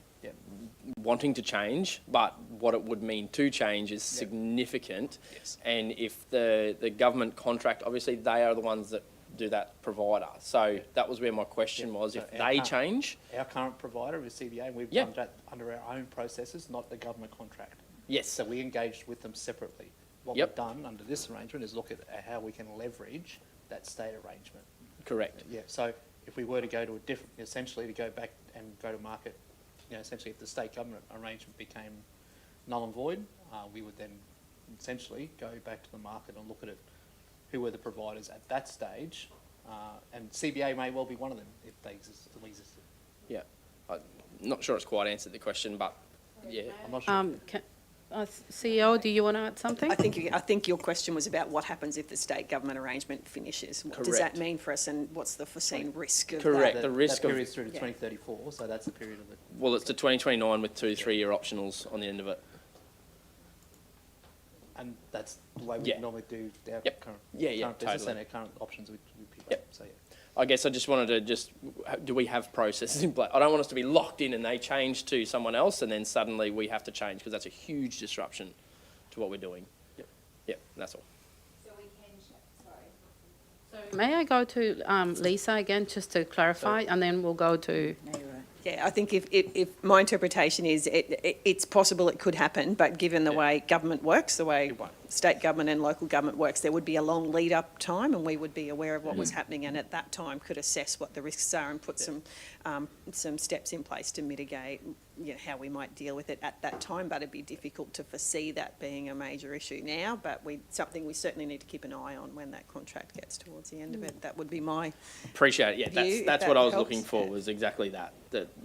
wanting to change, but what it would mean to change is significant. Yes. And if the government contract, obviously they are the ones that do that provider. So that was where my question was, if they change. Our current provider is CBA, and we've done that under our own processes, not the government contract. Yes. So we engaged with them separately. What we've done under this arrangement is look at how we can leverage that state arrangement. Correct. Yeah. So if we were to go to essentially to go back and go to market, essentially if the state government arrangement became null and void, we would then essentially go back to the market and look at it, who were the providers at that stage, and CBA may well be one of them if they existed. Yeah. I'm not sure it's quite answered the question, but yeah. I'm not sure. CEO, do you want to add something? I think your question was about what happens if the state government arrangement finishes. What does that mean for us, and what's the foreseen risk of Correct. that? The risk that period's through to 2034, so that's the period of it. Well, it's to 2029 with 2 3-year optionals on the end of it. And that's the way we normally do our current business totally. and our current options we pick up. So I guess I just wanted to do we have processes in place? I don't want us to be locked in and they change to someone else and then suddenly we have to change, because that's a huge disruption to what we're doing. Yep, that's all. May I go to Lisa again, just to clarify, and then we'll go to... Yeah, I think if my interpretation is it's possible it could happen, but given the way government works, the way state government and local government works, there would be a long lead-up time, and we would be aware of what was happening, and at that time could assess what the risks are and put some steps in place to mitigate how we might deal with it at that time. But it'd be difficult to foresee that being a major issue now, but something we certainly need to keep an eye on when that contract gets towards the end of it. That would be my Appreciate it. Yeah, view, that's what I was looking for, was exactly that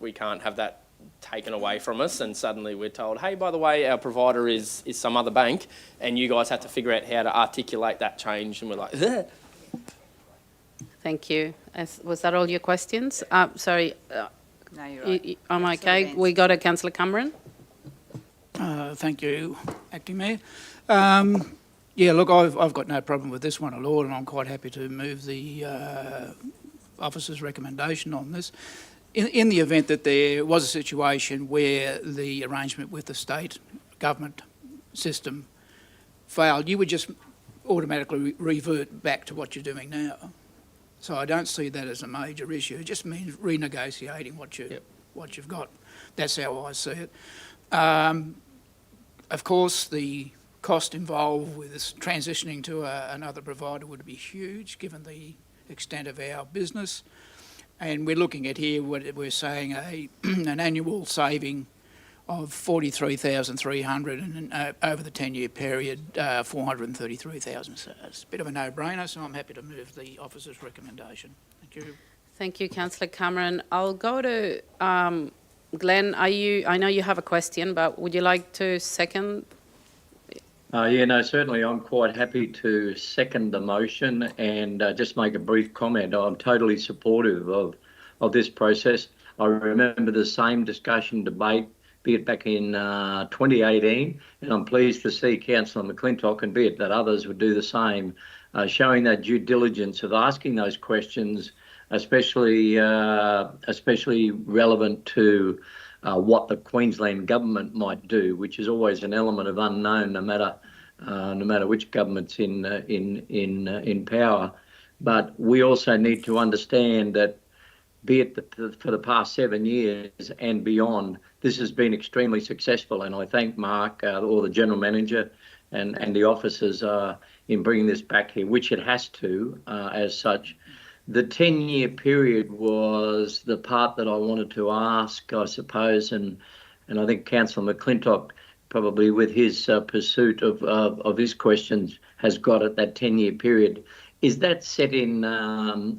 we can't have that taken away from us and suddenly we're told, hey, by the way, our provider is some other bank, and you guys have to figure out how to articulate that change, and we're like, ugh. Thank you. Was that all your questions? Sorry. No, you're right. I'm okay. We go to Councillor Cameron. Thank you, Acting Mayor. Yeah, look, I've got no problem with this one at all, and I'm quite happy to move the officer's recommendation on this. in the event that there was a situation where the arrangement with the state government system failed, you would just automatically revert back to what you're doing now. So I don't see that as a major issue. It just means renegotiating what you've got. That's how I see it. Of course, the cost involved with this transitioning to another provider would be huge, given the extent of our business. And we're looking at here, we're saying an annual saving of 43,300 and over the 10-year period, 433,000. So it's a bit of a no-brainer, so I'm happy to move the officer's recommendation. Thank you. Thank you, Councillor Cameron. I'll go to Glenn. I know you have a question, but would you like to second? Certainly I'm quite happy to second the motion and just make a brief comment. I'm totally supportive of this process. I remember the same discussion debate, be it back in 2018, and I'm pleased to see Councillor McClintock, and be it that others would do the same, showing that due diligence of asking those questions, especially relevant to what the Queensland government might do, which is always an element of unknown, no matter which government's in power. But we also need to understand that, be it for the past 7 years and beyond, this has been extremely successful, and I thank Mark or the General Manager and the officers in bringing this back here, which it has to as such. The 10-year period was the part that I wanted to ask, I suppose, and I think Councillor McClintock, probably with his pursuit of his questions, has got it, that 10-year period. Is that set in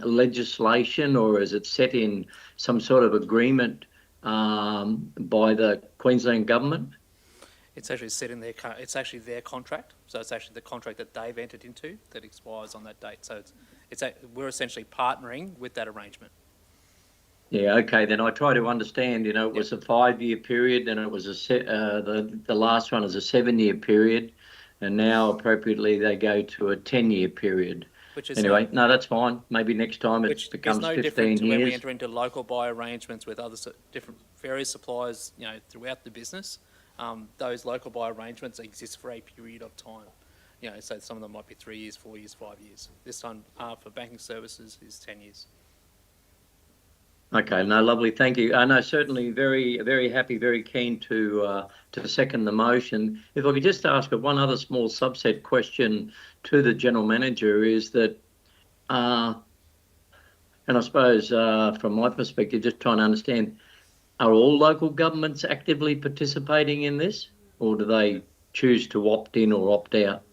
legislation, or is it set in some sort of agreement by the Queensland government? It's actually set in it's actually their contract. So it's actually the contract that they've entered into that expires on that date. So we're essentially partnering with that arrangement. Yeah, okay, then I try to understand, it was a 5-year period, and it was the last one is a 7-year period, and now appropriately they go to a 10-year period. Anyway, no, that's fine. Maybe next time it becomes 15 years. It's no different to when we enter into local buy arrangements with other different various suppliers, throughout the business. Those local buy arrangements exist for a period of time. So some of them might be 3 years, 4 years, 5 years. This one for banking services is 10 years. Okay, no, lovely, thank you. No, certainly very, very happy, very keen to second the motion. If I could just ask one other small subset question to the General Manager is that, and I suppose from my perspective, just trying to understand, are all local governments actively participating in this, or do they choose to opt in or opt out?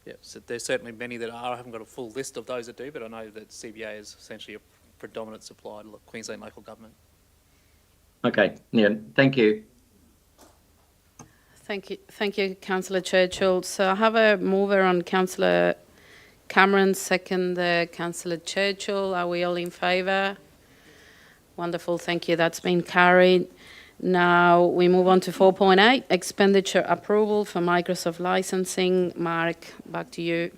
Yeah, so there's certainly many that are. I haven't got a full list of those that do, but I know that CBA is essentially a predominant supplier to Queensland local government. Okay, yeah, thank you. Thank you, Councillor Churchill. So I have a mover on Councillor Cameron, second Councillor Churchill. Are we all in favour? Wonderful, thank you. That's been carried. Now we move on to 4.8, expenditure approval for Microsoft licensing. Mark, back to you.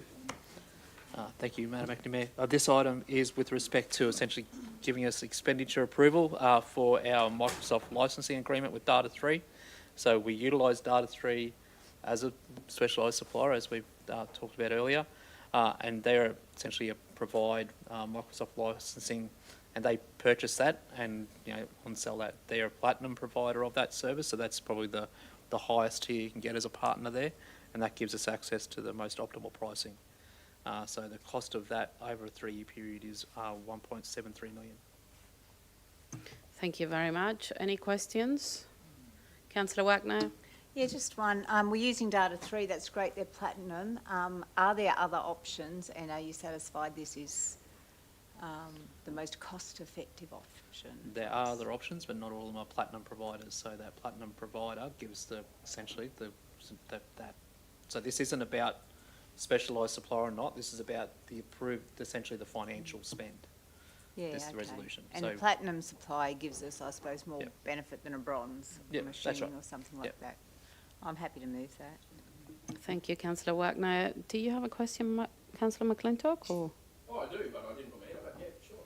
Thank you, Madam Acting Mayor. This item is with respect to essentially giving us expenditure approval for our Microsoft licensing agreement with Data3. So we utilise Data3 as a specialised supplier, as we've talked about earlier, and they're essentially provide Microsoft licensing, and they purchase that and on sell that. They're a platinum provider of that service, so that's probably the highest tier you can get as a partner there, and that gives us access to the most optimal pricing. So the cost of that over a 3-year period is 1.73 million. Thank you very much. Any questions? Councillor Wagner? Yeah, just one. We're using Data3, that's great, they're platinum. Are there other options, and are you satisfied this is the most cost-effective option? There are other options, but not all of them are platinum providers. So that platinum provider gives essentially that. So this isn't about specialised supplier or not. This is about essentially the financial spend. Yeah, this is the resolution. And the platinum supply gives us, I suppose, more benefit than a bronze, I'm assuming, or something like that. I'm happy to move that. Thank you, Councillor Wagner. Do you have a question, Councillor McClintock? Or? Oh, I do, but I didn't put my hand up. Yeah, sure.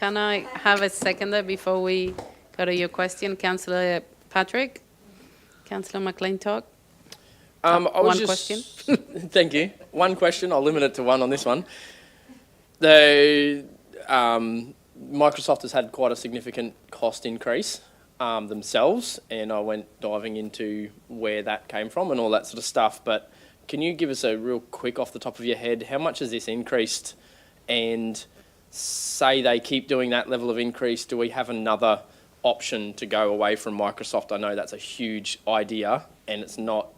Can I have a seconder before we go to your question? Councillor Patrick? Councillor McClintock? One question. Thank you. One question. I'll limit it to one on this one. The Microsoft has had quite a significant cost increase themselves, and I went diving into where that came from and all that sort of stuff. But can you give us a real quick, off the top of your head, how much has this increased? And say they keep doing that level of increase, do we have another option to go away from Microsoft? I know that's a huge idea and it's not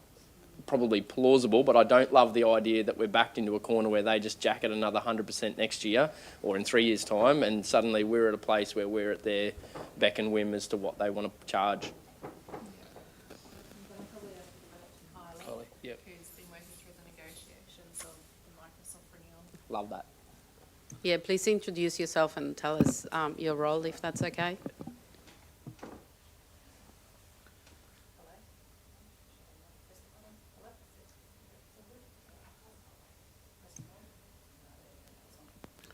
probably plausible, but I don't love the idea that we're backed into a corner where they just jack it another 100% next year or in 3 years' time, and suddenly we're at a place where we're at their beck and whim as to what they want to charge. Yep. Who's been working through the negotiations of the Microsoft renewal. Love that. Yeah, please introduce yourself and tell us your role, if that's okay.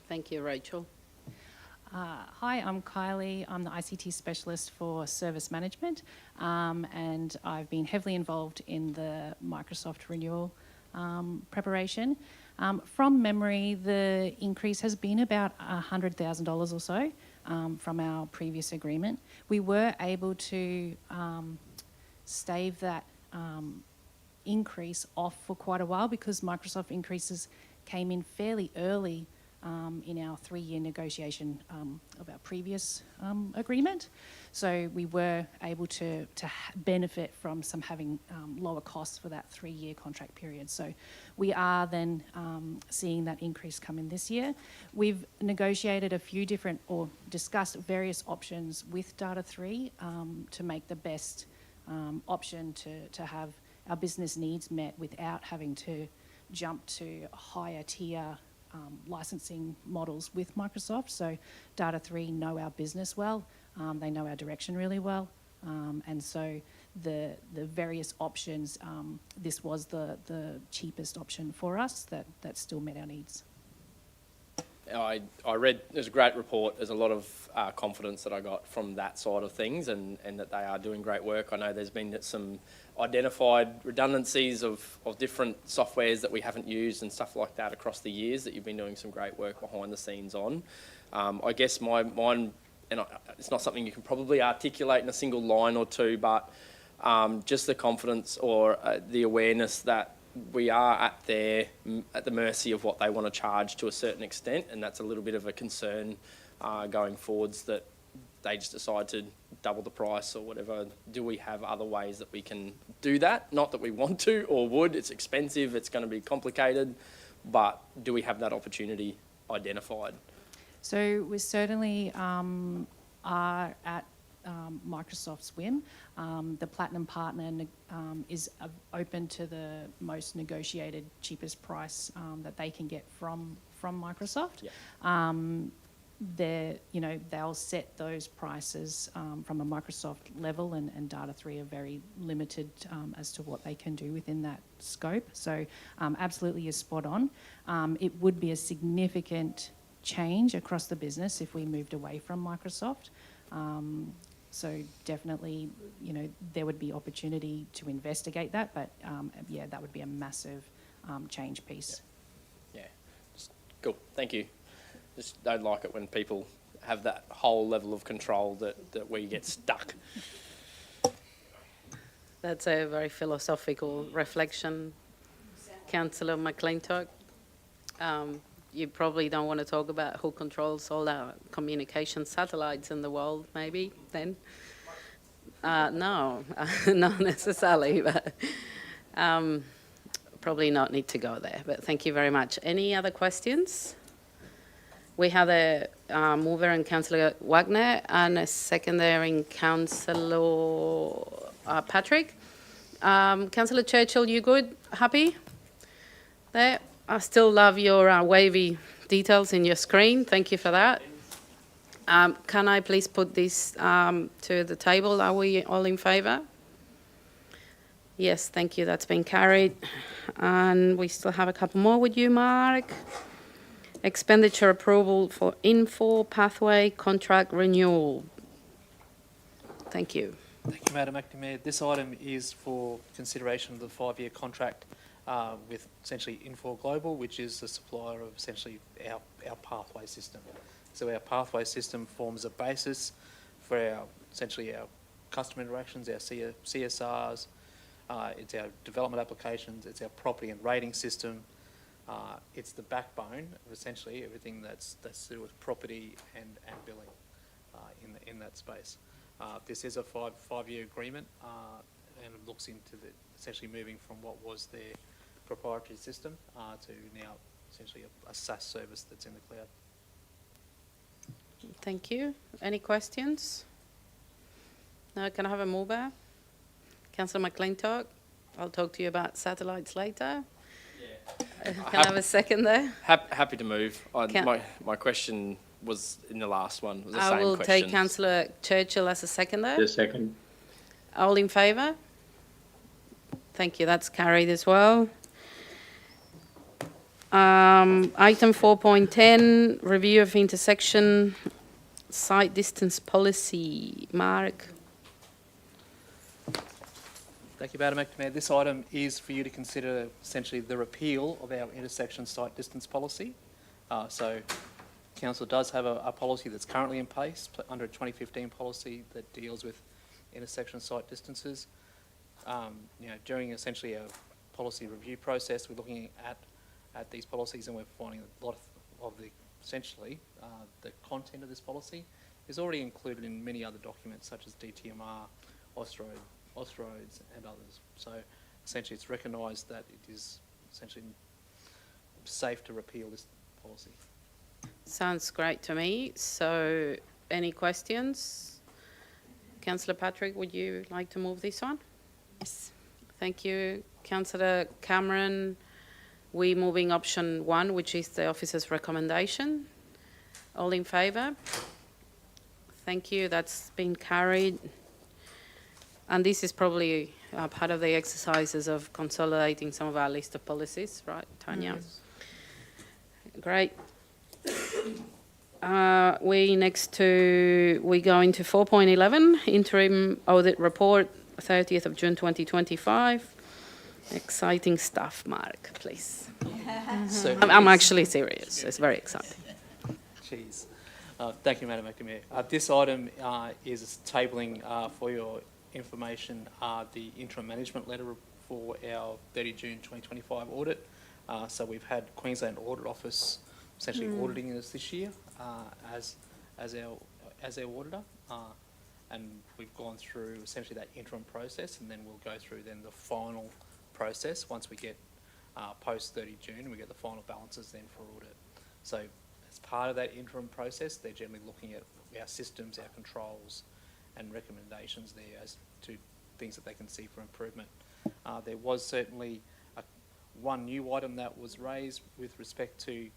Thank you, Rachel. Hi, I'm Kylie. I'm the ICT specialist for service management, and I've been heavily involved in the Microsoft renewal preparation. From memory, the increase has been about $100,000 or so from our previous agreement. We were able to stave that increase off for quite a while because Microsoft increases came in fairly early in our 3-year negotiation of our previous agreement. So we were able to benefit from some having lower costs for that 3-year contract period. So we are then seeing that increase come in this year. We've negotiated a few different or discussed various options with Data3 to make the best option to have our business needs met without having to jump to higher tier licensing models with Microsoft. So Data3 know our business well, they know our direction really well, and so the various options, this was the cheapest option for us that still met our needs. I read, there's a great report, there's a lot of confidence that I got from that side of things and that they are doing great work. I know there's been some identified redundancies of different softwares that we haven't used and stuff like that across the years that you've been doing some great work behind the scenes on. I guess mine, and it's not something you can probably articulate in a single line or two, but just the confidence or the awareness that we are at the mercy of what they want to charge to a certain extent, and that's a little bit of a concern going forwards, that they just decide to double the price or whatever. Do we have other ways that we can do that? Not that we want to or would. It's expensive, it's going to be complicated, but do we have that opportunity identified? So we certainly are at Microsoft's whim. The Platinum Partner is open to the most negotiated, cheapest price that they can get from Microsoft. Yeah. They'll set those prices from a Microsoft level, and Data3 are very limited as to what they can do within that scope. So absolutely is spot on. It would be a significant change across the business if we moved away from Microsoft. So definitely, there would be opportunity to investigate that, but yeah, that would be a massive change piece. Yeah. Cool. Thank you. Just don't like it when people have that whole level of control that we get stuck. That's a very philosophical reflection, Councillor McClintock. You probably don't want to talk about who controls all our communication satellites in the world, maybe, then? No, not necessarily, but probably not need to go there. But thank you very much. Any other questions? We have a mover in Councillor Wagner and a seconder in Councillor Patrick. Councillor Churchill, you good? Happy? There. I still love your wavy details in your screen. Thank you for that. Can I please put this to the table? Are we all in favour? Yes, thank you. That's been carried. And we still have a couple more with you, Mark. Expenditure approval for Info Pathway contract renewal. Thank you. Thank you, Madam Acting Mayor. This item is for consideration of the 5-year contract with essentially Infor Global, which is the supplier of essentially our pathway system. So our pathway system forms a basis for essentially our customer interactions, our CSRs, it's our development applications, it's our property and rating system. It's the backbone of essentially everything that's to do with property and billing in that space. This is a five-year agreement and it looks into essentially moving from what was their proprietary system to now essentially a SaaS service that's in the cloud. Thank you. Any questions? No, can I have a mover? Councillor McClintock, I'll talk to you about satellites later. Yeah. Can I have a second there? Happy to move. My question was in the last one. It was the same I will question. take Councillor Churchill as a seconder. The second. All in favour? Thank you. That's carried as well. Item 4.10, review of intersection site distance policy. Mark. Thank you, Madam Acting Mayor. This item is for you to consider essentially the repeal of our intersection site distance policy. So Council does have a policy that's currently in place under a 2015 policy that deals with intersection site distances. During essentially a policy review process, we're looking at these policies and we're finding a lot of the the content of this policy is already included in many other documents such as DTMR, Austroads and others. So essentially it's recognised that it is essentially safe to repeal this policy. Sounds great to me. So any questions? Councillor Patrick, would you like to move this one? Yes. Thank you. Councillor Cameron, we moving option 1, which is the officer's recommendation. All in favour? Thank you. That's been carried. And this is probably part of the exercises of consolidating some of our list of policies, right, Tanya? Yes. Great. We go into 4.11, interim audit report, 30th of June 2025. Exciting stuff, Mark, please. So I'm actually serious. It's very exciting. Jeez. Thank you, Madam Acting Mayor. This item is tabling for your information the interim management letter for our 30 June 2025 audit. So we've had Queensland Audit Office essentially auditing us this year as our auditor, and we've gone through essentially that interim process, and then we'll go through then the final process once we get post 30 June. We get the final balances then for audit. So as part of that interim process, they're generally looking at our systems, our controls, and recommendations there as to things that they can see for improvement. There was certainly one new item that was raised with respect to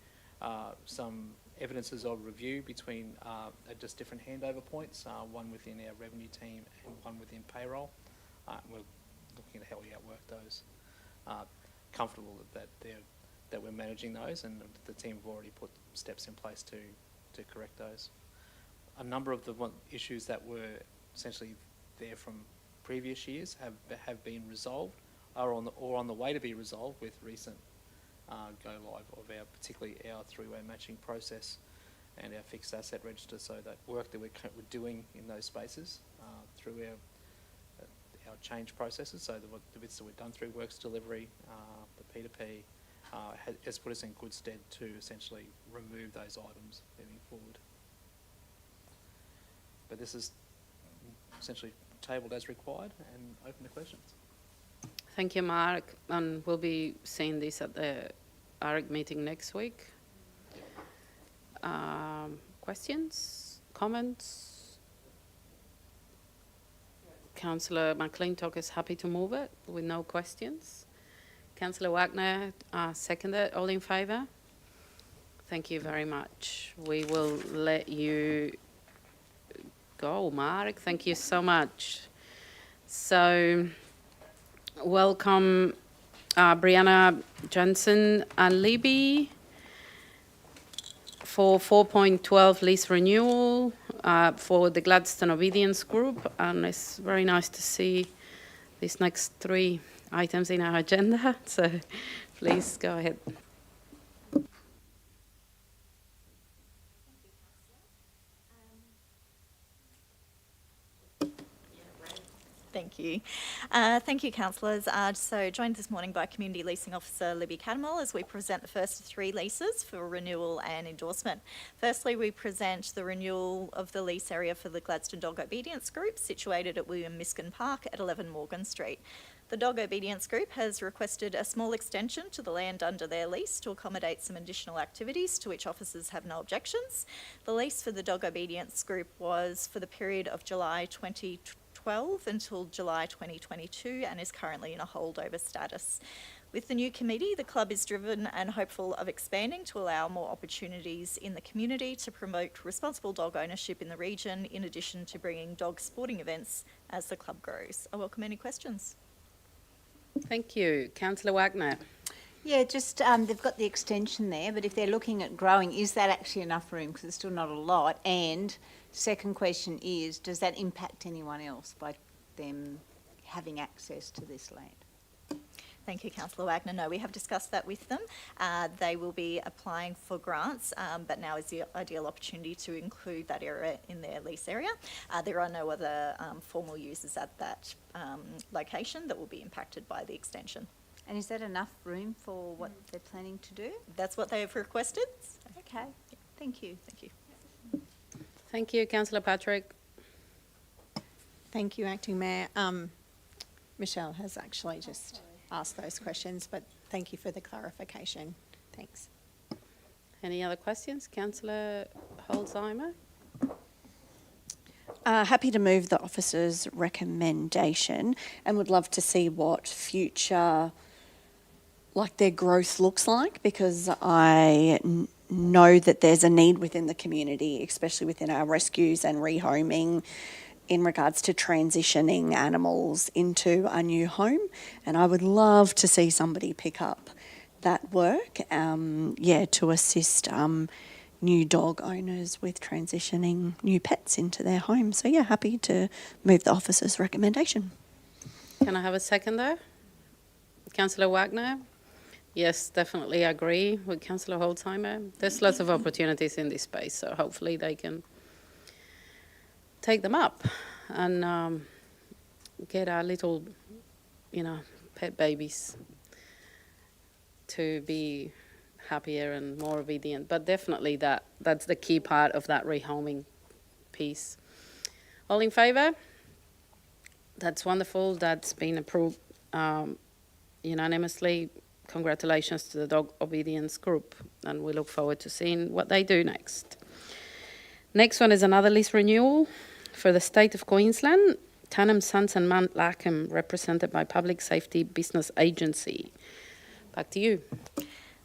some evidences of review between just different handover points, one within our revenue team and one within payroll. We're looking at how we outwork those. Comfortable that we're managing those, and the team have already put steps in place to correct those. A number of the issues that were essentially there from previous years have been resolved, or on the way to be resolved with recent go live of particularly our three-way matching process and our fixed asset register. So that work that we're doing in those spaces through our change processes. So the bits that we've done through works delivery, the P2P, has put us in good stead to essentially remove those items moving forward. But this is essentially tabled as required and open to questions. Thank you, Mark. And we'll be seeing this at the ARIC meeting next week. Questions? Comments? Councillor McClintock is happy to move it with no questions. Councillor Wagner, seconded. All in favour? Thank you very much. We will let you go, Mark. Thank you so much. So, welcome Brianna Johnson and Libby. for 4.12 lease renewal for the Gladstone Obedience Group, and it's very nice to see these next 3 items in our agenda, so please go ahead. Thank you. Thank you, councillors. So joined this morning by Community Leasing Officer Libby Cattermole as we present the first 3 leases for renewal and endorsement. Firstly, we present the renewal of the lease area for the Gladstone Dog Obedience Group, situated at William Miskin Park at 11 Morgan Street. The Dog Obedience Group has requested a small extension to the land under their lease to accommodate some additional activities to which officers have no objections. The lease for the Dog Obedience Group was for the period of July 2012 until July 2022 and is currently in a holdover status. With the new committee, the club is driven and hopeful of expanding to allow more opportunities in the community to promote responsible dog ownership in the region, in addition to bringing dog sporting events as the club grows. I welcome any questions. Thank you. Councillor Wagner. Yeah, just they've got the extension there, but if they're looking at growing, is that actually enough room? Because it's still not a lot. And second question is, does that impact anyone else by them having access to this land? Thank you, Councillor Wagner. No, we have discussed that with them. They will be applying for grants, but now is the ideal opportunity to include that area in their lease area. There are no other formal users at that location that will be impacted by the extension. And is that enough room for what they're planning to do? That's what they have requested. Okay, thank you. Thank you. Thank you, Councillor Patrick. Thank you, Acting Mayor. Michelle has actually just asked those questions, but thank you for the clarification. Thanks. Any other questions? Councillor Holzheimer? Happy to move the officer's recommendation and would love to see what future, like their growth looks like, because I know that there's a need within the community, especially within our rescues and rehoming, in regards to transitioning animals into a new home. And I would love to see somebody pick up that work, to assist new dog owners with transitioning new pets into their home. So yeah, happy to move the officer's recommendation. Can I have a seconder? Councillor Wagner? Yes, definitely agree with Councillor Holzheimer. There's lots of opportunities in this space, so hopefully they can take them up and get our little, pet babies to be happier and more obedient. But definitely that's the key part of that rehoming piece. All in favour? That's wonderful. That's been approved unanimously. Congratulations to the Dog Obedience Group, and we look forward to seeing what they do next. Next one is another lease renewal for the State of Queensland, Tannum Sons and Mount Larkham, represented by Public Safety Business Agency. Back to you.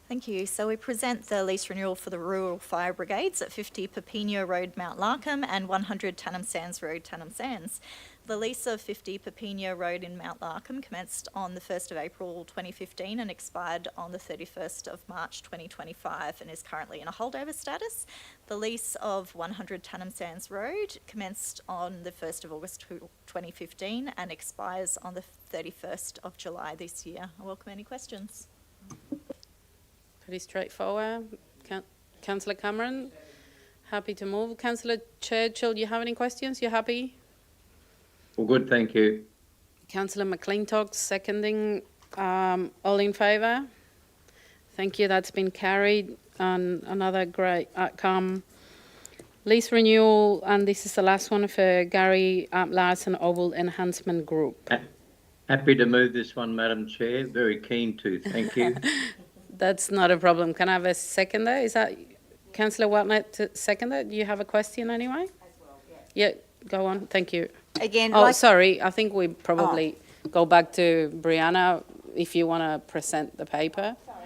Thank you. So we present the lease renewal for the Rural Fire Brigades at 50 Pepino Road, Mount Larkham, and 100 Tannum Sands Road, Tannum Sands. The lease of 50 Pepino Road in Mount Larkham commenced on the 1st of April 2015 and expired on the 31st of March 2025 and is currently in a holdover status. The lease of 100 Tannum Sands Road commenced on the 1st of August 2015 and expires on the 31st of July this year. I welcome any questions. Pretty straightforward. Councillor Cameron, happy to move. Councillor Churchill, do you have any questions? You happy? Well, good, thank you. Councillor McClintock, seconding. All in favour? Thank you, that's been carried. And another great outcome. Lease renewal, and this is the last one for Gary Larson Oval Enhancement Group. Happy to move this one, Madam Chair. Very keen to, thank you. That's not a problem. Can I have a seconder? Is that Councillor Watnett seconder? Do you have a question anyway? As well, yeah, go on. Thank you. Again, sorry. I think we probably go back to Brianna if you want to present the paper. Sorry.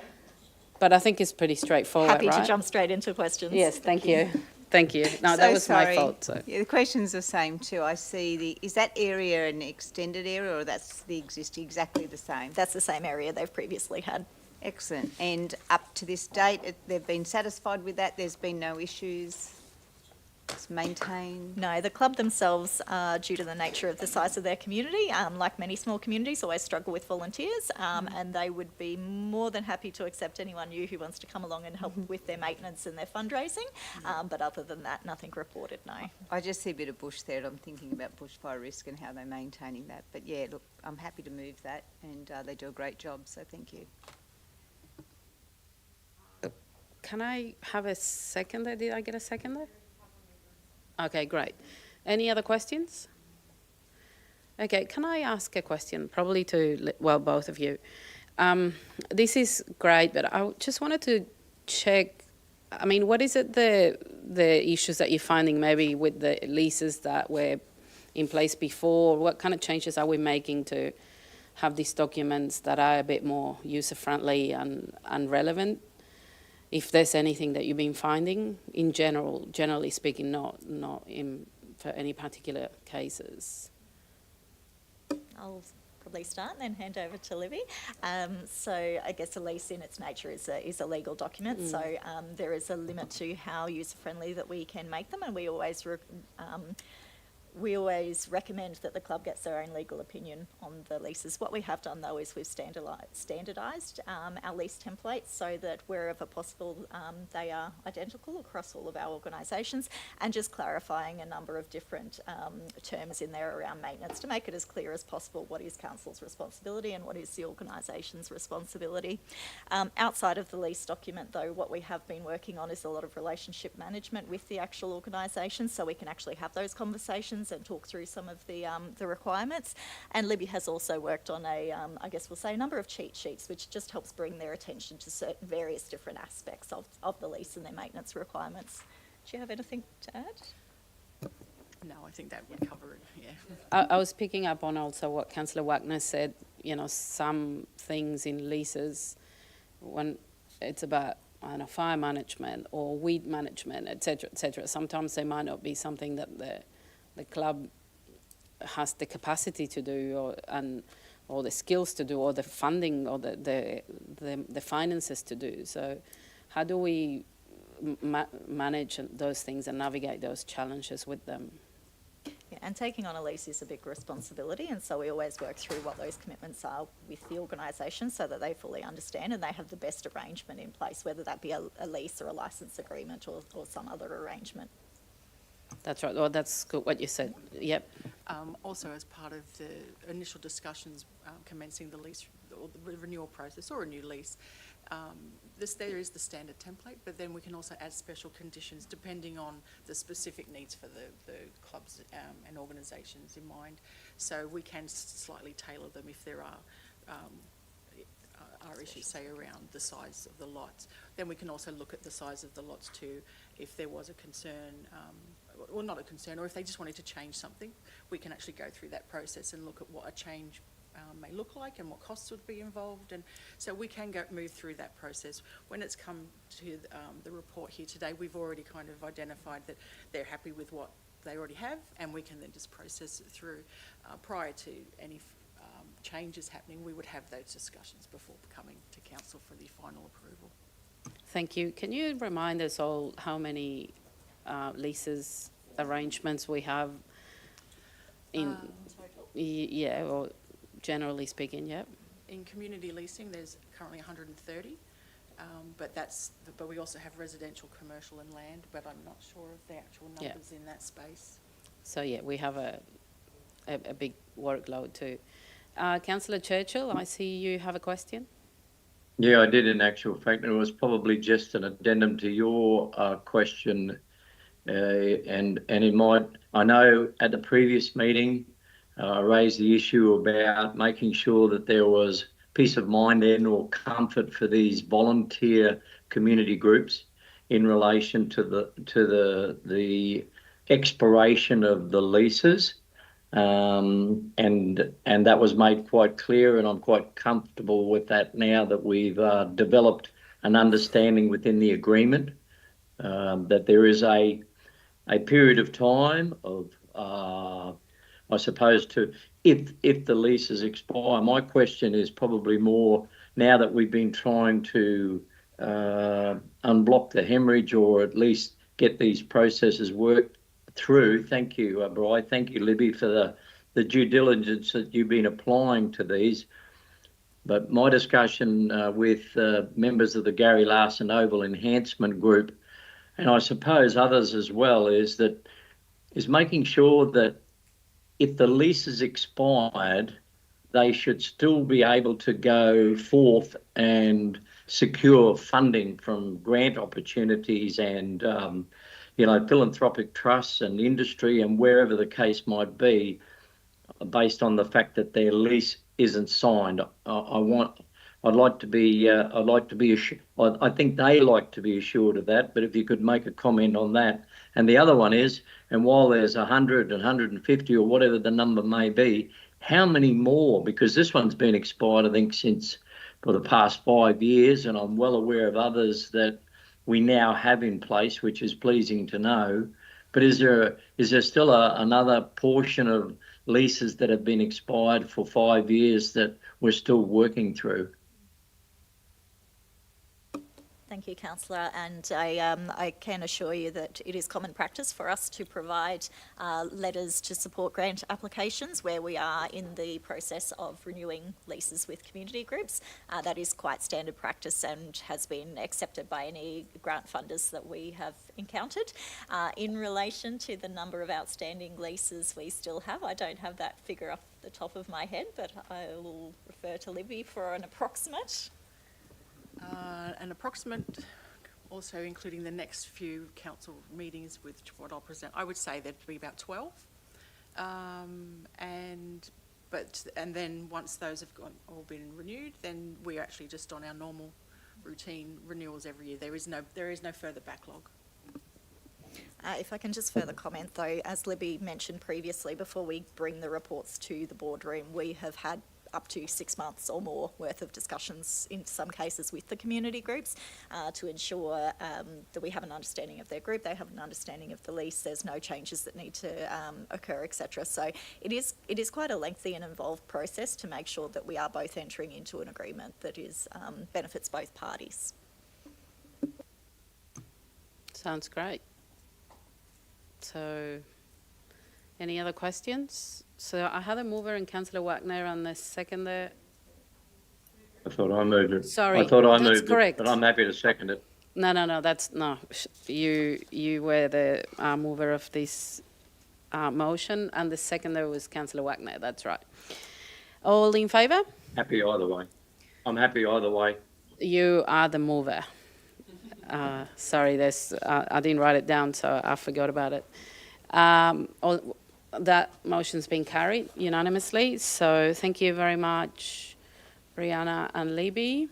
But I think it's pretty straightforward, Happy right? to jump straight into questions. Yes, thank you. Thank you. No, that was my fault. So. Yeah, the question's the same too. I see is that area an extended area or that's the existing exactly the same? That's the same area they've previously had. Excellent. And up to this date, they've been satisfied with that? There's been no issues? It's maintained? No, the club themselves, due to the nature of the size of their community, like many small communities, always struggle with volunteers, and they would be more than happy to accept anyone new who wants to come along and help with their maintenance and their fundraising. But other than that, nothing reported, no. I just see a bit of bush there, and I'm thinking about bushfire risk and how they're maintaining that. But yeah, look, I'm happy to move that, and they do a great job, so thank you. Can I have a seconder? Did I get a seconder? Okay, great. Any other questions? Okay, can I ask a question? Probably to, well, both of you. This is great, but I just wanted to check, I mean, what is it the issues that you're finding maybe with the leases that were in place before? What kind of changes are we making to have these documents that are a bit more user-friendly and relevant? If there's anything that you've been finding in general, generally speaking, not in for any particular cases. I'll probably start and then hand over to Libby. So I guess a lease in its nature is a legal document. So there is a limit to how user-friendly that we can make them, and we always recommend that the club gets their own legal opinion on the leases. What we have done, though, is we've standardised our lease templates so that wherever possible they are identical across all of our organisations, and just clarifying a number of different terms in there around maintenance to make it as clear as possible what is council's responsibility and what is the organisation's responsibility. Outside of the lease document, though, what we have been working on is a lot of relationship management with the actual organisations, so we can actually have those conversations and talk through some of the requirements. And Libby has also worked on I guess we'll say a number of cheat sheets, which just helps bring their attention to certain various different aspects of the lease and their maintenance requirements. Do you have anything to add? No, I think that would cover it, yeah. I was picking up on also what Councillor Wagner said, you know, some things in leases, when it's about, I don't know, fire management or weed management, etc., sometimes they might not be something that the club has the capacity to do or the skills to do or the funding or the finances to do. So how do we manage those things and navigate those challenges with them? Yeah, and taking on a lease is a big responsibility, and so we always work through what those commitments are with the organisation so that they fully understand and they have the best arrangement in place, whether that be a lease or a licence agreement or some other arrangement. That's right. Well, that's good what you said. Yep. Also, as part of the initial discussions commencing the lease or the renewal process or a new lease, there is the standard template, but then we can also add special conditions depending on the specific needs for the clubs and organisations in mind. So we can slightly tailor them if there are issues, say, around the size of the lots. Then we can also look at the size of the lots too, if there was a concern, well, not a concern, or if they just wanted to change something, we can actually go through that process and look at what a change may look like and what costs would be involved. And so we can move through that process. When it's come to the report here today, we've already kind of identified that they're happy with what they already have, and we can then just process it through. Prior to any changes happening, we would have those discussions before coming to council for the final approval. Thank you. Can you remind us all how many leases arrangements we have in yeah, or generally speaking? Yeah. In community leasing, there's currently 130, but we also have residential, commercial, and land. But I'm not sure of the actual numbers in that space. So yeah, we have a big workload too. Councillor Churchill, I see you have a question. Yeah, I did in actual fact. It was probably just an addendum to your question. And it might, I know at the previous meeting, I raised the issue about making sure that there was peace of mind and or comfort for these volunteer community groups in relation to the expiration of the leases. And that was made quite clear, and I'm quite comfortable with that now that we've developed an understanding within the agreement that there is a period of time of I suppose, to if the leases expire. My question is probably more now that we've been trying to unblock the hemorrhage or at least get these processes worked through. Thank you, Bri. Thank you, Libby, for the due diligence that you've been applying to these. But my discussion with members of the Gary Larson Oval Enhancement Group, and I suppose others as well, is making sure that if the lease is expired, they should still be able to go forth and secure funding from grant opportunities and, philanthropic trusts and industry and wherever the case might be, based on the fact that their lease isn't signed. I'd like to be assured. I think they like to be assured of that. But if you could make a comment on that. And the other one is, and while there's 100 and 150 or whatever the number may be, how many more? Because this one's been expired, I think, since for the past 5 years, and I'm well aware of others that we now have in place, which is pleasing to know. But is there still another portion of leases that have been expired for 5 years that we're still working through? Thank you, Councillor, and I can assure you that it is common practice for us to provide letters to support grant applications where we are in the process of renewing leases with community groups. That is quite standard practice and has been accepted by any grant funders that we have encountered. In relation to the number of outstanding leases we still have, I don't have that figure off the top of my head, but I will refer to Libby for an approximate. An approximate, also including the next few council meetings with what I'll present, I would say there'd be about 12. And then once those have all been renewed, then we're actually just on our normal routine renewals every year. There is no further backlog. If I can just further comment though, as Libby mentioned previously, before we bring the reports to the boardroom, we have had up to 6 months or more worth of discussions in some cases with the community groups to ensure that we have an understanding of their group, they have an understanding of the lease, there's no changes that need to occur, etc. So it is quite a lengthy and involved process to make sure that we are both entering into an agreement that is benefits both parties. Sounds great. So, any other questions? So I had a mover and Councillor Wagner and the seconder. I thought I moved it. Sorry, I thought I that's moved correct. it, but I'm happy to second it. No, you were the mover of this motion and the seconder was Councillor Wagner, that's right. All in favour? Happy either way. I'm happy either way. You are the mover. Sorry, I didn't write it down, so I forgot about it. That motion's been carried unanimously, so thank you very much, Brianna and Libby.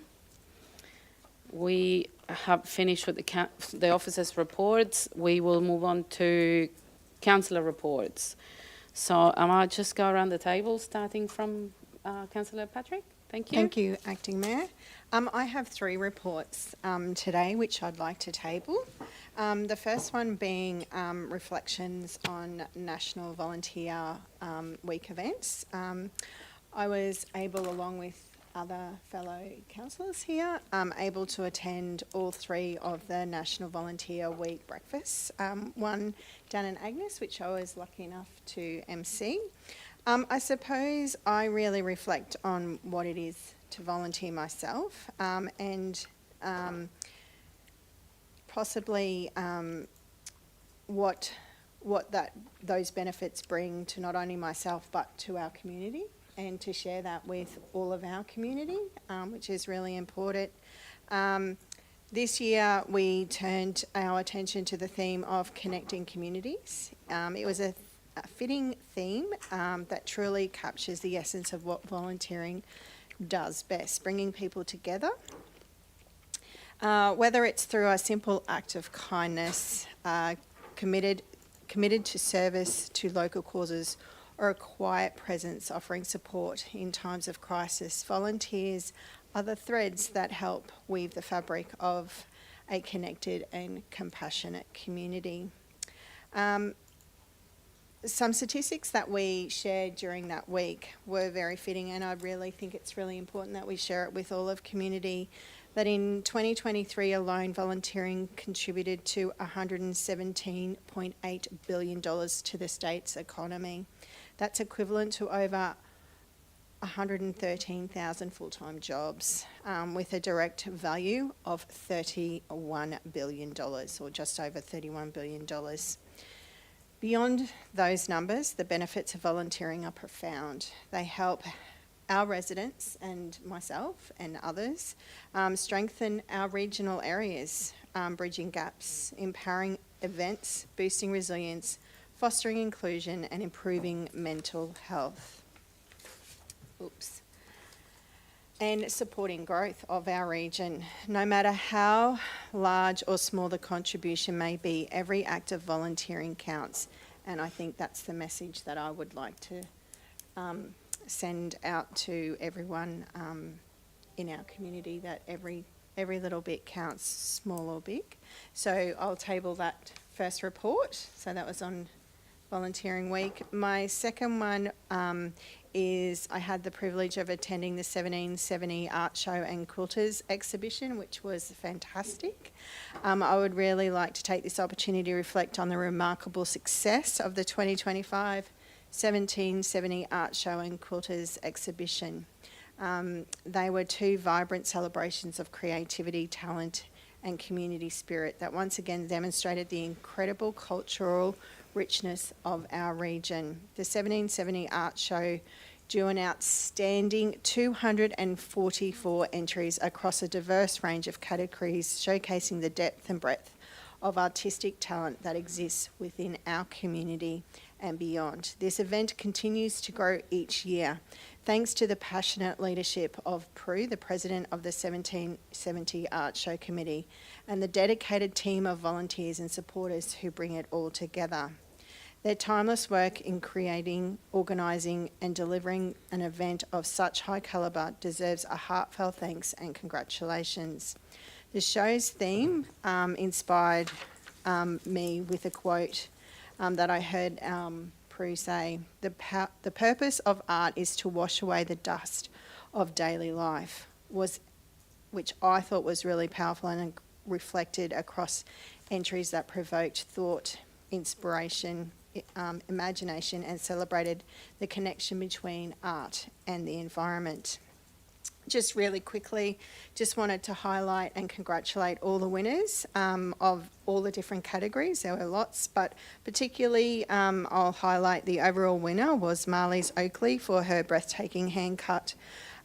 We have finished with the officers' reports. We will move on to councillor reports. So I might just go around the table, starting from Councillor Patrick. Thank you. Thank you, Acting Mayor. I have 3 reports today which I'd like to table. The first one being reflections on National Volunteer Week events. I was able, along with other fellow councillors here, able to attend all 3 of the National Volunteer Week breakfasts. One down in Agnes, which I was lucky enough to MC. I suppose I really reflect on what it is to volunteer myself and possibly what those benefits bring to not only myself but to our community, and to share that with all of our community, which is really important. This year we turned our attention to the theme of connecting communities. It was a fitting theme that truly captures the essence of what volunteering does best, bringing people together. Whether it's through a simple act of kindness, committed to service to local causes, or a quiet presence offering support in times of crisis, volunteers are the threads that help weave the fabric of a connected and compassionate community. some statistics that we shared during that week were very fitting, and I really think it's really important that we share it with all of community, that in 2023 alone, volunteering contributed to $117.8 billion to the state's economy. That's equivalent to over 113,000 full-time jobs, with a direct value of $31 billion, or just over $31 billion. Beyond those numbers, the benefits of volunteering are profound. They help our residents and myself and others strengthen our regional areas, bridging gaps, empowering events, boosting resilience, fostering inclusion and improving mental health. And supporting growth of our region. No matter how large or small the contribution may be, every act of volunteering counts. And I think that's the message that I would like to send out to everyone in our community, that every little bit counts, small or big. So I'll table that first report. So that was on Volunteering Week. My second one is I had the privilege of attending the 1770 Art Show and Quilters exhibition, which was fantastic. I would really like to take this opportunity to reflect on the remarkable success of the 2025 1770 Art Show and Quilters exhibition. They were two vibrant celebrations of creativity, talent and community spirit that once again demonstrated the incredible cultural richness of our region. The 1770 Art Show drew an outstanding 244 entries across a diverse range of categories, showcasing the depth and breadth of artistic talent that exists within our community and beyond. This event continues to grow each year, thanks to the passionate leadership of Prue, the president of the 1770 Art Show Committee, and the dedicated team of volunteers and supporters who bring it all together. Their timeless work in creating, organising and delivering an event of such high calibre deserves a heartfelt thanks and congratulations. The show's theme inspired me with a quote that I heard Prue say. The purpose of art is to wash away the dust of daily life, which I thought was really powerful and reflected across entries that provoked thought, inspiration, imagination and celebrated the connection between art and the environment. Just really quickly, just wanted to highlight and congratulate all the winners of all the different categories. There were lots, but particularly I'll highlight the overall winner was Marlies Oakley for her breathtaking hand-cut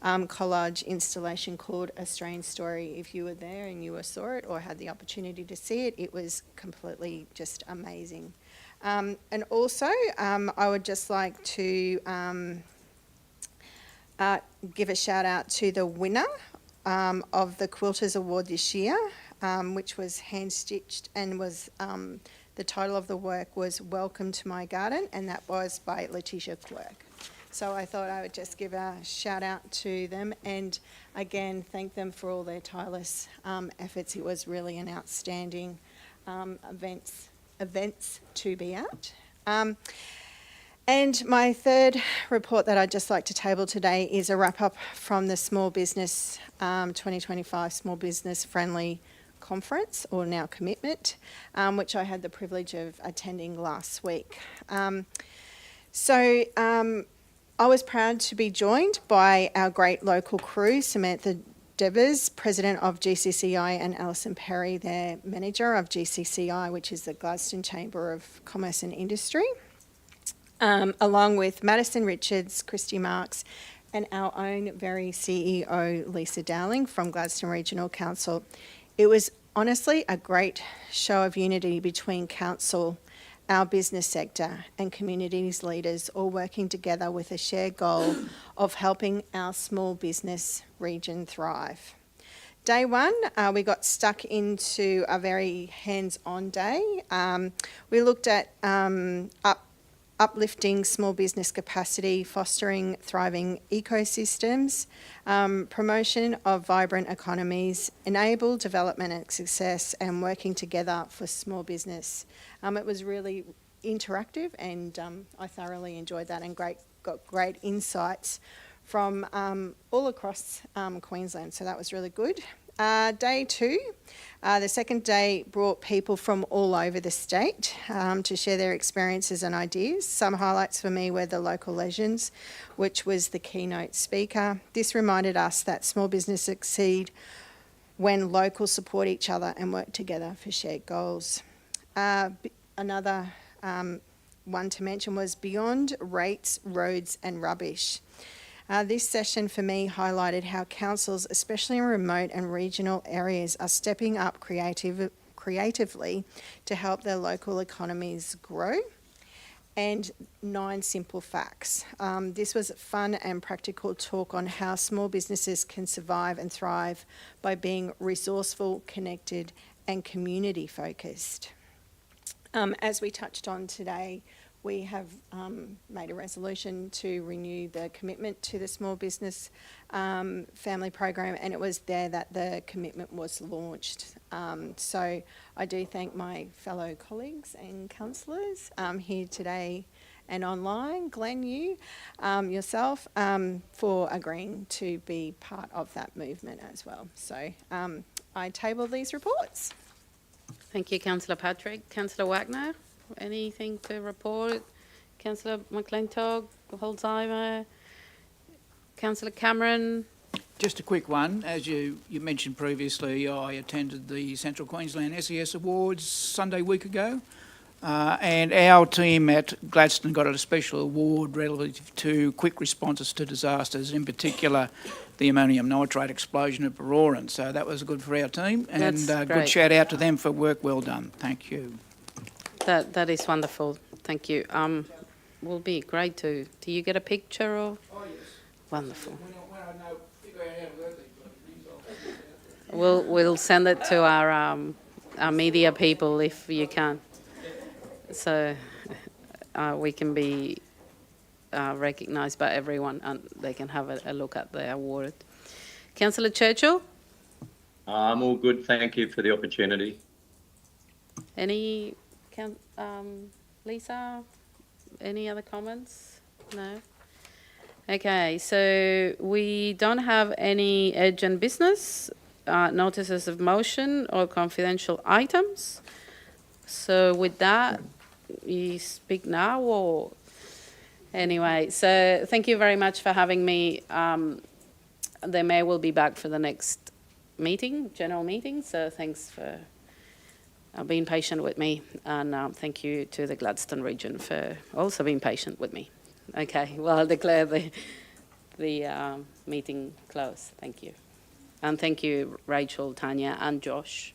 collage installation called Australian Story. If you were there and you saw it or had the opportunity to see it, it was completely just amazing. And also, I would just like to give a shout out to the winner of the Quilters Award this year, which was hand-stitched and was the title of the work was Welcome to My Garden, and that was by Letitia Quirk. So I thought I would just give a shout out to them and again thank them for all their tireless efforts. It was really an outstanding events to be at. And my third report that I'd just like to table today is a wrap-up from the Small Business 2025 Small Business Friendly Conference, or now Commitment, which I had the privilege of attending last week. I was proud to be joined by our great local crew, Samantha Devers, President of GCCI, and Alison Perry, their Manager of GCCI, which is the Gladstone Chamber of Commerce and Industry, along with Madison Richards, Christy Marks, and our own very CEO, Lisa Dowling from Gladstone Regional Council. It was honestly a great show of unity between Council, our business sector and communities leaders all working together with a shared goal of helping our small business region thrive. Day one, we got stuck into a very hands-on day. We looked at uplifting small business capacity, fostering thriving ecosystems, promotion of vibrant economies, enable development and success, and working together for small business. It was really interactive, and I thoroughly enjoyed that and got great insights from all across Queensland, so that was really good. Day 2, the second day brought people from all over the state to share their experiences and ideas. Some highlights for me were the local legends, which was the keynote speaker. This reminded us that small business succeed when locals support each other and work together for shared goals. Another one to mention was Beyond Rates, Roads and Rubbish. This session for me highlighted how councils, especially in remote and regional areas, are stepping up creatively to help their local economies grow. And 9 simple facts. This was a fun and practical talk on how small businesses can survive and thrive by being resourceful, connected and community focused. As we touched on today, we have made a resolution to renew the commitment to the small business family program, and it was there that the commitment was launched. So I do thank my fellow colleagues and councillors here today and online, Glenn, you, yourself, for agreeing to be part of that movement as well. So I table these reports. Thank you, Councillor Patrick. Councillor Wagner, anything to report? Councillor McClintock, Holzheimer, Councillor Cameron. Just a quick one. As you mentioned previously, I attended the Central Queensland SES Awards Sunday week ago, and our team at Gladstone got a special award relative to quick responses to disasters, in particular the ammonium nitrate explosion at Baroran. So that was good for our team, and good shout out to them for work well done. Thank you. That is wonderful. Thank you. Will be great to. Do you get a picture of? Oh yes. Wonderful. We'll send it to our media people if you can, so we can be recognised by everyone and they can have a look at the award. Councillor Churchill. I'm all good. Thank you for the opportunity. Any Lisa? Any other comments? No? Okay, so we don't have any urgent business, notices of motion or confidential items. So with that, you speak now or... Anyway, so thank you very much for having me. The Mayor will be back for the next meeting, general meeting, so thanks for being patient with me, and thank you to the Gladstone region for also being patient with me. Okay, well, I'll declare the meeting closed. Thank you. And thank you, Rachel, Tanya, and Josh.